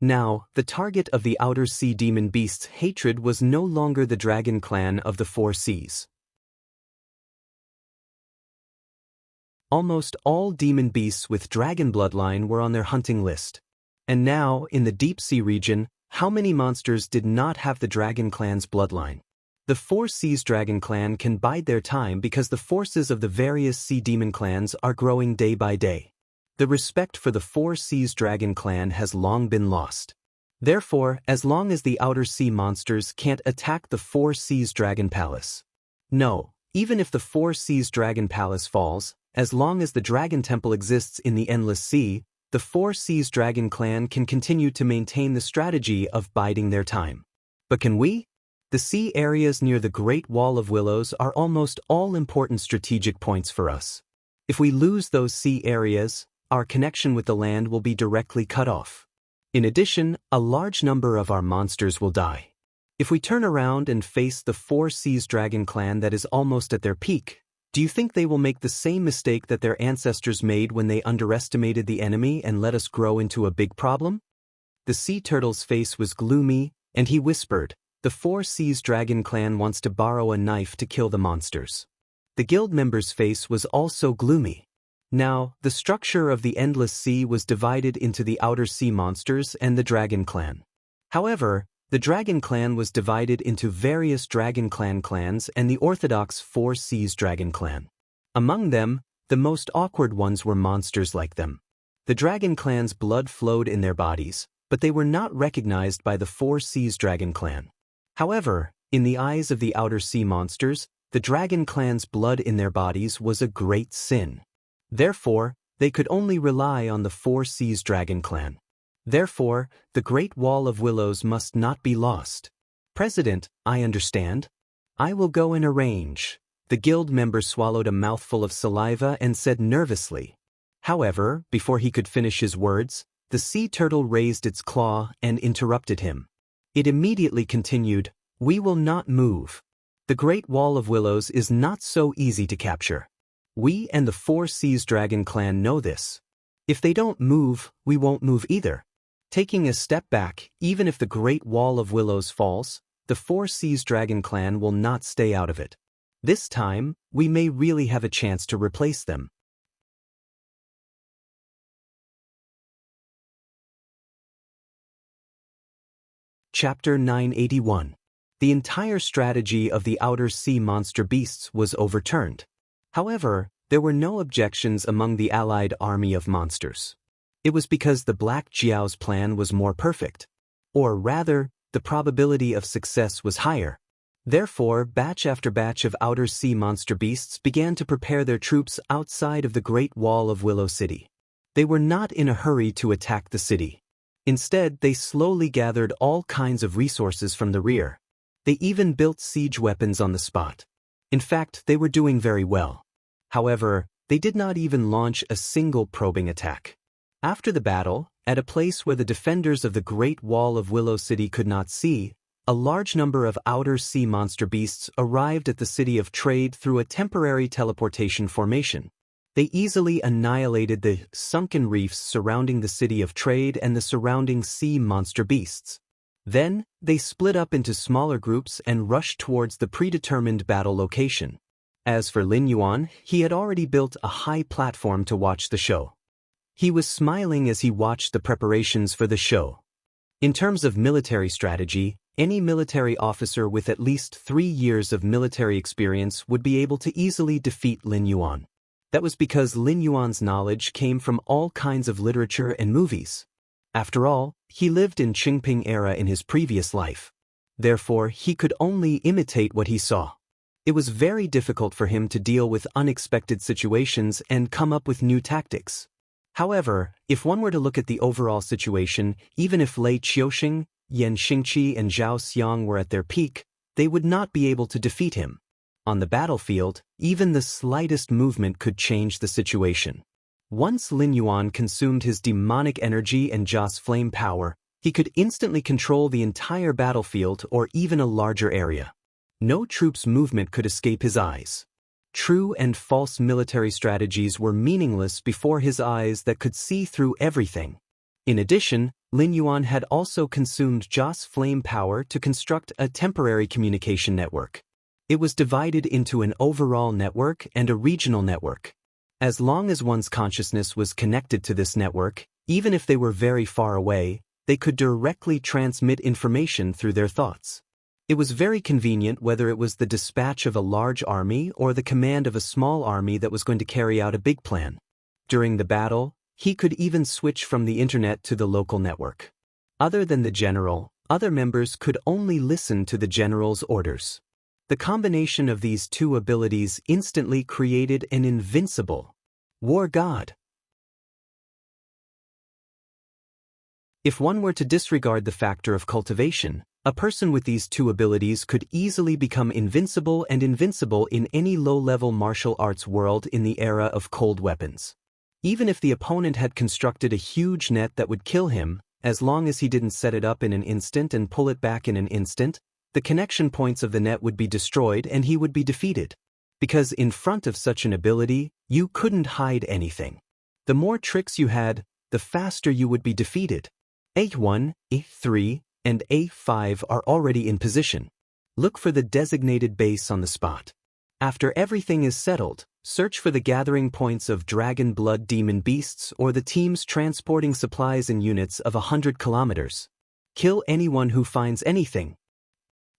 Now, the target of the Outer Sea demon beasts' hatred was no longer the Dragon Clan of the Four Seas. Almost all demon beasts with dragon bloodline were on their hunting list. And now, in the deep sea region, how many monsters did not have the Dragon Clan's bloodline? The Four Seas Dragon Clan can bide their time because the forces of the various sea demon clans are growing day by day. The respect for the Four Seas Dragon Clan has long been lost. Therefore, as long as the Outer Sea monsters can't attack the Four Seas Dragon Palace. No, even if the Four Seas Dragon Palace falls, as long as the Dragon Temple exists in the Endless Sea, the Four Seas Dragon Clan can continue to maintain the strategy of biding their time. But can we? The sea areas near the Great Wall of Willows are almost all important strategic points for us. If we lose those sea areas, our connection with the land will be directly cut off. In addition, a large number of our monsters will die. If we turn around and face the Four Seas Dragon Clan that is almost at their peak, do you think they will make the same mistake that their ancestors made when they underestimated the enemy and let us grow into a big problem? The sea turtle's face was gloomy, and he whispered, "The Four Seas Dragon Clan wants to borrow a knife to kill the monsters." The guild member's face was also gloomy. Now, the structure of the Endless Sea was divided into the Outer Sea Monsters and the Dragon Clan. However, the Dragon Clan was divided into various Dragon Clan clans and the orthodox Four Seas Dragon Clan. Among them, the most awkward ones were monsters like them. The Dragon Clan's blood flowed in their bodies, but they were not recognized by the Four Seas Dragon Clan. However, in the eyes of the Outer Sea Monsters, the Dragon Clan's blood in their bodies was a great sin. Therefore, they could only rely on the Four Seas Dragon Clan. Therefore, the Great Wall of Willows must not be lost. President, I understand. I will go and arrange. The guild member swallowed a mouthful of saliva and said nervously. However, before he could finish his words, the sea turtle raised its claw and interrupted him. It immediately continued, "We will not move. The Great Wall of Willows is not so easy to capture. We and the Four Seas Dragon Clan know this. If they don't move, we won't move either. Taking a step back, even if the Great Wall of Willows falls, the Four Seas Dragon Clan will not stay out of it. This time, we may really have a chance to replace them." Chapter 981. The entire strategy of the Outer Sea Monster Beasts was overturned. However, there were no objections among the allied army of monsters. It was because the Black Jiao's plan was more perfect. Or rather, the probability of success was higher. Therefore, batch after batch of Outer Sea Monster Beasts began to prepare their troops outside of the Great Wall of Willow City. They were not in a hurry to attack the city. Instead, they slowly gathered all kinds of resources from the rear. They even built siege weapons on the spot. In fact, they were doing very well. However, they did not even launch a single probing attack. After the battle, at a place where the defenders of the Great Wall of Willow City could not see, a large number of Outer Sea Monster Beasts arrived at the City of Trade through a temporary teleportation formation. They easily annihilated the sunken reefs surrounding the City of Trade and the surrounding sea monster beasts. Then, they split up into smaller groups and rushed towards the predetermined battle location. As for Lin Yuan, he had already built a high platform to watch the show. He was smiling as he watched the preparations for the show. In terms of military strategy, any military officer with at least 3 years of military experience would be able to easily defeat Lin Yuan. That was because Lin Yuan's knowledge came from all kinds of literature and movies. After all, he lived in Qingping era in his previous life. Therefore, he could only imitate what he saw. It was very difficult for him to deal with unexpected situations and come up with new tactics. However, if one were to look at the overall situation, even if Lei Qiuxing, Yan Xingqi and Zhao Xiang were at their peak, they would not be able to defeat him. On the battlefield, even the slightest movement could change the situation. Once Lin Yuan consumed his demonic energy and Jia's flame power, he could instantly control the entire battlefield or even a larger area. No troop's movement could escape his eyes. True and false military strategies were meaningless before his eyes that could see through everything. In addition, Lin Yuan had also consumed Jia's flame power to construct a temporary communication network. It was divided into an overall network and a regional network. As long as one's consciousness was connected to this network, even if they were very far away, they could directly transmit information through their thoughts. It was very convenient whether it was the dispatch of a large army or the command of a small army that was going to carry out a big plan. During the battle, he could even switch from the internet to the local network. Other than the general, other members could only listen to the general's orders. The combination of these two abilities instantly created an invincible war god. If one were to disregard the factor of cultivation, a person with these two abilities could easily become invincible and invincible in any low-level martial arts world in the era of cold weapons. Even if the opponent had constructed a huge net that would kill him, as long as he didn't set it up in an instant and pull it back in an instant, the connection points of the net would be destroyed and he would be defeated. Because in front of such an ability, you couldn't hide anything. The more tricks you had, the faster you would be defeated. A1, A3, and A5 are already in position. Look for the designated base on the spot. After everything is settled, search for the gathering points of Dragon Blood Demon Beasts or the teams transporting supplies in units of 100 kilometers. Kill anyone who finds anything.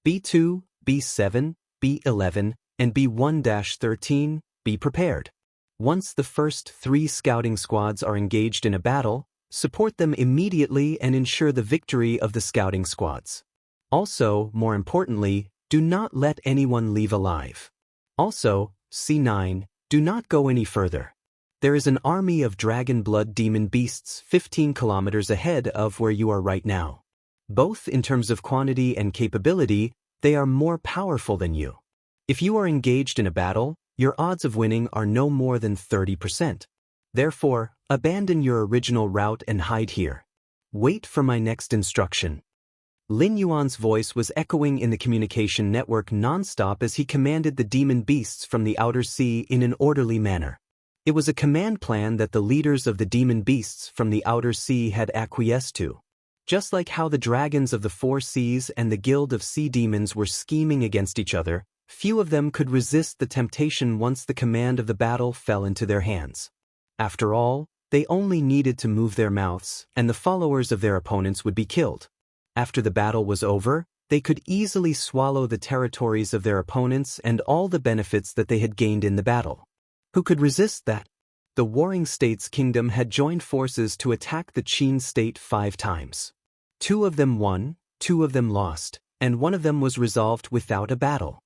B2, B7, B11, and B1-13, be prepared. Once the first 3 scouting squads are engaged in a battle, support them immediately and ensure the victory of the scouting squads. Also, more importantly, do not let anyone leave alive. Also, C9, do not go any further. There is an army of Dragon Blood Demon Beasts 15 kilometers ahead of where you are right now. Both in terms of quantity and capability, they are more powerful than you. If you are engaged in a battle, your odds of winning are no more than 30%. Therefore, abandon your original route and hide here. Wait for my next instruction. Lin Yuan's voice was echoing in the communication network non-stop as he commanded the demon beasts from the outer sea in an orderly manner. It was a command plan that the leaders of the demon beasts from the outer sea had acquiesced to. Just like how the dragons of the 4 seas and the guild of sea demons were scheming against each other, few of them could resist the temptation once the command of the battle fell into their hands. After all, they only needed to move their mouths, and the followers of their opponents would be killed. After the battle was over, they could easily swallow the territories of their opponents and all the benefits that they had gained in the battle. Who could resist that? The warring states' kingdom had joined forces to attack the Qin state 5 times. 2 of them won, 2 of them lost, and 1 of them was resolved without a battle.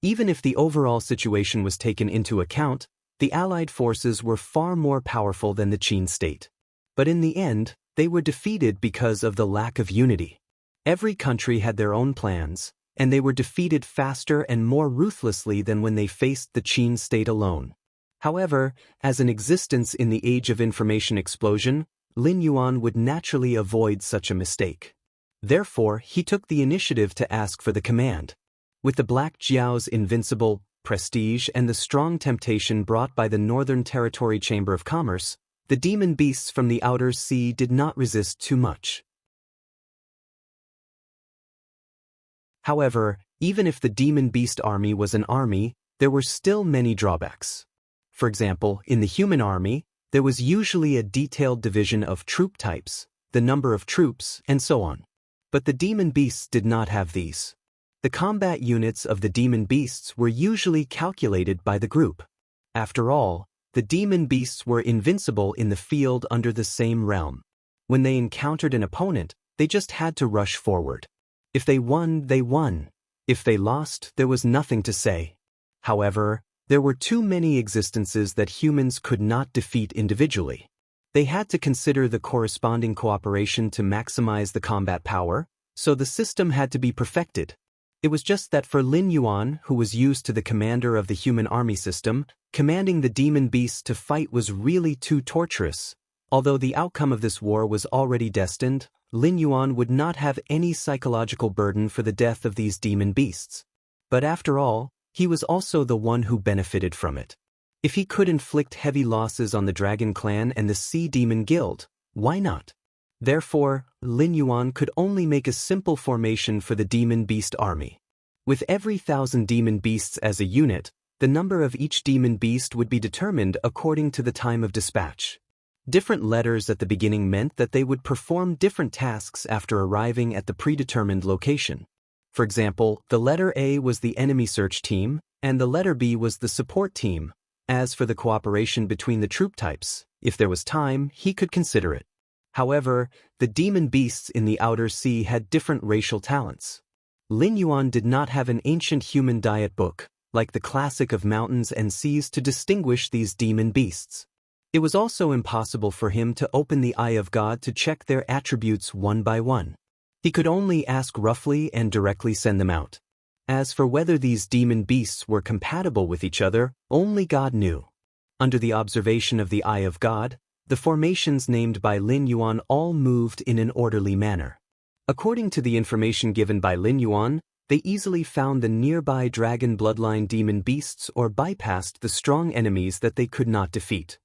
Even if the overall situation was taken into account, the Allied forces were far more powerful than the Qin state. But in the end, they were defeated because of the lack of unity. Every country had their own plans, and they were defeated faster and more ruthlessly than when they faced the Qin state alone. However, as an existence in the age of information explosion, Lin Yuan would naturally avoid such a mistake. Therefore, he took the initiative to ask for the command. With the Black Jiao's invincible prestige and the strong temptation brought by the Northern Territory Chamber of Commerce, the demon beasts from the outer sea did not resist too much. However, even if the demon beast army was an army, there were still many drawbacks. For example, in the human army, there was usually a detailed division of troop types, the number of troops, and so on. But the demon beasts did not have these. The combat units of the demon beasts were usually calculated by the group. After all, the demon beasts were invincible in the field under the same realm. When they encountered an opponent, they just had to rush forward. If they won, they won. If they lost, there was nothing to say. However, there were too many existences that humans could not defeat individually. They had to consider the corresponding cooperation to maximize the combat power, so the system had to be perfected. It was just that for Lin Yuan, who was used to the commander of the human army system, commanding the demon beasts to fight was really too torturous. Although the outcome of this war was already destined, Lin Yuan would not have any psychological burden for the death of these demon beasts. But after all, he was also the one who benefited from it. If he could inflict heavy losses on the Dragon Clan and the Sea Demon Guild, why not? Therefore, Lin Yuan could only make a simple formation for the demon beast army. With every 1,000 demon beasts as a unit, the number of each demon beast would be determined according to the time of dispatch. Different letters at the beginning meant that they would perform different tasks after arriving at the predetermined location. For example, the letter A was the enemy search team, and the letter B was the support team. As for the cooperation between the troop types, if there was time, he could consider it. However, the demon beasts in the outer sea had different racial talents. Lin Yuan did not have an ancient human diet book, like the classic of mountains and seas, to distinguish these demon beasts. It was also impossible for him to open the eye of God to check their attributes one by one. He could only ask roughly and directly send them out. As for whether these demon beasts were compatible with each other, only God knew. Under the observation of the eye of God, the formations named by Lin Yuan all moved in an orderly manner. According to the information given by Lin Yuan, they easily found the nearby dragon bloodline demon beasts or bypassed the strong enemies that they could not defeat.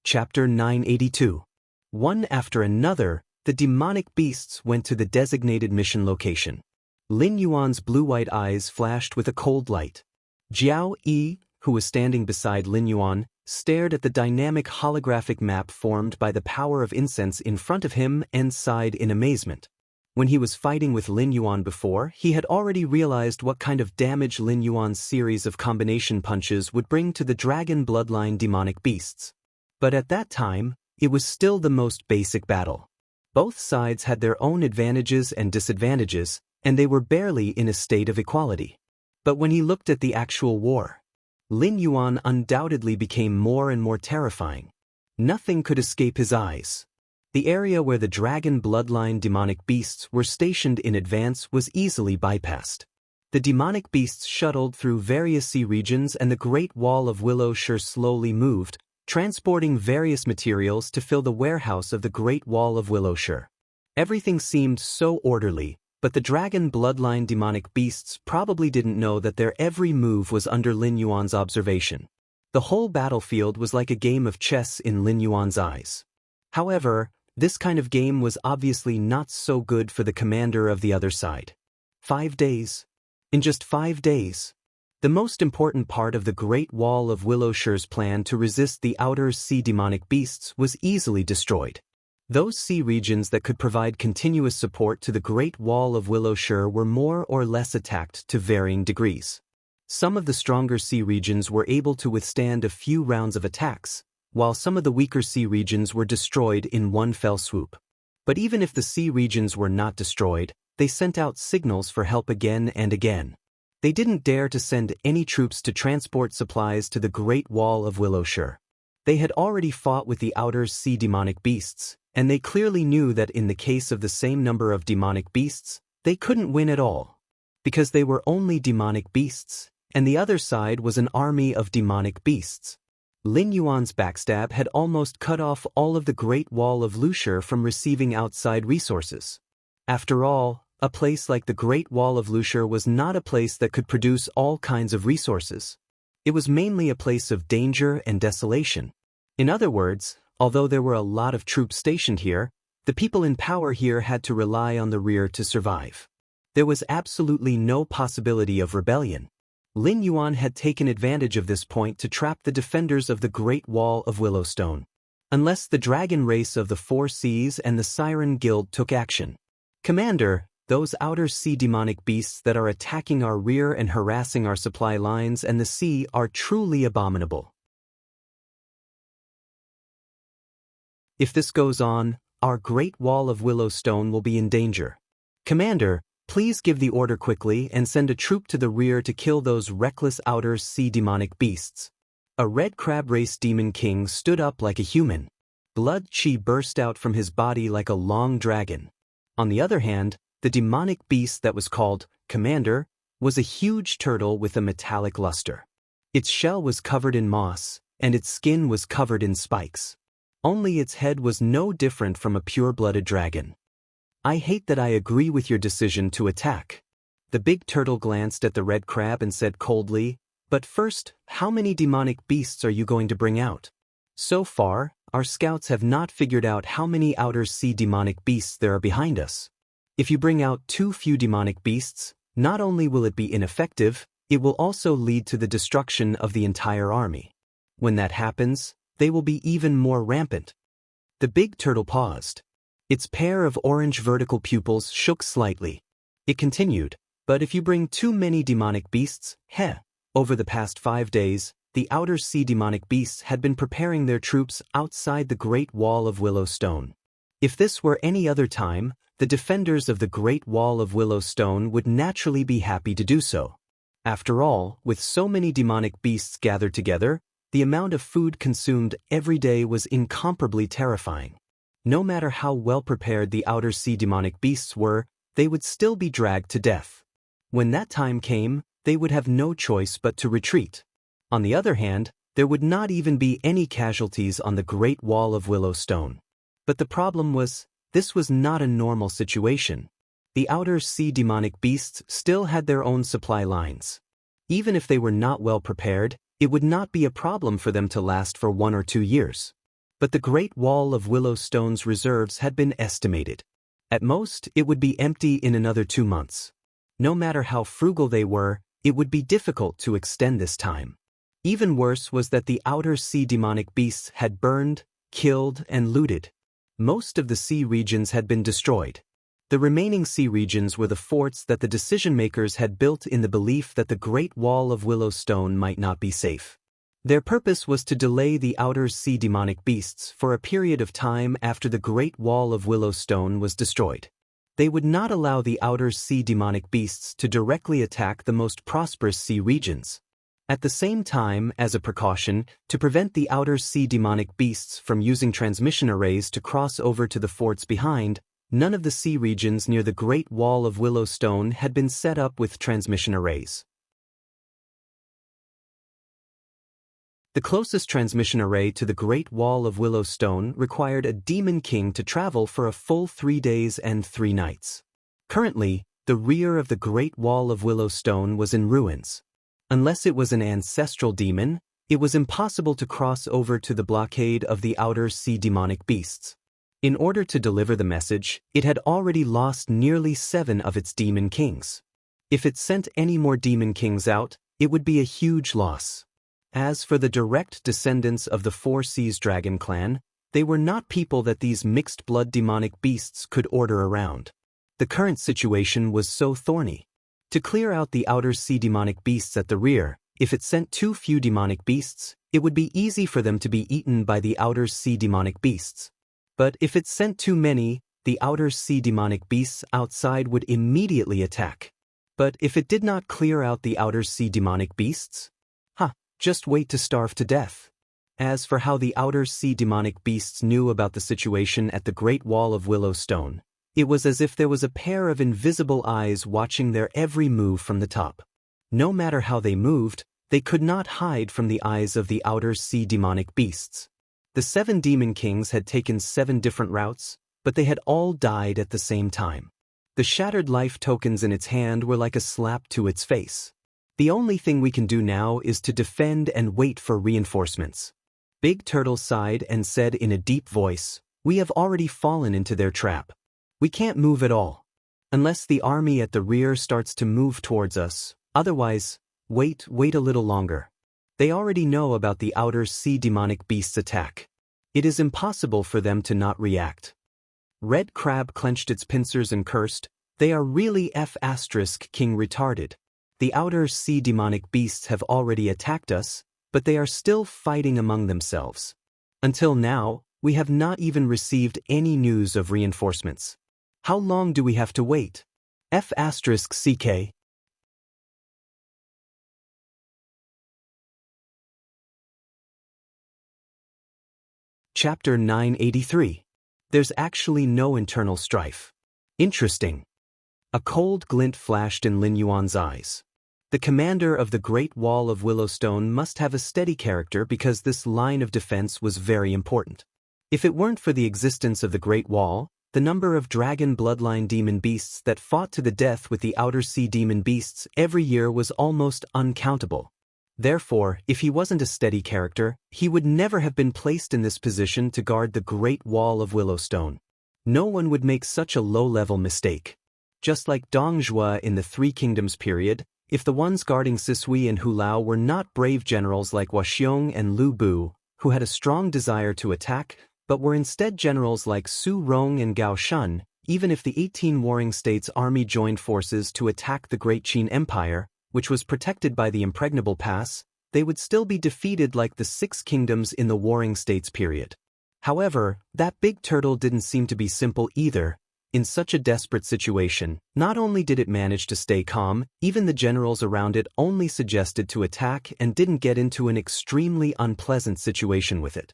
Chapter 982. One after another, the demonic beasts went to the designated mission location. Lin Yuan's blue-white eyes flashed with a cold light. Jiao Yi, who was standing beside Lin Yuan, stared at the dynamic holographic map formed by the power of incense in front of him and sighed in amazement. When he was fighting with Lin Yuan before, he had already realized what kind of damage Lin Yuan's series of combination punches would bring to the dragon bloodline demonic beasts. But at that time, it was still the most basic battle. Both sides had their own advantages and disadvantages, and they were barely in a state of equality. But when he looked at the actual war, Lin Yuan undoubtedly became more and more terrifying. Nothing could escape his eyes. The area where the dragon bloodline demonic beasts were stationed in advance was easily bypassed. The demonic beasts shuttled through various sea regions, and the Great Wall of Willowshire slowly moved, transporting various materials to fill the warehouse of the Great Wall of Willowshire. Everything seemed so orderly, but the dragon bloodline demonic beasts probably didn't know that their every move was under Lin Yuan's observation. The whole battlefield was like a game of chess in Lin Yuan's eyes. However, this kind of game was obviously not so good for the commander of the other side. 5 days. In just 5 days. The most important part of the Great Wall of Willowshire's plan to resist the outer sea demonic beasts was easily destroyed. Those sea regions that could provide continuous support to the Great Wall of Willowshire were more or less attacked to varying degrees. Some of the stronger sea regions were able to withstand a few rounds of attacks, while some of the weaker sea regions were destroyed in one fell swoop. But even if the sea regions were not destroyed, they sent out signals for help again and again. They didn't dare to send any troops to transport supplies to the Great Wall of Willowshire. They had already fought with the outer sea demonic beasts, and they clearly knew that in the case of the same number of demonic beasts, they couldn't win at all. Because they were only demonic beasts, and the other side was an army of demonic beasts. Lin Yuan's backstab had almost cut off all of the Great Wall of Willowshire from receiving outside resources. After all, a place like the Great Wall of Willowshire was not a place that could produce all kinds of resources. It was mainly a place of danger and desolation. In other words, although there were a lot of troops stationed here, the people in power here had to rely on the rear to survive. There was absolutely no possibility of rebellion. Lin Yuan had taken advantage of this point to trap the defenders of the Great Wall of Willowstone. Unless the dragon race of the Four Seas and the Siren Guild took action. Commander, those outer sea demonic beasts that are attacking our rear and harassing our supply lines and the sea are truly abominable. If this goes on, our Great Wall of Willowstone will be in danger. Commander, please give the order quickly and send a troop to the rear to kill those reckless outer sea demonic beasts. A red crab race demon king stood up like a human. Blood chi burst out from his body like a long dragon. On the other hand, the demonic beast that was called Commander was a huge turtle with a metallic luster. Its shell was covered in moss, and its skin was covered in spikes. Only its head was no different from a pure-blooded dragon. I hate that I agree with your decision to attack. The big turtle glanced at the red crab and said coldly, but first, how many demonic beasts are you going to bring out? So far, our scouts have not figured out how many outer sea demonic beasts there are behind us. If you bring out too few demonic beasts, not only will it be ineffective, it will also lead to the destruction of the entire army. When that happens, they will be even more rampant. The big turtle paused. Its pair of orange vertical pupils shook slightly. It continued, but if you bring too many demonic beasts, over the past 5 days, the outer sea demonic beasts had been preparing their troops outside the Great Wall of Willowstone. If this were any other time, the defenders of the Great Wall of Willow Stone would naturally be happy to do so. After all, with so many demonic beasts gathered together, the amount of food consumed every day was incomparably terrifying. No matter how well prepared the outer sea demonic beasts were, they would still be dragged to death. When that time came, they would have no choice but to retreat. On the other hand, there would not even be any casualties on the Great Wall of Willow Stone. But the problem was, this was not a normal situation. The outer sea demonic beasts still had their own supply lines. Even if they were not well prepared, it would not be a problem for them to last for 1 or 2 years. But the Great Wall of Willow Stone's reserves had been estimated. At most, it would be empty in another 2 months. No matter how frugal they were, it would be difficult to extend this time. Even worse was that the outer sea demonic beasts had burned, killed, and looted. Most of the sea regions had been destroyed. The remaining sea regions were the forts that the decision-makers had built in the belief that the Great Wall of Willow Stone might not be safe. Their purpose was to delay the outer sea demonic beasts for a period of time after the Great Wall of Willow Stone was destroyed. They would not allow the outer sea demonic beasts to directly attack the most prosperous sea regions. At the same time, as a precaution, to prevent the outer sea demonic beasts from using transmission arrays to cross over to the forts behind, none of the sea regions near the Great Wall of Willow Stone had been set up with transmission arrays. The closest transmission array to the Great Wall of Willow Stone required a demon king to travel for a full 3 days and 3 nights. Currently, the rear of the Great Wall of Willow Stone was in ruins. Unless it was an ancestral demon, it was impossible to cross over to the blockade of the outer sea demonic beasts. In order to deliver the message, it had already lost nearly 7 of its demon kings. If it sent any more demon kings out, it would be a huge loss. As for the direct descendants of the Four Seas Dragon clan, they were not people that these mixed-blood demonic beasts could order around. The current situation was so thorny. To clear out the outer sea demonic beasts at the rear, if it sent too few demonic beasts, it would be easy for them to be eaten by the outer sea demonic beasts. But if it sent too many, the outer sea demonic beasts outside would immediately attack. But if it did not clear out the outer sea demonic beasts, just wait to starve to death. As for how the outer sea demonic beasts knew about the situation at the Great Wall of Willow Stone, it was as if there was a pair of invisible eyes watching their every move from the top. No matter how they moved, they could not hide from the eyes of the outer sea demonic beasts. The 7 demon kings had taken 7 different routes, but they had all died at the same time. The shattered life tokens in its hand were like a slap to its face. The only thing we can do now is to defend and wait for reinforcements. Big Turtle sighed and said in a deep voice, "We have already fallen into their trap. We can't move at all. Unless the army at the rear starts to move towards us, otherwise, wait a little longer. They already know about the outer sea demonic beast's attack. It is impossible for them to not react." Red Crab clenched its pincers and cursed, "They are really King retarded. The outer sea demonic beasts have already attacked us, but they are still fighting among themselves. Until now, we have not even received any news of reinforcements. How long do we have to wait? F***CK. Chapter 983. There's actually no internal strife. Interesting. A cold glint flashed in Lin Yuan's eyes. The commander of the Great Wall of Willowstone must have a steady character because this line of defense was very important. If it weren't for the existence of the Great Wall, the number of dragon bloodline demon beasts that fought to the death with the outer sea demon beasts every year was almost uncountable. Therefore, if he wasn't a steady character, he would never have been placed in this position to guard the Great Wall of Willowstone. No one would make such a low-level mistake. Just like Dongjua in the Three Kingdoms period, if the ones guarding Sisui and Hulao were not brave generals like Waxiong and Lu Bu, who had a strong desire to attack, but were instead generals like Su Rong and Gao Shun, even if the 18 warring states' army joined forces to attack the Great Qin Empire, which was protected by the Impregnable Pass, they would still be defeated like the 6 kingdoms in the warring states period. However, that big turtle didn't seem to be simple either. In such a desperate situation, not only did it manage to stay calm, even the generals around it only suggested to attack and didn't get into an extremely unpleasant situation with it.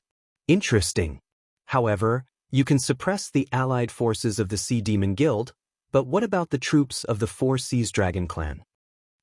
Interesting. However, you can suppress the allied forces of the Sea Demon Guild, but what about the troops of the Four Seas Dragon Clan?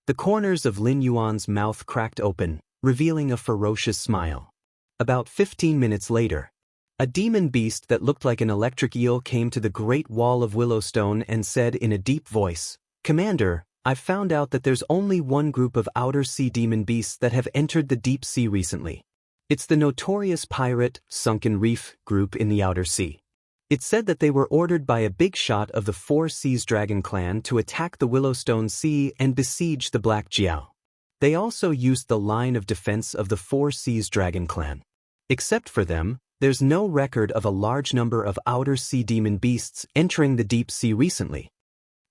The corners of Lin Yuan's mouth cracked open, revealing a ferocious smile. About 15 minutes later, a demon beast that looked like an electric eel came to the Great Wall of Willowstone and said in a deep voice, "Commander, I've found out that there's only one group of outer sea demon beasts that have entered the deep sea recently. It's the notorious pirate, Sunken Reef group in the outer sea. It said that they were ordered by a big shot of the Four Seas Dragon Clan to attack the Willowstone Sea and besiege the Black Jiao. They also used the line of defense of the Four Seas Dragon Clan. Except for them, there's no record of a large number of outer sea demon beasts entering the deep sea recently."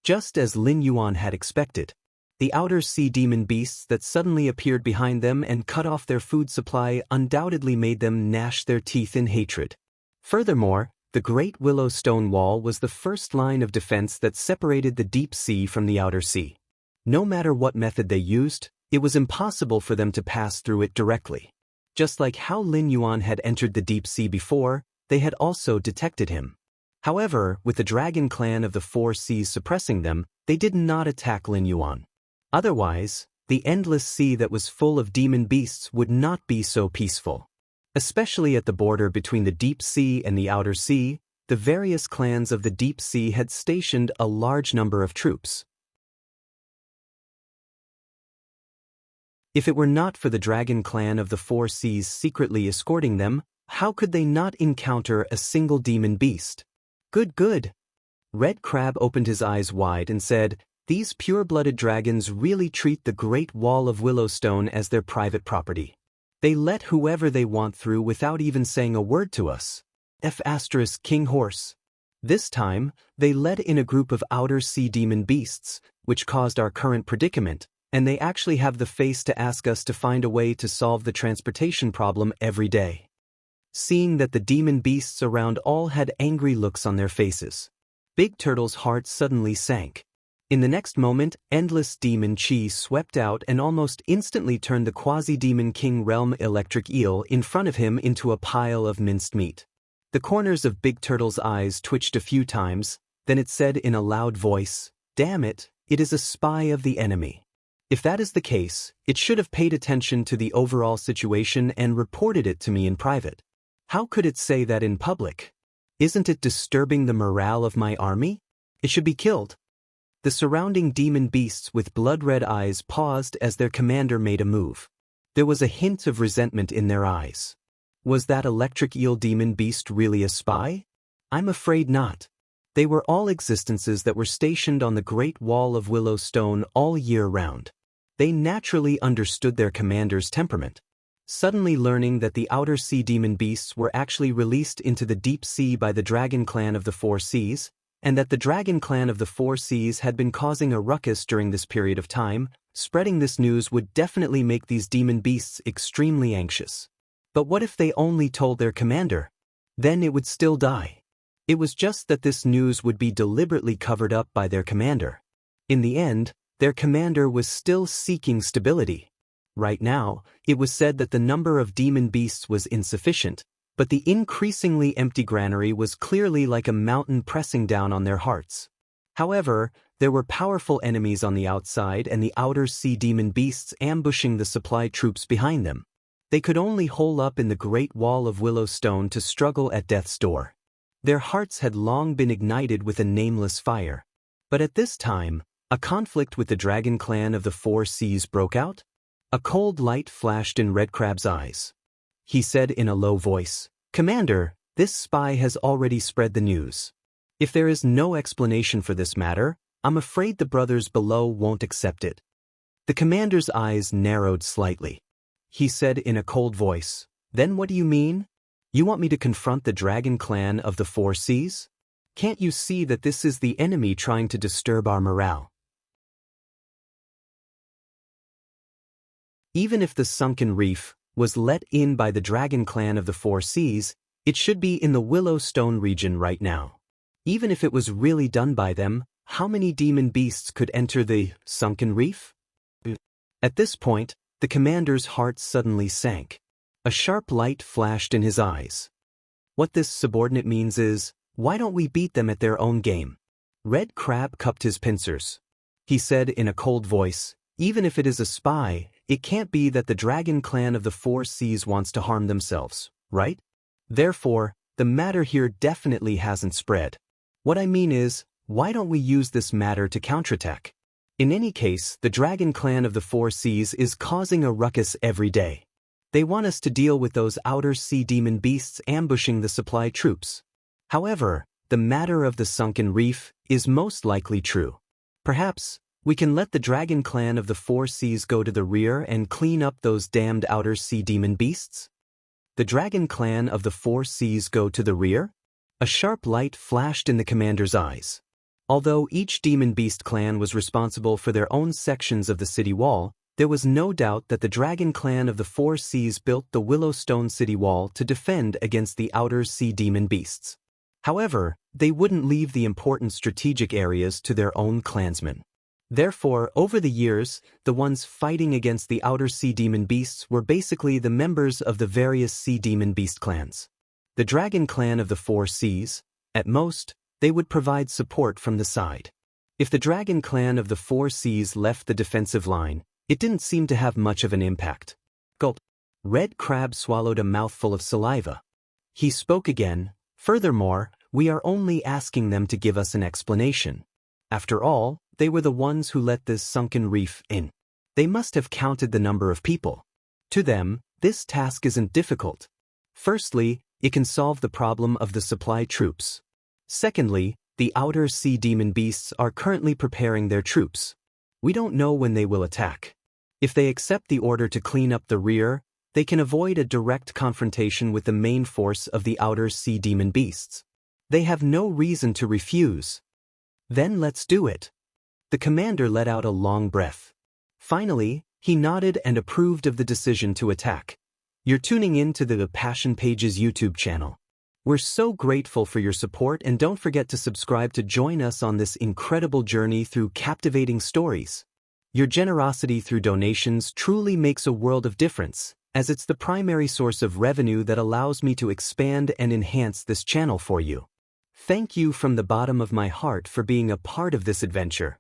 Just as Lin Yuan had expected, the outer sea demon beasts that suddenly appeared behind them and cut off their food supply undoubtedly made them gnash their teeth in hatred. Furthermore, the Great Willowstone Wall was the first line of defense that separated the deep sea from the outer sea. No matter what method they used, it was impossible for them to pass through it directly. Just like how Lin Yuan had entered the deep sea before, they had also detected him. However, with the Dragon Clan of the Four Seas suppressing them, they did not attack Lin Yuan. Otherwise, the endless sea that was full of demon beasts would not be so peaceful. Especially at the border between the deep sea and the outer sea, the various clans of the deep sea had stationed a large number of troops. If it were not for the Dragon Clan of the Four Seas secretly escorting them, how could they not encounter a single demon beast? Good. Red Crab opened his eyes wide and said, "These pure-blooded dragons really treat the Great Wall of Willowstone as their private property. They let whoever they want through without even saying a word to us. King Horse." This time, they led in a group of outer sea demon beasts, which caused our current predicament, and they actually have the face to ask us to find a way to solve the transportation problem every day. Seeing that the demon beasts around all had angry looks on their faces, Big Turtle's heart suddenly sank. In the next moment, endless demon chi swept out and almost instantly turned the quasi-demon king realm electric eel in front of him into a pile of minced meat. The corners of Big Turtle's eyes twitched a few times, then it said in a loud voice, "Damn it, it is a spy of the enemy. If that is the case, it should have paid attention to the overall situation and reported it to me in private. How could it say that in public? Isn't it disturbing the morale of my army? It should be killed." The surrounding demon beasts with blood-red eyes paused as their commander made a move. There was a hint of resentment in their eyes. Was that electric eel demon beast really a spy? I'm afraid not. They were all existences that were stationed on the Great Wall of Willowstone all year round. They naturally understood their commander's temperament. Suddenly learning that the outer sea demon beasts were actually released into the deep sea by the Dragon Clan of the Four Seas, and that the Dragon Clan of the Four Seas had been causing a ruckus during this period of time, spreading this news would definitely make these demon beasts extremely anxious. But what if they only told their commander? Then it would still die. It was just that this news would be deliberately covered up by their commander. In the end, their commander was still seeking stability. Right now, it was said that the number of demon beasts was insufficient, but the increasingly empty granary was clearly like a mountain pressing down on their hearts. However, there were powerful enemies on the outside and the outer sea demon beasts ambushing the supply troops behind them. They could only hole up in the Great Wall of Willowstone to struggle at death's door. Their hearts had long been ignited with a nameless fire. But at this time, a conflict with the Dragon Clan of the Four Seas broke out. A cold light flashed in Red Crab's eyes. He said in a low voice, "Commander, this spy has already spread the news. If there is no explanation for this matter, I'm afraid the brothers below won't accept it." The commander's eyes narrowed slightly. He said in a cold voice, "Then what do you mean? You want me to confront the Dragon Clan of the Four Seas? Can't you see that this is the enemy trying to disturb our morale?" Even if the Sunken Reef was let in by the Dragon Clan of the Four Seas, it should be in the Willowstone region right now. Even if it was really done by them, how many demon beasts could enter the sunken reef? At this point, the commander's heart suddenly sank. A sharp light flashed in his eyes. What this subordinate means is, why don't we beat them at their own game? Red Crab cupped his pincers. He said in a cold voice, even if it is a spy, it can't be that the dragon clan of the Four Seas wants to harm themselves, right? Therefore, the matter here definitely hasn't spread. What I mean is, why don't we use this matter to counterattack? In any case, the dragon clan of the Four Seas is causing a ruckus every day. They want us to deal with those outer sea demon beasts ambushing the supply troops. However, the matter of the sunken reef is most likely true. Perhaps, we can let the dragon clan of the Four Seas go to the rear and clean up those damned outer sea demon beasts? The dragon clan of the Four Seas go to the rear? A sharp light flashed in the commander's eyes. Although each demon beast clan was responsible for their own sections of the city wall, there was no doubt that the dragon clan of the Four Seas built the Willowstone city wall to defend against the outer sea demon beasts. However, they wouldn't leave the important strategic areas to their own clansmen. Therefore, over the years, the ones fighting against the outer sea demon beasts were basically the members of the various sea demon beast clans. The dragon clan of the Four Seas, at most, they would provide support from the side. If the dragon clan of the Four Seas left the defensive line, it didn't seem to have much of an impact. Gulp. Red Crab swallowed a mouthful of saliva. He spoke again, furthermore, we are only asking them to give us an explanation. After all, they were the ones who let this sunken reef in. They must have counted the number of people. To them, this task isn't difficult. Firstly, it can solve the problem of the supply troops. Secondly, the outer sea demon beasts are currently preparing their troops. We don't know when they will attack. If they accept the order to clean up the rear, they can avoid a direct confrontation with the main force of the outer sea demon beasts. They have no reason to refuse. Then let's do it. The commander let out a long breath. Finally, he nodded and approved of the decision to attack. You're tuning in to the Passion Pages YouTube channel. We're so grateful for your support, and don't forget to subscribe to join us on this incredible journey through captivating stories. Your generosity through donations truly makes a world of difference, as it's the primary source of revenue that allows me to expand and enhance this channel for you. Thank you from the bottom of my heart for being a part of this adventure.